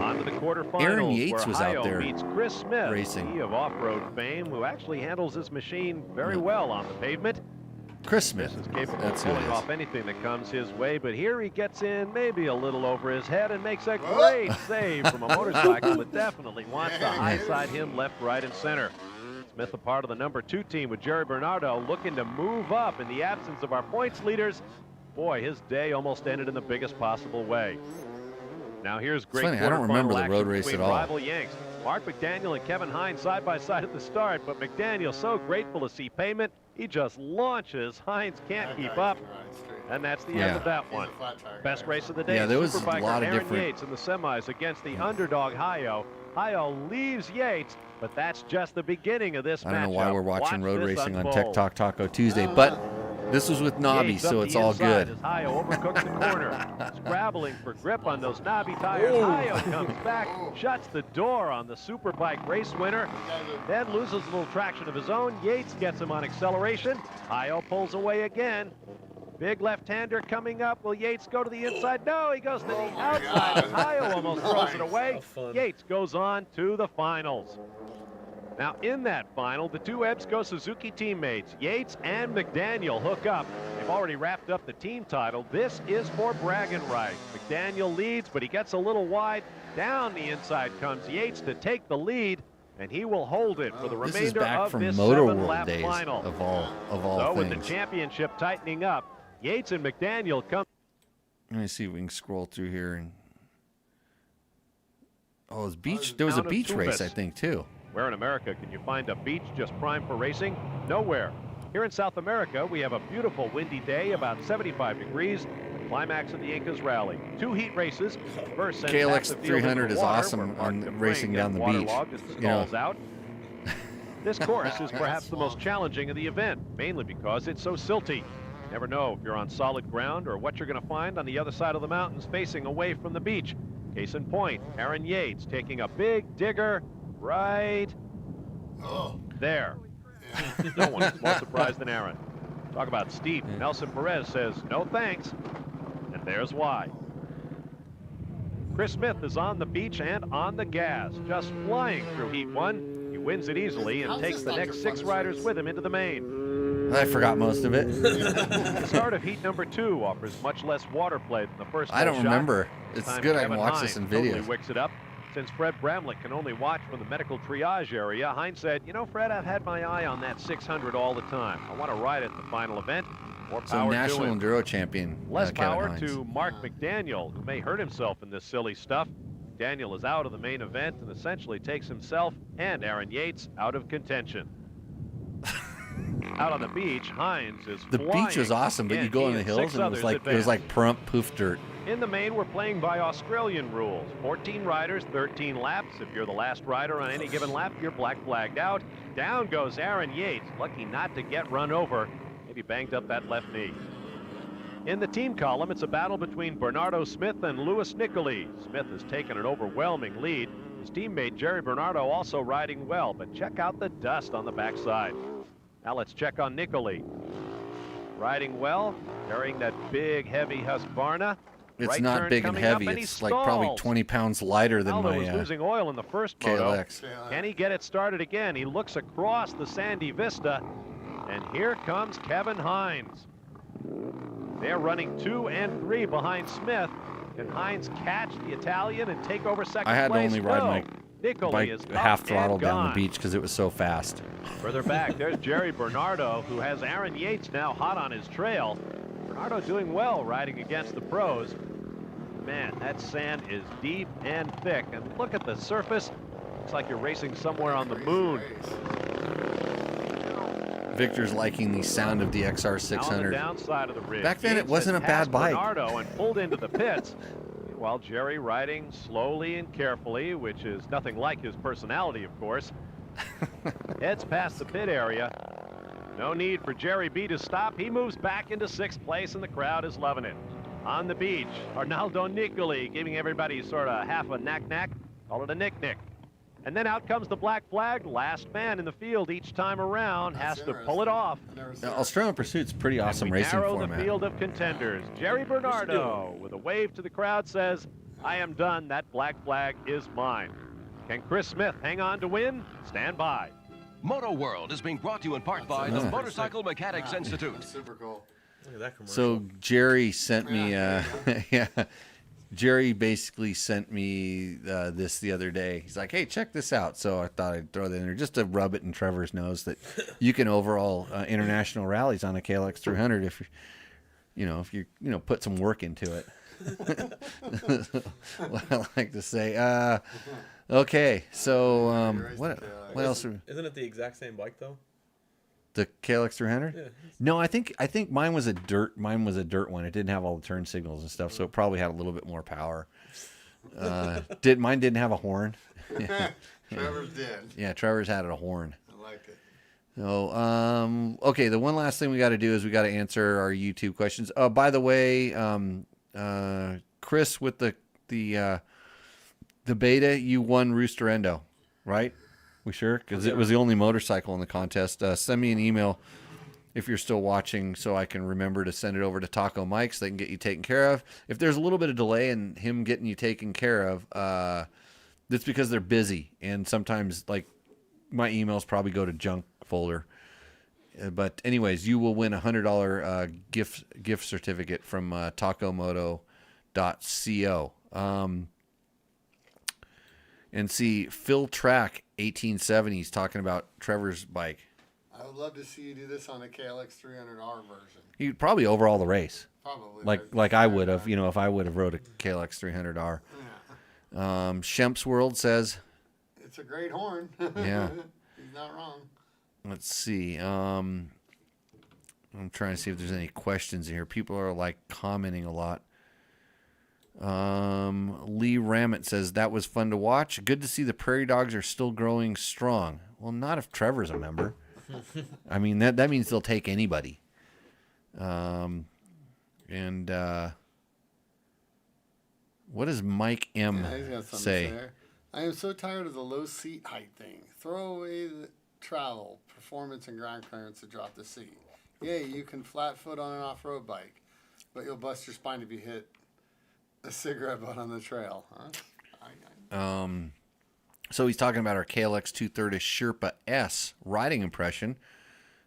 On to the quarterfinals. Aaron Yates was Hayo out there meets Chris Smith, racing. he of off-road fame, who actually handles his machine very well on the pavement. Chris Smith is capable That's of who it pulling is. off anything that comes his way, but here he gets in maybe a little over his head and makes a great save from a motorcycle that definitely wants to high-side him left, right, and center. Smith, a part of the number 2 team with Jerry Bernardo, looking to move up in the absence of our points leaders. Boy, his day almost ended in the biggest possible way. Now here's great funny, I don't remember the quarterfinal road action race at between all. rival Yanks. Mark McDaniel and Kevin Hines side by side at the start, but McDaniel so grateful to see payment, he just launches. Hines can't keep up, and that's the end of that one. Best race of the day. Yeah, there was a Superbiker lot of Aaron different- Yates in the semis against the underdog Hayo. Hayo leaves Yates, but that's just the beginning of this matchup. I don't know why we're watching Watch road this racing on unfold. Tech Talk Taco Tuesday, but this was with Nobby, Yates up so it's the all inside good. As Hayo overcooks the corner, scrabbling for grip on those knobby tires. Hayo comes back, shuts the door on the Superbike race winner, then loses a little traction of his own. Yates gets him on acceleration. Hayo pulls away again. Big left-hander coming up. Will Yates go to the inside? No, he goes to the outside. Hayo almost throws it away. Yates goes on to the finals. Now, in that final, the two EBSCO Suzuki teammates, Yates and McDaniel, hook up. They've already wrapped up the team title. This is for bragging rights. McDaniel leads, but he gets a little wide. Down the inside comes Yates to take the lead, and he will hold it for the This is remainder back of from this Moto World 7-lap days final. of all So, with the things. championship tightening up, Yates and McDaniel come. Let me see if we can scroll through here. And oh, it was beach. There was a Town of beach race, Tumbes. I think, too. Where in America can you find a beach just primed for racing? Nowhere. Here in South America, we have a beautiful windy day, about 75 degrees, the climax of the Incas Rally. 2 heat races. First sends half KLX the field 300 into is water, awesome where Mark on Dupring racing gets down the beach. waterlogged as the You know. stalls out. This course is perhaps the most challenging of the event, mainly because it's so silty. You never know if you're on solid ground or what you're going to find on the other side of the mountains facing away from the beach. Case in point, Aaron Yates taking a big digger right there. No one is more surprised than Aaron. Talk about steep. Nelson Perez says, no thanks. And there's why. Chris Smith is on the beach and on the gas, just flying through Heat 1. He wins it easily and takes the next 6 riders with him into the main. I forgot most of it. The start of Heat number 2 offers much less water play than the first I don't full shot. remember. It's Time good I Kevin can watch Hines this in totally videos. wicks it up. Since Fred Bramlett can only watch from the medical triage area, Hines said, you know, Fred, I've had my eye on that 600 all the time. I want to ride it in the final event. More So power national to him. enduro champion. Less Kevin power Hines. to Mark McDaniel, who may hurt himself in this silly stuff. McDaniel is out of the main event and essentially takes himself and Aaron Yates out of contention. Out on the beach, Hines is The flying. beach was awesome, but you Again, go he in the and hills 6 and others it was advance. like prompt poof dirt. In the main, we're playing by Australian rules. 14 riders, 13 laps. If you're the last rider on any given lap, you're black flagged out. Down goes Aaron Yates, lucky not to get run over. Maybe banged up that left knee. In the team column, it's a battle between Bernardo Smith and Louis Nicoli. Smith has taken an overwhelming lead. His teammate Jerry Bernardo also riding well, but check out the dust on the backside. Now let's check on Nicoli. Riding well, carrying that big, heavy Husqvarna. It's Right not turn big and coming up, heavy. and he It's like probably stalls. 20 pounds lighter than Aldo my was losing oil in the first moto. KLX. Can he get it started again? He looks across the sandy vista, and here comes Kevin Hines. They're running 2 and 3 behind Smith. Can Hines catch the Italian and take over second place? I had to only ride my Nicoli bike is half up throttle and down the gone. beach because it was so fast. Further back, there's Jerry Bernardo, who has Aaron Yates now hot on his trail. Bernardo doing well riding against the pros. Man, that sand is deep and thick. And look at the surface. Looks like you're racing somewhere on the moon. Victor's liking the sound of the Now on the XR600. downside of the ridge. Back then, it Yates wasn't had a bad passed bike. Bernardo and pulled into the pits. While Jerry riding slowly and carefully, which is nothing like his personality, of course, heads past the pit area. No need for Jerry B to stop. He moves back into 6th place, and the crowd is loving it. On the beach, Arnaldo Nicoli giving everybody sort of half a knack-knack. Call it a nick-nick. And then out comes the black flag. Last man in the field each time around has to pull it off. Australian Pursuit's pretty awesome We racing narrow format. the field of contenders. Jerry Bernardo, with a wave to the crowd, says, I am done. That black flag is mine. Can Chris Smith hang on to win? Stand by. Moto World is being brought to you in part by the Motorcycle Mechanics Institute. Super cool. Look at that commercial. So Jerry sent me, yeah, Jerry basically sent me this the other day. He's like, hey, check this out. So I thought I'd throw that in there just to rub it in Trevor's nose that you can overall international rallies on a KLX 300 if you put some work into it. What I like to say. Okay, so what else? Isn't it the exact same bike though? The KLX 300? Yeah. No, I think mine was a dirt one. It didn't have all the turn signals and stuff, so it probably had a little bit more power. Mine didn't have a horn. Trevor's did. Yeah, Trevor's had a horn. I liked it. So, okay, the one last thing we got to do is we got to answer our YouTube questions. By the way, Chris with the beta, you won Roost or Endo, right? We sure? Because it was the only motorcycle in the contest. Send me an email if you're still watching so I can remember to send it over to Taco Mike so they can get you taken care of. If there's a little bit of delay in him getting you taken care of, that's because they're busy. And sometimes, like, my emails probably go to junk folder. But anyways, you will win a $100 gift certificate from tacomoto.co. And see, Phil Track 1870s talking about Trevor's bike. I would love to see you do this on a KLX 300R version. He'd probably overhaul the race. Probably. Like I would have, if I would have rode a KLX 300R. Yeah. Shemp's World says. It's a great horn. Yeah. He's not wrong. Let's see. I'm trying to see if there's any questions in here. People are like commenting a lot. Lee Ramett says that was fun to watch. Good to see the Prairie Dogs are still growing strong. Well, not if Trevor's a member. I mean that means they'll take anybody. What does Mike M He's got something say? to say. I am so tired of the low seat height thing. Throw away the travel, performance, and ground clearance to drop the seat. Yay, you can flat foot on an off-road bike, but you'll bust your spine if you hit a cigarette butt on the trail. Huh? So he's talking about our KLX 230 Sherpa S riding impression.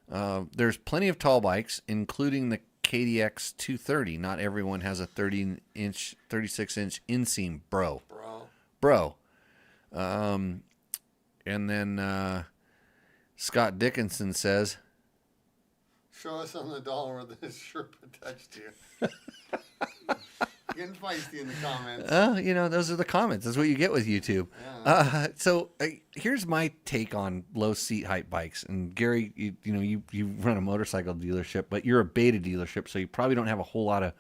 There's plenty of tall bikes, including the KDX 230. Not everyone has a 36-inch inseam, bro. And then Scott Dickinson says, Show us on the dollar where this Sherpa touched you. Getting feisty in the comments. those are the comments. That's what you get with YouTube. Yeah. So here's my take on low seat height bikes. And Gary, you run a motorcycle dealership, but you're a beta dealership, so you probably don't have a whole lot of.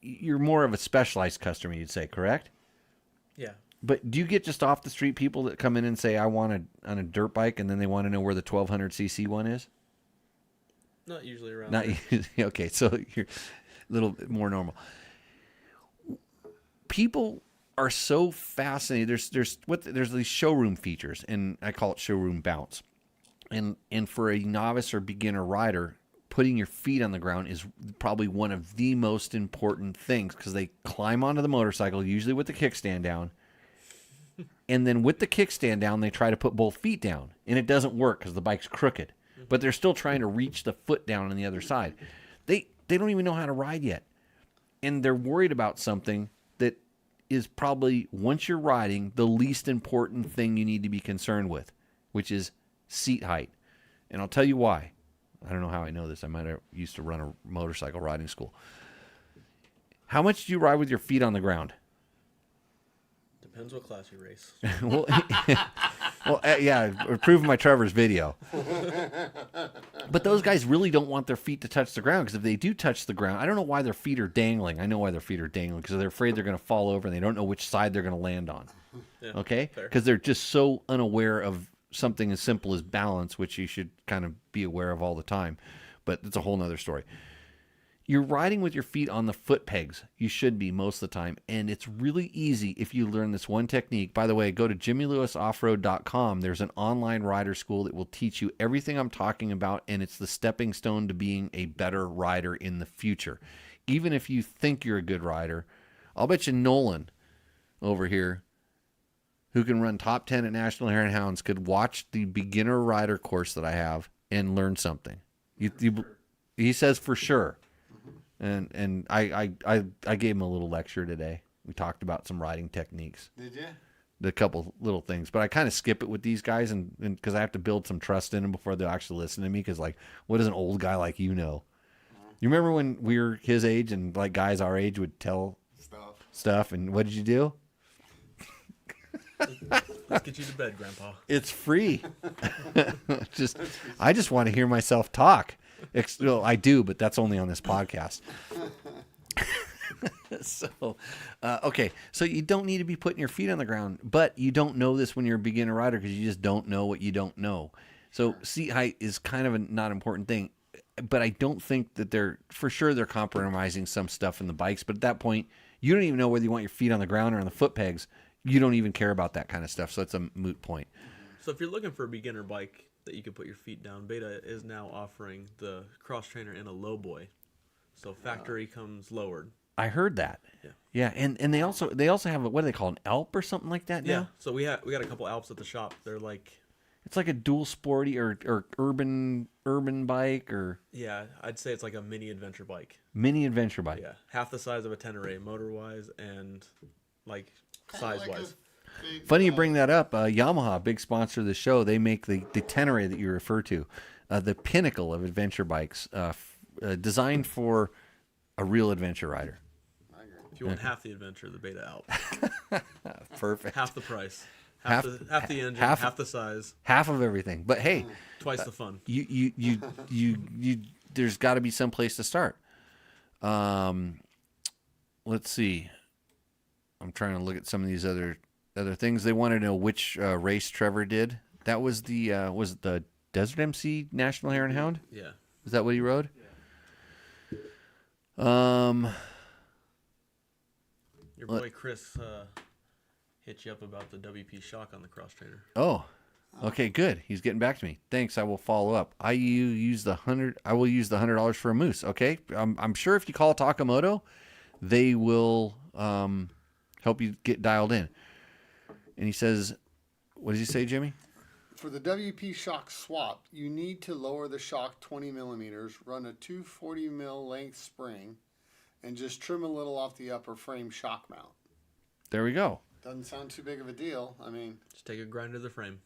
You're more of a specialized customer, you'd say, correct? Yeah. But do you get just off the street people that come in and say, I want on a dirt bike, and then they want to know where the 1200cc one is? Not usually around. Not there. usually. Okay, so you're a little bit more normal. People are so fascinated. There's these showroom features, and I call it showroom bounce. And for a novice or beginner rider, putting your feet on the ground is probably one of the most important things because they climb onto the motorcycle, usually with the kickstand down. And then with the kickstand down, they try to put both feet down. And it doesn't work because the bike's crooked. But they're still trying to reach the foot down on the other side. They don't even know how to ride yet. And they're worried about something that is probably, once you're riding, the least important thing you need to be concerned with, which is seat height. And I'll tell you why. I don't know how I know this. I might have used to run a motorcycle riding school. How much do you ride with your feet on the ground? Depends what class you race. Yeah, proving my Trevor's video. But those guys really don't want their feet to touch the ground, because if they do touch the ground, I don't know why their feet are dangling. I know why their feet are dangling, because they're afraid they're going to fall over and they don't know which side they're going to land on. Yeah, okay? fair. Because they're just so unaware of something as simple as balance, which you should kind of be aware of all the time. But it's a whole nother story. You're riding with your feet on the foot pegs. You should be most of the time. And it's really easy if you learn this one technique. By the way, go to jimmylewisoffroad.com. There's an online rider school that will teach you everything I'm talking about, and it's the stepping stone to being a better rider in the future. Even if you think you're a good rider, I'll bet you Nolan over here, who can run top 10 at National Hare and Hounds, could watch the beginner rider course that I have and learn something. He says for sure. And I gave him a little lecture today. We talked about some riding techniques. Did you? A couple little things, but I kind of skip it with these guys, and because I have to build some trust in them before they'll actually listen to me. Because like, what does an old guy like you know? You remember when we were his age and like guys our age would tell stuff, and what did you do? Let's get you to bed, Grandpa. It's free. I just want to hear myself talk. Well, I do, but that's only on this podcast. Okay. So you don't need to be putting your feet on the ground, but you don't know this when you're a beginner rider because you just don't know what you don't know. So seat height is kind of a not important thing, but I don't think that they're compromising some stuff in the bikes. But at that point, you don't even know whether you want your feet on the ground or on the foot pegs. You don't even care about that kind of stuff. So it's a moot point. So if you're looking for a beginner bike that you can put your feet down, Beta is now offering the cross trainer in a low boy. So factory comes lowered. I heard that. Yeah, and they also have what do they call, an Alp or something like that now? Yeah. So we got a couple Alps at the shop. They're like, it's like a dual sporty or urban bike, or yeah, I'd say it's like a mini adventure bike. Mini adventure bike. Yeah, half the size of a Tenere motor wise and like size wise. Funny you bring that up. Yamaha, big sponsor of the show, they make the Tenere that you refer to, the pinnacle of adventure bikes, designed for a real adventure rider. If you want half the adventure, the Beta Alp. Perfect. Half the price. Half the engine, half the size. Half of everything. But hey, twice the fun. You there's got to be some place to start. Let's see. I'm trying to look at some of these other things. They want to know which race Trevor did. That was was it the Desert MC National Hare and Hound? Yeah. Is that what he rode? Yeah. Your boy Chris hit you up about the WP shock on the cross trainer. Oh, okay, good. He's getting back to me. Thanks. I will follow up. I will use the $100 for a moose. Okay, I'm sure if you call Takamoto, they will help you get dialed in. And he says, what does he say, Jimmy? For the WP shock swap, you need to lower the shock 20 millimeters, run a 240 mil length spring, and just trim a little off the upper frame shock mount. There we go. Doesn't sound too big of a deal. I mean, just take a grinder to the frame.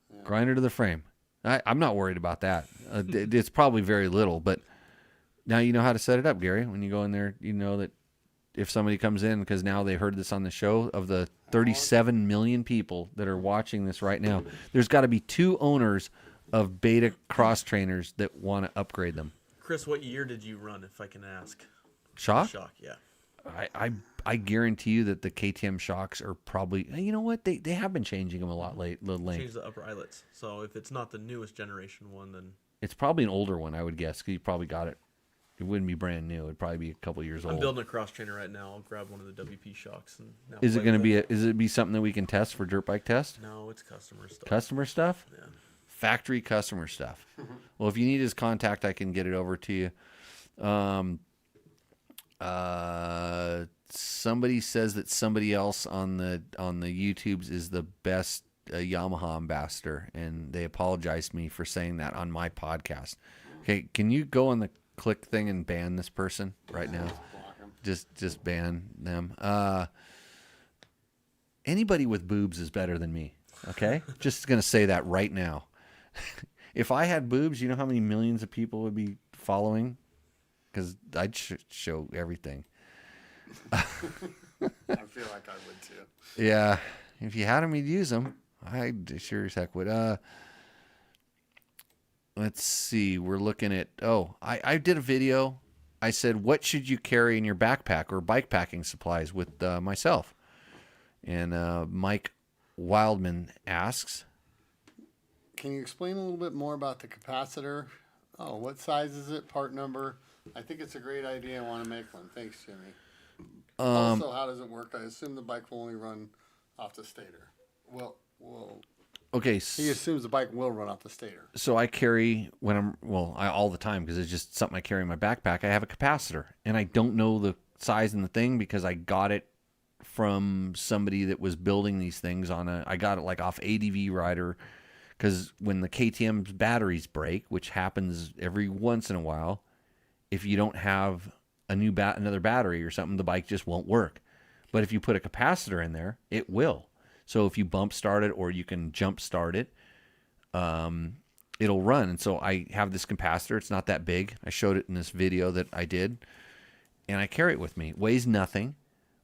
Yeah. Grinder to the frame. I'm not worried about that. It's probably very little, but now you know how to set it up, Gary. When you go in there, you know that if somebody comes in, because now they heard this on the show, of the 37 million people that are watching this right now, there's got to be 2 owners of Beta cross trainers that want to upgrade them. Chris, what year did you run, if I can ask? Shock? Shock, yeah. I guarantee you that the KTM shocks are probably, you know what, they have been changing them a lot late. Change the upper eyelets. So if it's not the newest generation one, then it's probably an older one, I would guess, because you probably got it. It wouldn't be brand new. It'd probably be a couple years old. I'm building a cross trainer right now. I'll grab one of the WP shocks. And now is it going to be? Is it be something that we can test for dirt bike test? No, it's customer stuff. Customer stuff? Yeah. Factory customer stuff. Well, if you need his contact, I can get it over to you. Somebody says that somebody else on the YouTubes is the best Yamaha ambassador, and they apologized to me for saying that on my podcast. Okay, can you go on the click thing and ban this person right now. Just ban them. Anybody with boobs is better than me. Okay, just gonna say that right now. If I had boobs, you know how many millions of people would be following? Because I'd show everything. I feel like I would too. Yeah, if you had them, you'd use them. I sure as heck would. Let's see. We're looking at. I did a video. I said, what should you carry in your backpack or bike packing supplies with myself? And Mike Wildman asks, can you explain a little bit more about the capacitor? Oh, what size is it? Part number? I think it's a great idea. I want to make one. Thanks, Jimmy. Also, how does it work? I assume the bike will only run off the stator. Well. Okay. He assumes the bike will run off the stator. So I carry all the time because it's just something I carry in my backpack. I have a capacitor, and I don't know the size and the thing because I got it from somebody that was building these things I got it like off ADV Rider, because when the KTM's batteries break, which happens every once in a while, if you don't have another battery or something, the bike just won't work. But if you put a capacitor in there, it will. So if you bump start it or you can jump start it, it'll run. And so I have this capacitor. It's not that big. I showed it in this video that I did, and I carry it with me. It weighs nothing,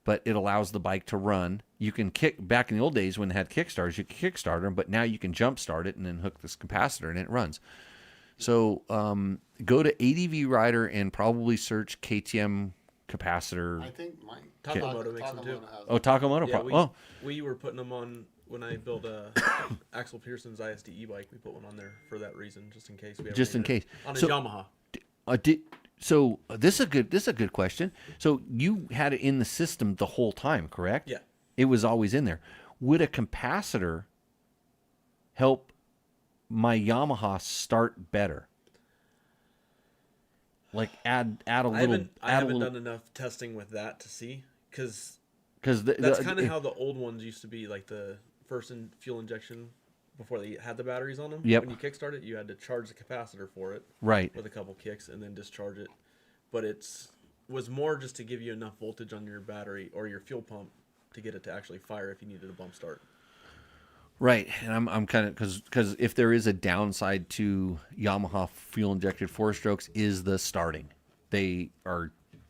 but it allows the bike to run. You can back in the old days when it had kickstarters, you could kickstart them, but now you can jump start it and then hook this capacitor and it runs. So go to ADV Rider and probably search KTM capacitor. I think mine. Takamoto makes them too. Oh, Takamoto. Yeah, we were putting them on when I built Axel Pearson's ISD e-bike. We put one on there for that reason, just in case. Just in case. On a Yamaha. So this is a good question. So you had it in the system the whole time, correct? Yeah. It was always in there. Would a capacitor help my Yamaha start better? Like add a little. I haven't done enough testing with that to see, because that's kind of how the old ones used to be, like the first fuel injection before they had the batteries on them. Yep. When you kickstart it, you had to charge the capacitor for it. Right. With a couple kicks and then discharge it. But was more just to give you enough voltage on your battery or your fuel pump to get it to actually fire if you needed a bump start. Right, and I'm kind of because if there is a downside to Yamaha fuel injected 4-strokes is the starting. They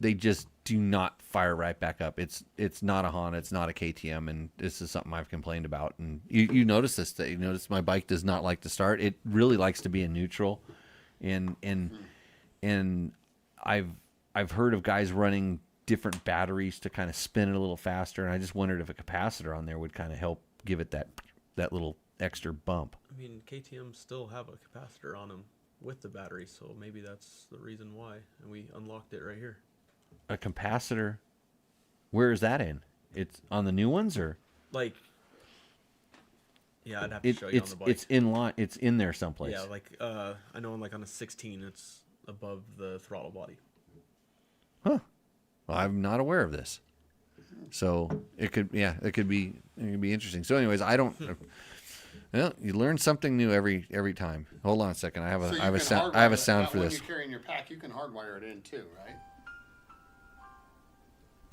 just do not fire right back up. It's not a Honda, it's not a KTM, and this is something I've complained about. And you notice this, that you notice my bike does not like to start. It really likes to be in neutral, and I've heard of guys running different batteries to kind of spin it a little faster, and I just wondered if a capacitor on there would kind of help give it that little extra bump. I mean, KTM still have a capacitor on them with the battery, so maybe that's the reason why. And we unlocked it right here. A capacitor? Where is that in? It's on the new ones, or? Like, yeah, I'd have to show you on the bike. It's in line. It's in there someplace. Yeah, like I know, like on a 16, it's above the throttle body. Huh. Well, I'm not aware of this. So it could be interesting. So, anyways, I don't. Well, you learn something new every time. Hold on a second. I have a sound for this. When you carry in your pack, you can hardwire it in too, right?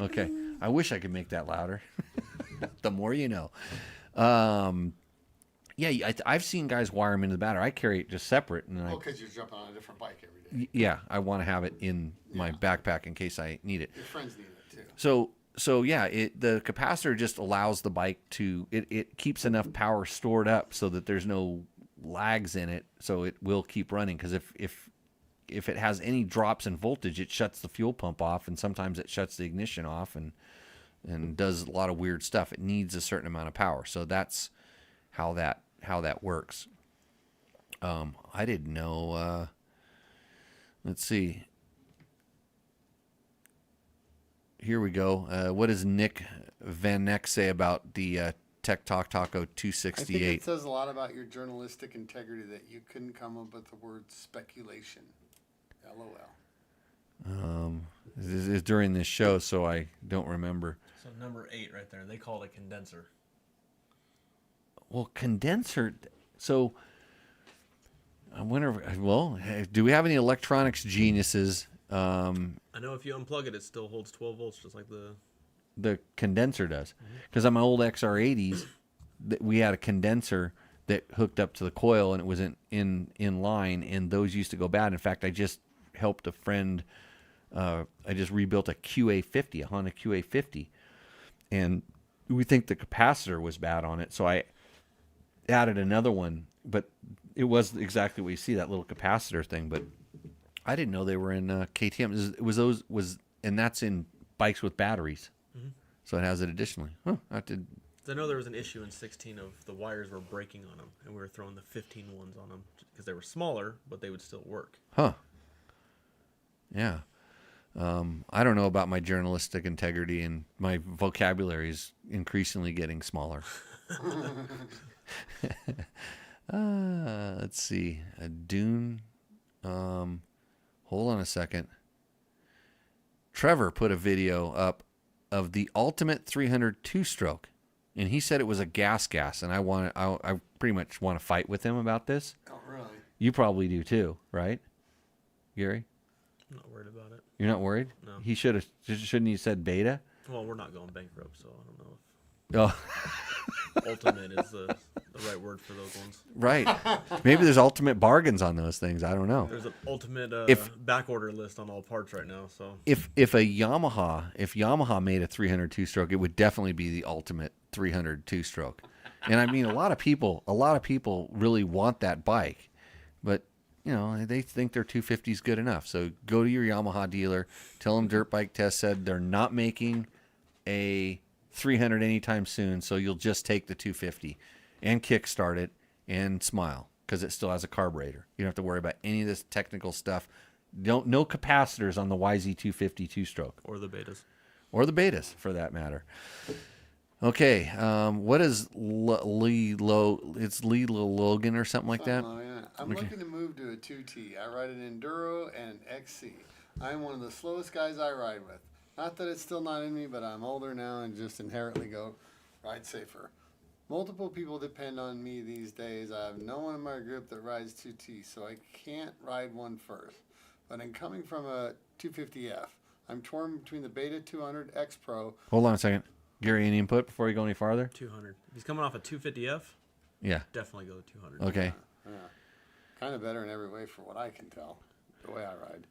Okay. I wish I could make that louder. The more you know. Yeah, I've seen guys wire them into the battery. I carry it just separate. Because you're jumping on a different bike every day. Yeah, I want to have it in my backpack in case I need it. Your friends need it too. So yeah, the capacitor just allows the bike to it keeps enough power stored up so that there's no lags in it, so it will keep running. Because if it has any drops in voltage, it shuts the fuel pump off, and sometimes it shuts the ignition off and does a lot of weird stuff. It needs a certain amount of power, so that's how that works. I didn't know. Let's see. Here we go. What does Nick Van Neck say about the Tech Talk Taco 268? I think it says a lot about your journalistic integrity that you couldn't come up with the word speculation. LOL. This is during this show, so I don't remember. So number 8 right there. They call it a condenser. Well, condenser. So I wonder. Well, do we have any electronics geniuses? I know if you unplug it, it still holds 12 volts, just like the condenser does. Because on my old XR80s, we had a condenser that hooked up to the coil, and it was in line, and those used to go bad. In fact, I just helped a friend. I just rebuilt a QA50, a Honda QA50, and we think the capacitor was bad on it, so I added another one, but it was exactly what you see, that little capacitor thing. But I didn't know they were in KTM. And that's in bikes with batteries, so it has it additionally. Huh? I know there was an issue in 16 of the wires were breaking on them, and we were throwing the 15 ones on them because they were smaller, but they would still work. Huh. Yeah. I don't know about my journalistic integrity, and my vocabulary is increasingly getting smaller. Let's see. A Dune. Hold on a second. Trevor put a video up of the Ultimate 300 two-stroke, and he said it was a gas, and I pretty much want to fight with him about this. Oh, really? You probably do too, right, Gary? I'm not worried about it. You're not worried? No. He shouldn't he said beta? Well, we're not going bankrupt, so I don't know if ultimate is the right word for those ones. Right. Maybe there's ultimate bargains on those things. I don't know. There's an ultimate back order list on all parts right now. So if Yamaha made a 300 two-stroke, it would definitely be the Ultimate 300 two-stroke. And I mean, a lot of people really want that bike, but they think their 250 is good enough. So go to your Yamaha dealer, tell them Dirt Bike Test said they're not making a 300 anytime soon, so you'll just take the 250 and kickstart it and smile, because it still has a carburetor. You don't have to worry about any of this technical stuff. No capacitors on the YZ250 two-stroke. Or the betas. Or the betas, for that matter. Okay, what is Lee Logan or something like that? Oh, yeah. I'm looking to move to a 2T. I ride an Enduro and an XC. I'm one of the slowest guys I ride with. Not that it's still not in me, but I'm older now and just inherently go ride safer. Multiple people depend on me these days. I have no one in my group that rides 2T, so I can't ride one first. But I'm coming from a 250F. I'm torn between the Beta 200 X Pro. Hold on a second. Gary, any input before you go any farther? 200. If he's coming off a 250F, yeah, definitely go to 200. Okay. Yeah. Kind of better in every way for what I can tell, the way I ride.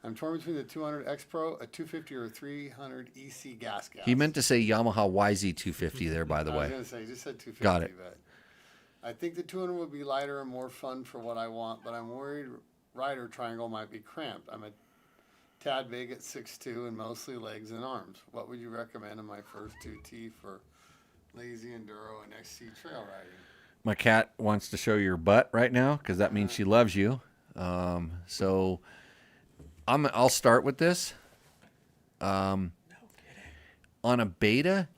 I'm torn between the 200 X Pro, a 250, or a 300 EC gas. He meant to say Yamaha YZ250 there, by the way. I was going to say, he just said 250. Got it. But I think the 200 would be lighter and more fun for what I want, but I'm worried rider triangle might be cramped. I'm a tad big at 6'2" and mostly legs and arms. What would you recommend in my first 2T for lazy enduro and XC trail riding? My cat wants to show your butt right now, because that means she loves you. So I'll start with this. On a Beta,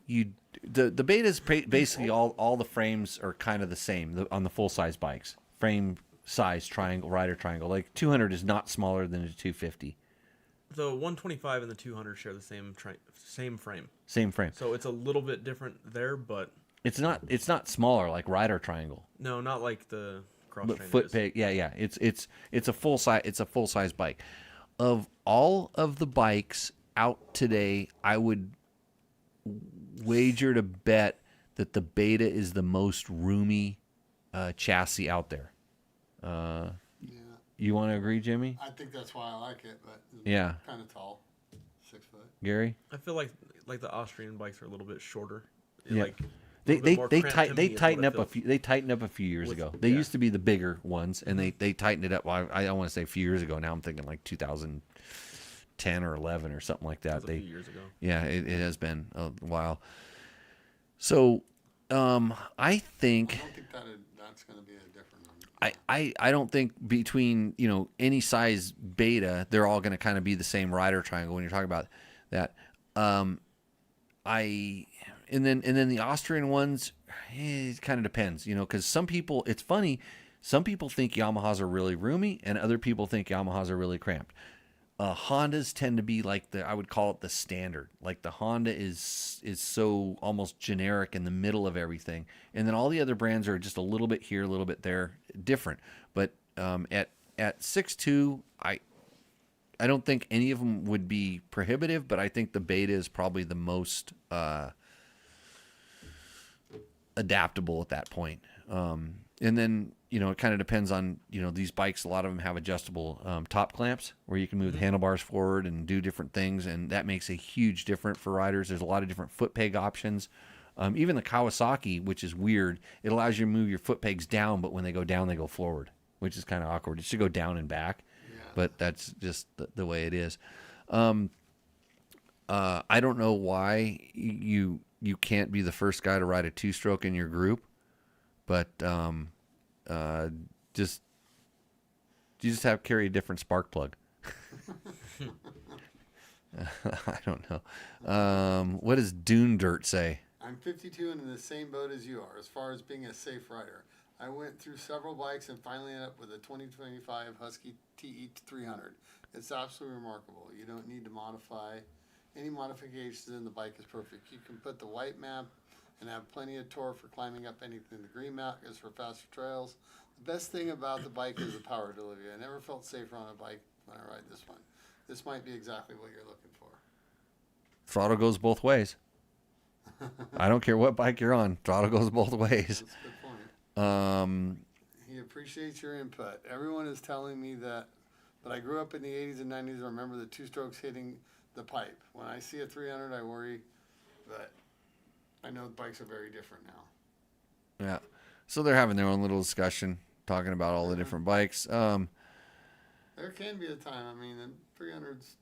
the Beta is basically all the frames are kind of the same on the full size bikes. Frame size triangle, rider triangle. Like 200 is not smaller than a 250. The 125 and the 200 share the same frame. Same frame. So it's a little bit different there, but it's not smaller like rider triangle. No, not like the cross But train foot is. peg, yeah. It's a full size bike. Of all of the bikes out today, I would wager to bet that the Beta is the most roomy chassis out there. You want to agree, Jimmy? I think that's why I like it, but yeah, kind of tall, 6 foot. Gary? I feel like the Austrian bikes are a little bit shorter. Yeah. Like, They tightened up a few years ago. They yeah. used to be the bigger ones, and they tightened it up. Well, I don't want to say a few years ago. Now I'm thinking like 2010 or 11 or something like that. A few years ago. Yeah, it has been a while. So, I think. I don't think that's going to be a different number. I don't think between any size Beta they're all going to kind of be the same rider triangle when you're talking about that. And then the Austrian ones, it kind of depends, because some people, it's funny, some people think Yamahas are really roomy and other people think Yamahas are really cramped. Hondas tend to be like I would call it the standard. Like the Honda is so almost generic in the middle of everything. And then all the other brands are just a little bit here, a little bit there, different. But At 6'2", I don't think any of them would be prohibitive, but I think the Beta is probably the most adaptable at that point. And then, it kind of depends on, these bikes. A lot of them have adjustable top clamps where you can move the handlebars forward and do different things, and that makes a huge difference for riders. There's a lot of different foot peg options. Even the Kawasaki, which is weird, it allows you to move your foot pegs down, but when they go down, they go forward, which is kind of awkward. It should go down and back, but that's just the way it is. I don't know why you can't be the first guy to ride a two-stroke in your group, but you just have to carry a different spark plug. I don't know. What does Dune Dirt say? I'm 52 and in the same boat as you are as far as being a safe rider. I went through several bikes and finally ended up with a 2025 Husky TE300. It's absolutely remarkable. You don't need to modify any modifications, and the bike is perfect. You can put the white map and have plenty of torque for climbing up anything. The green map is for faster trails. The best thing about the bike is the power delivery. I never felt safer on a bike when I ride this one. This might be exactly what you're looking for. Throttle goes both ways. I don't care what bike you're on. Throttle goes both ways. That's a good point. He appreciates your input. Everyone is telling me that, but I grew up in the 80s and 90s. I remember the two strokes hitting the pipe. When I see a 300, I worry, but I know bikes are very different now. Yeah. So they're having their own little discussion, talking about all the different bikes. There can be a time. I mean, the 300s.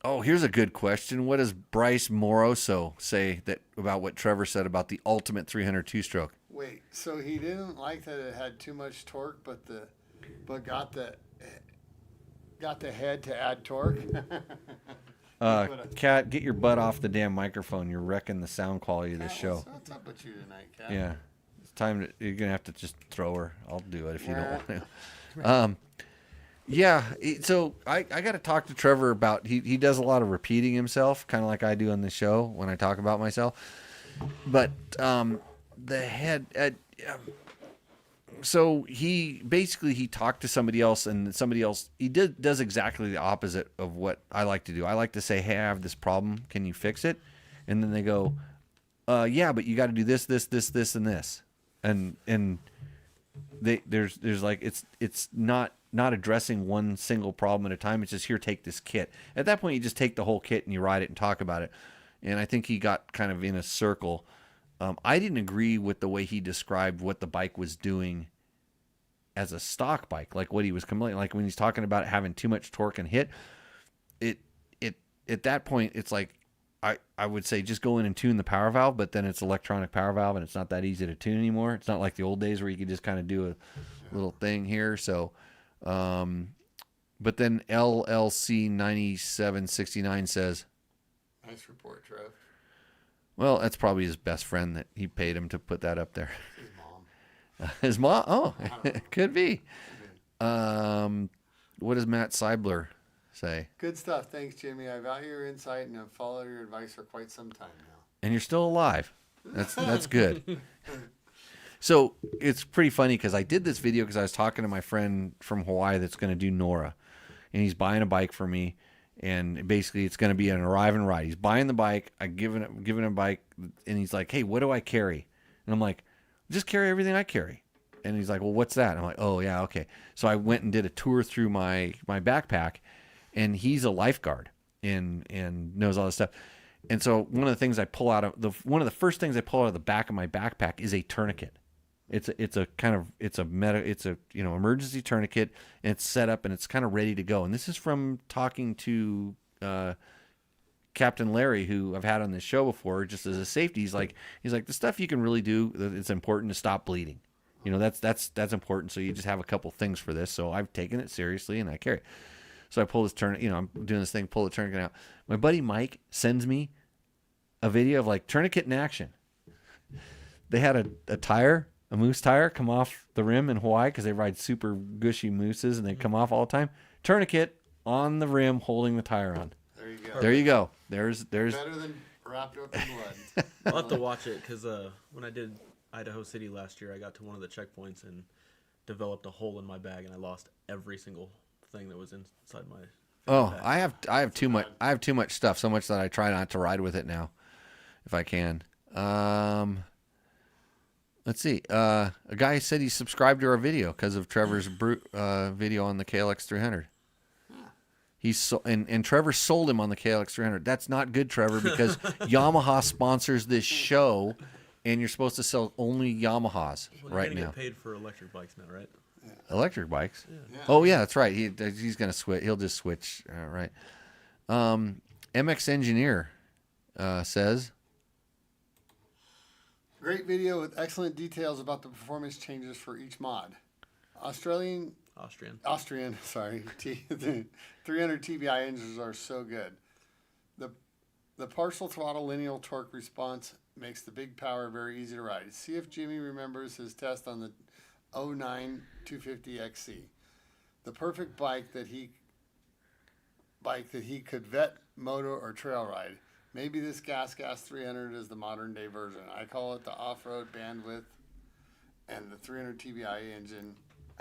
Oh, here's a good question. What does Bryce Moroso say about what Trevor said about the ultimate 300 two-stroke? Wait, so he didn't like that it had too much torque, but got the head to add torque. Kat, get your butt off the damn microphone. You're wrecking the sound quality of this show. What's up with you tonight, Kat? Yeah, it's time you're gonna have to just throw her. I'll do it if you don't want to. Yeah, so I got to talk to Trevor about, he does a lot of repeating himself, kind of like I do on the show when I talk about myself. But the head, so he talked to somebody else, and somebody else, does exactly the opposite of what I like to do. I like to say, hey, I have this problem. Can you fix it? And then they go, yeah, but you got to do this, this, this, this, and this. And there's like, it's not addressing one single problem at a time. It's just, here, take this kit. At that point, you just take the whole kit and you ride it and talk about it. And I think he got kind of in a circle. I didn't agree with the way he described what the bike was doing as a stock bike, like what he was complaining, like when he's talking about having too much torque and hit. At that point, it's like, I would say just go in and tune the power valve, but then it's electronic power valve and it's not that easy to tune anymore. It's not like the old days where you could just kind of do a little thing here. So, but then LLC 9769 says, nice report, Trev. Well, that's probably his best friend that he paid him to put that up there. His mom. His mom? Oh, it could be. What does Matt Seibler say? Good stuff. Thanks, Jimmy. I value your insight and have followed your advice for quite some time now. And you're still alive. That's good. So it's pretty funny because I did this video because I was talking to my friend from Hawaii that's going to do NORA. And he's buying a bike for me. And basically it's going to be an arrive and ride. He's buying the bike. I giving him a bike. And he's like, hey, what do I carry? And I'm like, just carry everything I carry. And he's like, well, what's that? And I'm like, oh, yeah, okay. So I went and did a tour through my backpack. And he's a lifeguard and knows all this stuff. And so one of the things I pull out of one of the first things I pull out of the back of my backpack is a tourniquet. It's a emergency tourniquet, and it's set up and it's kind of ready to go. And this is from talking to Captain Larry, who I've had on this show before, just as a safety. He's like the stuff you can really do. It's important to stop bleeding. That's important. So you just have a couple things for this. So I've taken it seriously and I carry it. So I pull this I'm doing this thing, pull the tourniquet out. My buddy Mike sends me a video of like tourniquet in action. They had a moose tire come off the rim in Hawaii because they ride super gushy mooses and they come off all the time. Tourniquet on the rim holding the tire on. There you go. There you go. There's better than wrapped up in blood. I'll have to watch it because when I did Idaho City last year, I got to one of the checkpoints and developed a hole in my bag, and I lost every single thing that was inside my. Oh, bag. I have too much. I have too much stuff. So much that I try not to ride with it now, if I can. Let's see. A guy said he subscribed to our video because of Trevor's video on the KLX 300. And Trevor sold him on the KLX 300. That's not good, Trevor, because Yamaha sponsors this show, and you're supposed to sell only Yamahas right now. You're gonna get paid for electric bikes now, right? Electric bikes? Yeah. Oh, yeah, that's right. He's going to switch. He'll just switch. Right. MX Engineer says... Great video with excellent details about the performance changes for each mod. Austrian, sorry. 300 TBI engines are so good. The partial throttle lineal torque response makes the big power very easy to ride. See if Jimmy remembers his test on the 09 250 XC. The perfect bike that he could vet, moto, or trail ride. Maybe this Gas 300 is the modern day version. I call it the off-road bandwidth, and the 300 TBI engine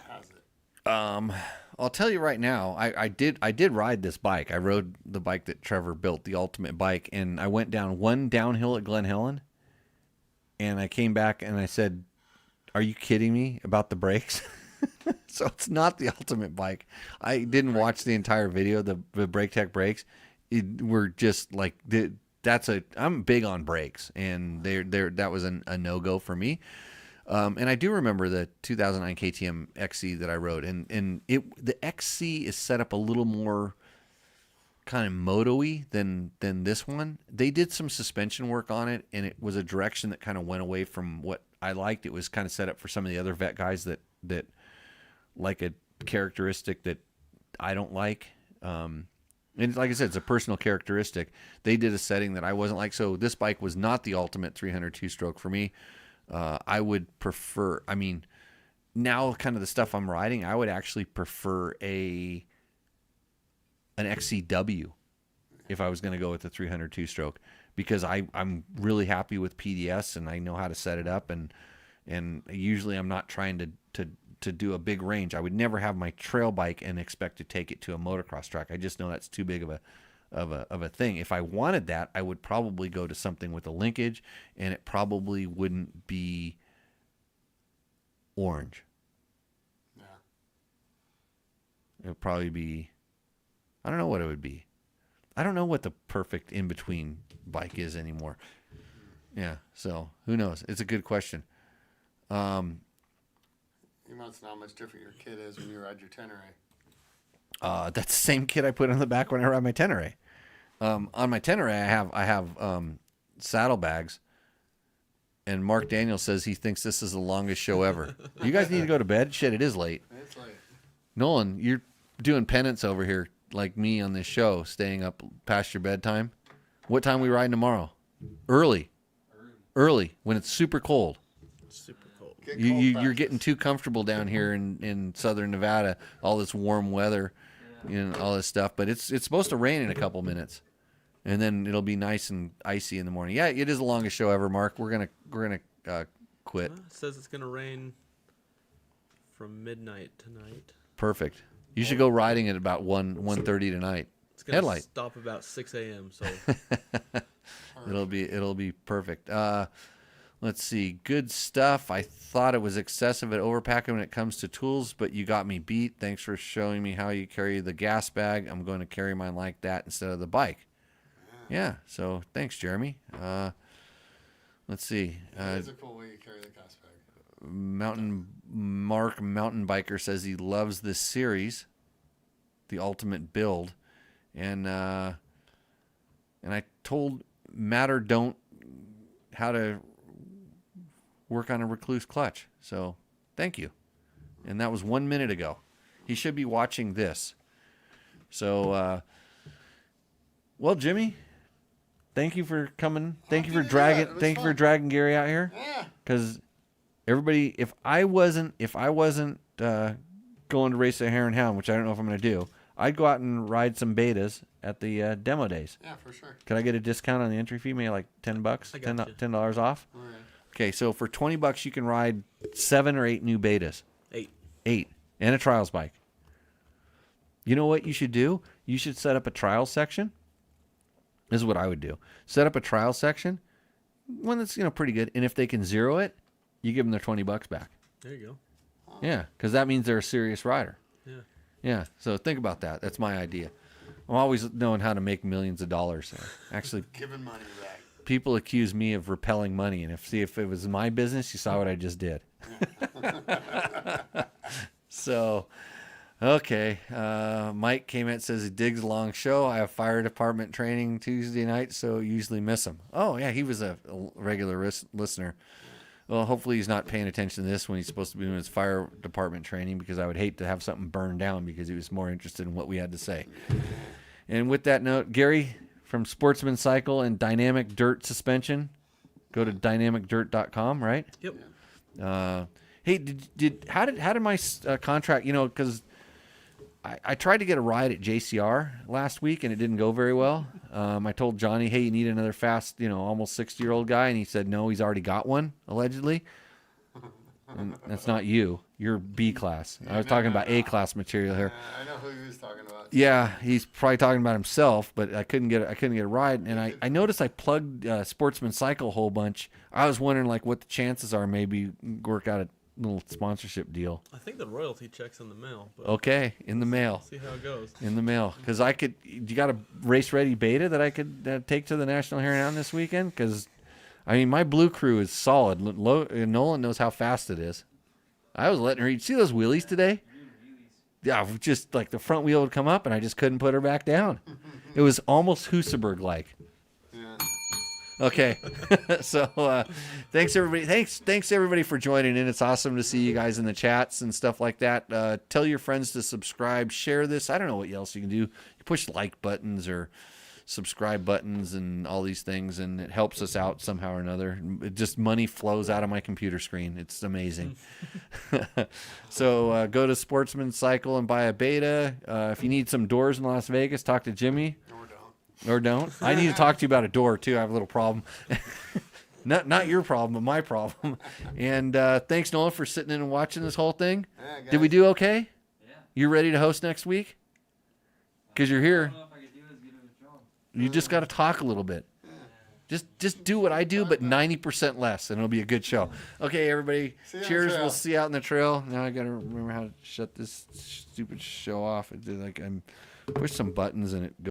has it. I'll tell you right now, I did ride this bike. I rode the bike that Trevor built, the ultimate bike, and I went down one downhill at Glen Helen, and I came back and I said, "Are you kidding me about the brakes?" So it's not the ultimate bike. I didn't watch the entire video. The Brake Tech brakes were just like I'm big on brakes, and that was a no-go for me. And I do remember the 2009 KTM XC that I rode, and the XC is set up a little more kind of moto-y than this one. They did some suspension work on it, and it was a direction that kind of went away from what I liked. It was kind of set up for some of the other vet guys that like a characteristic that I don't like. And like I said, it's a personal characteristic. They did a setting that I wasn't like. So this bike was not the ultimate 300 two-stroke for me. I would prefer, now kind of the stuff I'm riding, I would actually prefer an XCW if I was going to go with the 300 two-stroke, because I'm really happy with PDS and I know how to set it up, and usually I'm not trying to do a big range. I would never have my trail bike and expect to take it to a motocross track. I just know that's too big of a thing. If I wanted that, I would probably go to something with a linkage, and it probably wouldn't be orange. Yeah. It would probably be, I don't know what it would be. I don't know what the perfect in-between bike is anymore. Yeah, so who knows? It's a good question. You must know how much different your kit is when you ride your Tenere. That's the same kit I put on the back when I ride my Tenere. On my Tenere, I have saddlebags, and Mark Daniels says he thinks this is the longest show ever. You guys need to go to bed. Shit, it is late. It's late. Nolan, you're doing penance over here like me on this show, staying up past your bedtime. What time we riding tomorrow? Early, when it's super cold. Super cold. You're getting too comfortable down here in southern Nevada, all this warm weather, all this stuff. But it's supposed to rain in a couple minutes, and then it'll be nice and icy in the morning. Yeah, it is the longest show ever, Mark. We're gonna quit. It says it's gonna rain from midnight tonight. Perfect. You should go riding at about 1:30 tonight. It's gonna stop about 6 a.m. So it'll be perfect. Let's see. Good stuff. I thought it was excessive at overpacking when it comes to tools, but you got me beat. Thanks for showing me how you carry the gas bag. I'm going to carry mine like that instead of the bike. Yeah. So thanks, Jeremy. Let's see. It's a cool way you carry the gas bag. Mountain Biker says he loves this series, the ultimate build, and I told Matter Don't how to work on a recluse clutch. So thank you. And that was 1 minute ago. He should be watching this. So, well, Jimmy, thank you for coming. Thank you for dragging Gary out here. Yeah. Because everybody, if I wasn't going to race a hare and hound, which I don't know if I'm going to do, I'd go out and ride some betas at the demo days. Yeah, for sure. Could I get a discount on the entry fee? Maybe like $10, $10 off. All right. Okay, so for $20 you can ride 7 or 8 new betas. 8. 8. And a trials bike. You know what you should do? You should set up a trial section. This is what I would do. Set up a trial section, one that's, pretty good. And if they can zero it, you give them their $20 back. There you go. Yeah, because that means they're a serious rider. Yeah. Yeah, so think about that. That's my idea. I'm always knowing how to make millions of dollars. Actually, Giving money back. people accuse me of repelling money, and if it was my business, you saw what I just did. So, okay. Mike came in and says he digs a long show. I have fire department training Tuesday night, so usually miss him. Oh, yeah, he was a regular listener. Well, hopefully he's not paying attention to this when he's supposed to be doing his fire department training, because I would hate to have something burned down because he was more interested in what we had to say. And with that note, Gary from Sportsman Cycle and Dynamic Dirt Suspension, go to dynamicdirt.com, right? Yep. Hey, how did my contract? Because I tried to get a ride at JCR last week and it didn't go very well. I told Johnny, hey, you need another fast, almost 60-year-old guy, and he said no, he's already got one allegedly. And that's not you. You're B class. I was talking about A class material here. I know who he was talking about. Yeah, he's probably talking about himself, but I couldn't get a ride, and I noticed I plugged Sportsman Cycle a whole bunch. I was wondering what the chances are, maybe work out a little sponsorship deal. I think the royalty check's in the mail. But Okay, in the mail. see how it goes. In the mail, because you got a race ready beta that I could take to the National Hare and Hound this weekend? Because my blue crew is solid. Nolan knows how fast it is. I was letting her eat. See those wheelies today? Yeah, just like the front wheel would come up, and I just couldn't put her back down. It was almost Husaberg-like. Yeah. Okay, so thanks everybody. Thanks everybody for joining in. It's awesome to see you guys in the chats and stuff like that. Tell your friends to subscribe, share this. I don't know what else you can do. You push like buttons or subscribe buttons and all these things, and it helps us out somehow or another. Money flows out of my computer screen. It's amazing. So go to Sportsman Cycle and buy a beta. If you need some doors in Las Vegas, talk to Jimmy. Or don't. I need to talk to you about a door too. I have a little problem. Not your problem, but my problem. And thanks, Nolan, for sitting in and watching this whole thing. Yeah, Did we do okay? Yeah. You ready to host next week? Because you're here. You just got to talk a little bit. Just do what I do, but 90% less, and it'll be a good show. Okay, everybody. Cheers. We'll see you out in the trail. Now I got to remember how to shut this stupid show off. I'm push some buttons and it goes.